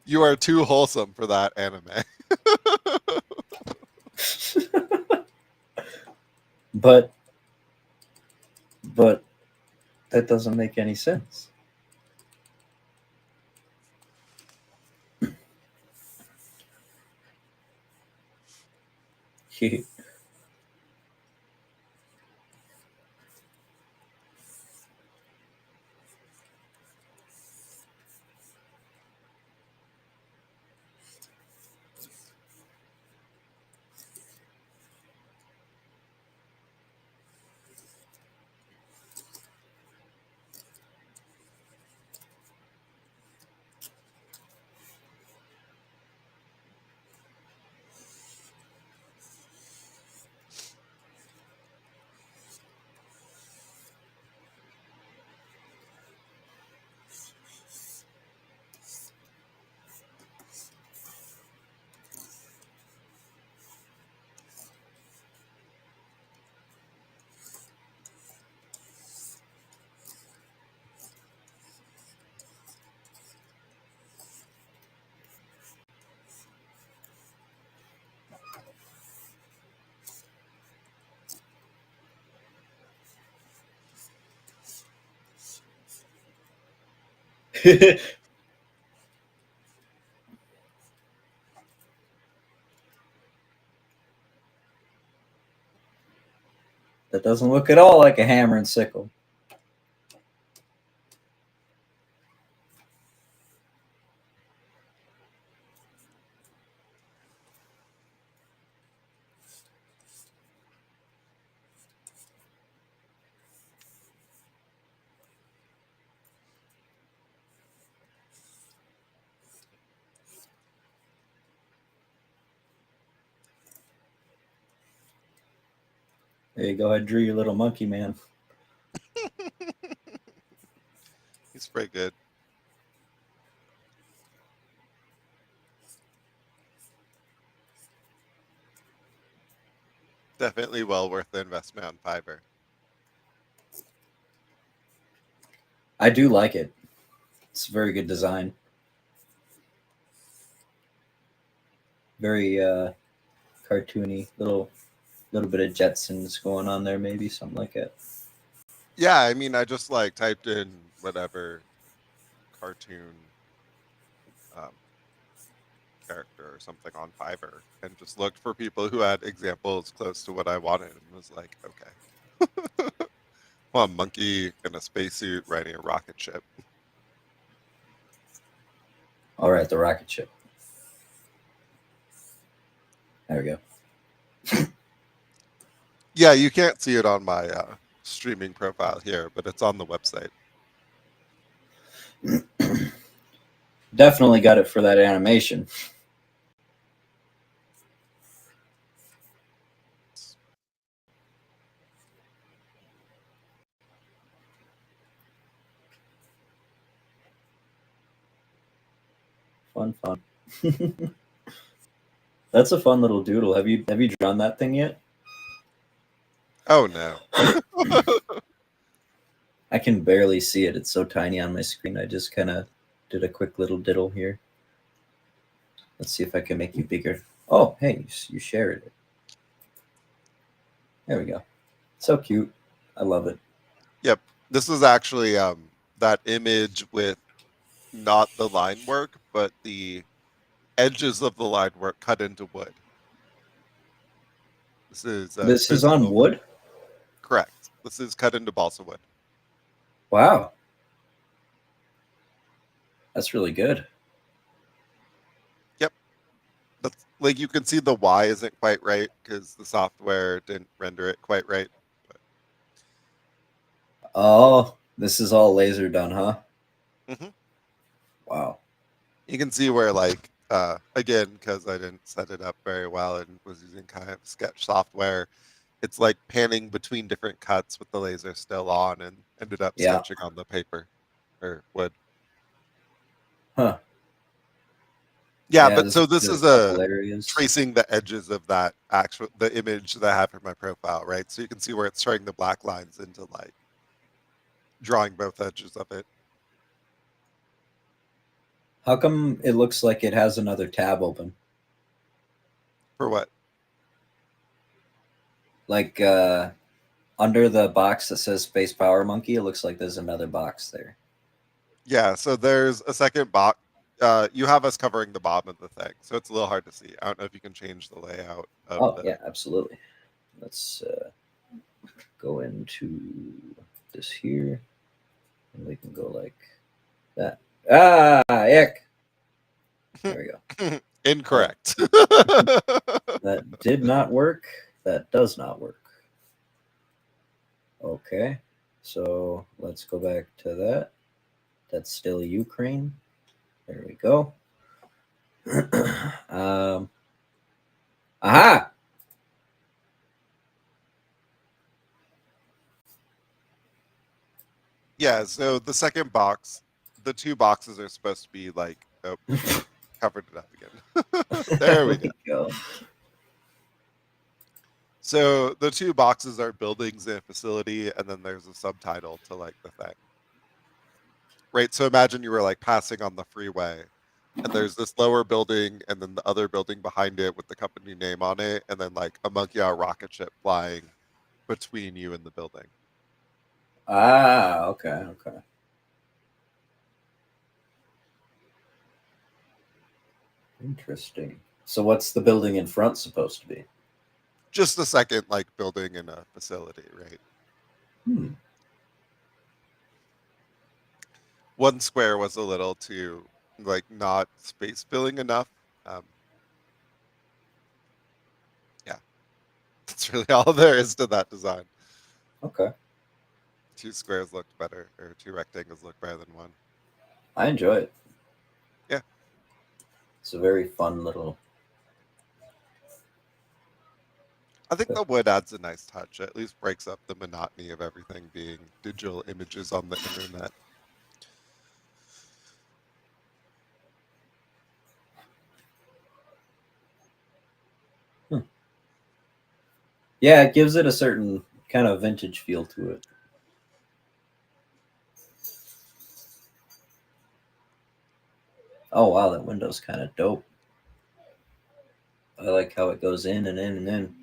You are too wholesome for that anime. but that doesn't make any sense. That doesn't look at all like a hammer and sickle. There you go. I drew your little monkey man. He's pretty good. Definitely well worth the investment on Fiverr. I do like it. It's a very good design. Very cartoony. Little bit of Jetsons going on there, maybe something like that. Yeah, I mean, I just like typed in whatever cartoon character or something on Fiverr and just looked for people who had examples close to what I wanted and was like, okay. Well, a monkey in a spacesuit riding a rocket ship. All right, the rocket ship. There we go. Yeah, you can't see it on my streaming profile here, but it's on the website. Definitely got it for that animation. Fun. That's a fun little doodle. Have you drawn that thing yet? Oh no. I can barely see it. It's so tiny on my screen. I just kind of did a quick little diddle here. Let's see if I can make you bigger. Oh, hey, you shared it. There we go. So cute. I love it. Yep. This is actually that image with not the line work, but the edges of the line work cut into wood. This is This is on wood? Correct. This is cut into balsa wood. Wow. That's really good. Yep. That's like you can see the Y isn't quite right because the software didn't render it quite right. But... Oh, this is all laser done, huh? Mm-hmm. Wow. You can see where, like, again, because I didn't set it up very well and was using kind of sketch software, it's like panning between different cuts with the laser still on and ended up sketching on the paper or wood. Huh. Yeah, but so this is areas. tracing the edges of that the image that I have for my profile, right? So you can see where it's turning the black lines into like drawing both edges of it. How come it looks like it has another tab open? For what? Like under the box that says Space Power Monkey, it looks like there's another box there. Yeah, so there's a second box. You have us covering the bottom of the thing, so it's a little hard to see. I don't know if you can change the layout of yeah, absolutely. Let's go into this here, and we can go like that. Ick. There we go. Incorrect. That did not work. That does not work. Okay, so let's go back to that. That's still Ukraine. There we go. Aha! Yeah, so the second box, the two boxes are supposed to be like, oh, covered it up again. There we go. So the two boxes are buildings and facility, and then there's a subtitle to like the thing. Right, so imagine you were like passing on the freeway, and there's this lower building, and then the other building behind it with the company name on it, and then like a monkey on a rocket ship flying between you and the building. Okay. Interesting. So what's the building in front supposed to be? Just a second, like building in a facility, right? Hmm. One square was a little too like not space filling enough. Um, yeah, that's really all there is to that design. Okay. 2 squares looked better, or 2 rectangles looked better than one. I enjoy it. Yeah. It's a very fun little. I think the wood adds a nice touch. It at least breaks up the monotony of everything being digital images on the internet. Yeah, it gives it a certain kind of vintage feel to it. Oh wow, that window's kind of dope. I like how it goes in and in and in.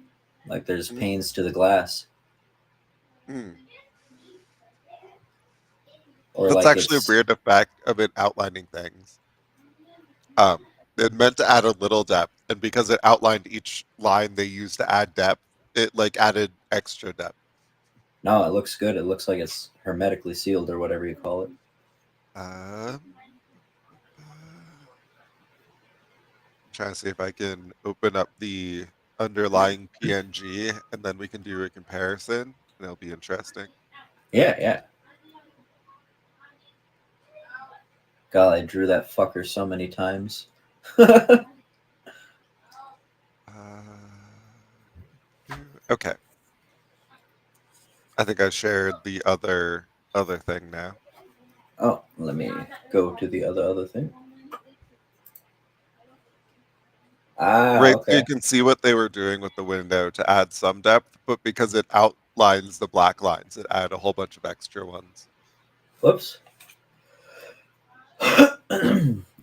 Like there's Mhm. panes to the glass. Mm. Or That's like actually a it's weird effect of it outlining things. It meant to add a little depth, and because it outlined each line they used to add depth, it like added extra depth. no, it looks good. It looks like it's hermetically sealed or whatever you call it. Um, trying to see if I can open up the underlying PNG and then we can do a comparison and it'll be interesting. Yeah, yeah. God, I drew that fucker so many times. Okay. I think I shared the other thing now. Oh, let me go to the other thing. Ah, Right, so you okay. can see what they were doing with the window to add some depth, but because it outlines the black lines, it added a whole bunch of extra ones. Whoops.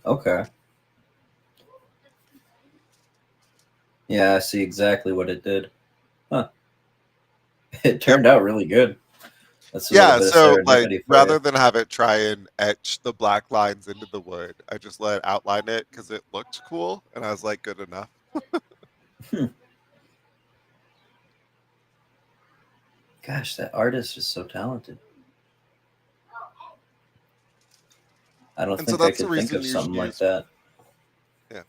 Okay. Yeah, I see exactly what it did. Huh. It turned out really good. That's a little Yeah, bit of so like serendipity for you. rather than have it try and etch the black lines into the wood, I just let it outline it because it looked cool, and I was like, good enough. Gosh, that artist is so talented. I don't And so think I that's the could think reason of you should something like use. that. Yeah,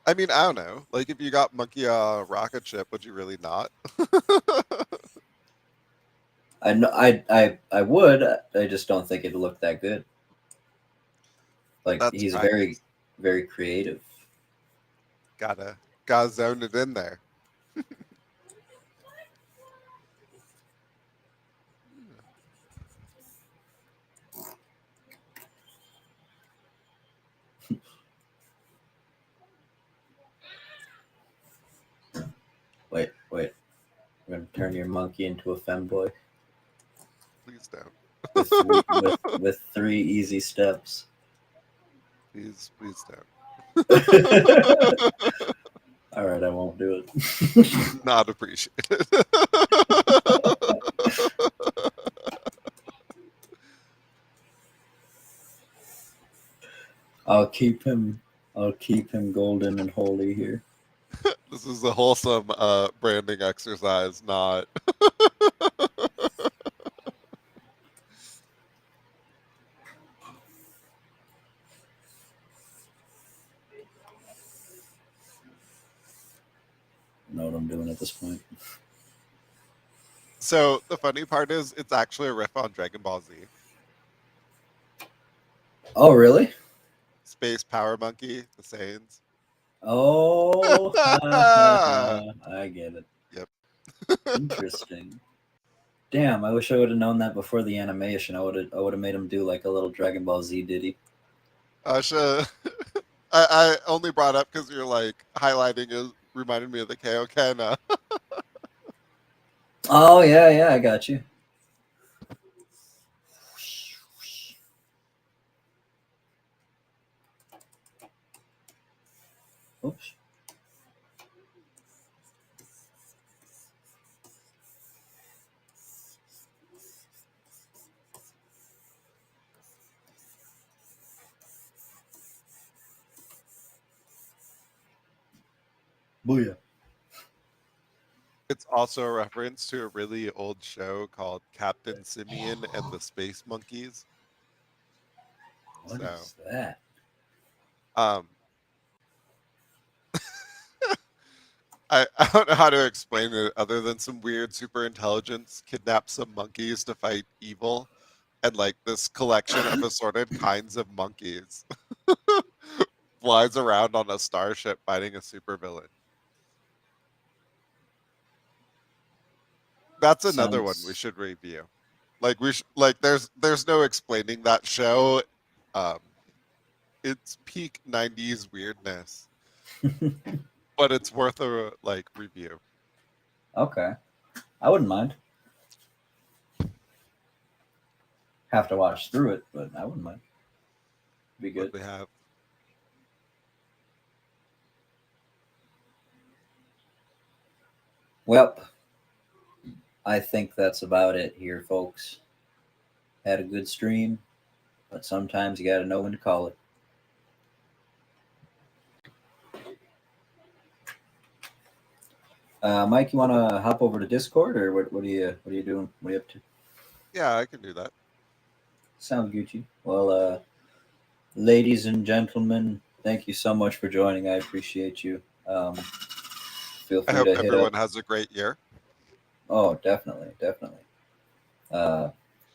I mean, I don't know. Like, if you got monkey rocket ship, would you really not? I know, I would. I just don't think it'd look that good. Like That's he's practice. very creative. Gotta zone it in there. Wait, wait. I'm gonna turn your monkey into a femboy Please don't. with with 3 easy steps. Please don't. All right, I won't do it. Not appreciated. I'll keep him. I'll keep him golden and holy here. This is a wholesome branding exercise, not. I know what I'm doing at this point. So the funny part is, it's actually a riff on Dragon Ball Z. Oh, really? Space Power Monkey, the Saiyans. Oh, ha, ha, ha. I get it. Yep. Interesting. Damn, I wish I would have known that before the animation. I would have made him do like a little Dragon Ball Z ditty. Asha, I only brought up because you're like highlighting it reminded me of the Kaioken. Oh yeah, yeah, I got you. Oops. Booyah. It's also a reference to a really old show called Captain Simeon and the Space Monkeys. What So, is that? um, I don't know how to explain it other than some weird super intelligence kidnaps some monkeys to fight evil, and like this collection of assorted kinds of monkeys flies around on a starship fighting a supervillain. That's another one we Sounds should review. Like like there's no explaining that show. Um, it's peak '90s weirdness, but it's worth a like review. okay. I wouldn't mind. Have to watch through it, but I wouldn't mind. Be What good. they have. Well, I think that's about it here, folks. Had a good stream, but sometimes you got to know when to call it. Mike, you want to hop over to Discord, or what are you doing? What are you up to? Yeah, I can do that. Sounds Gucci. Well, ladies and gentlemen, thank you so much for joining. I appreciate you. Feel I free hope to hit everyone up. has a great year. Oh, definitely, definitely. Uh,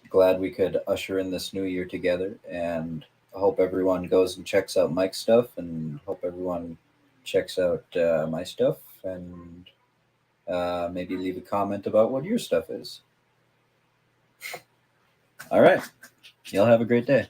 glad we could usher in this new year together, and I hope everyone goes and checks out Mike's stuff, and hope everyone checks out my stuff, and maybe leave a comment about what your stuff is. All right. Y'all have a great day.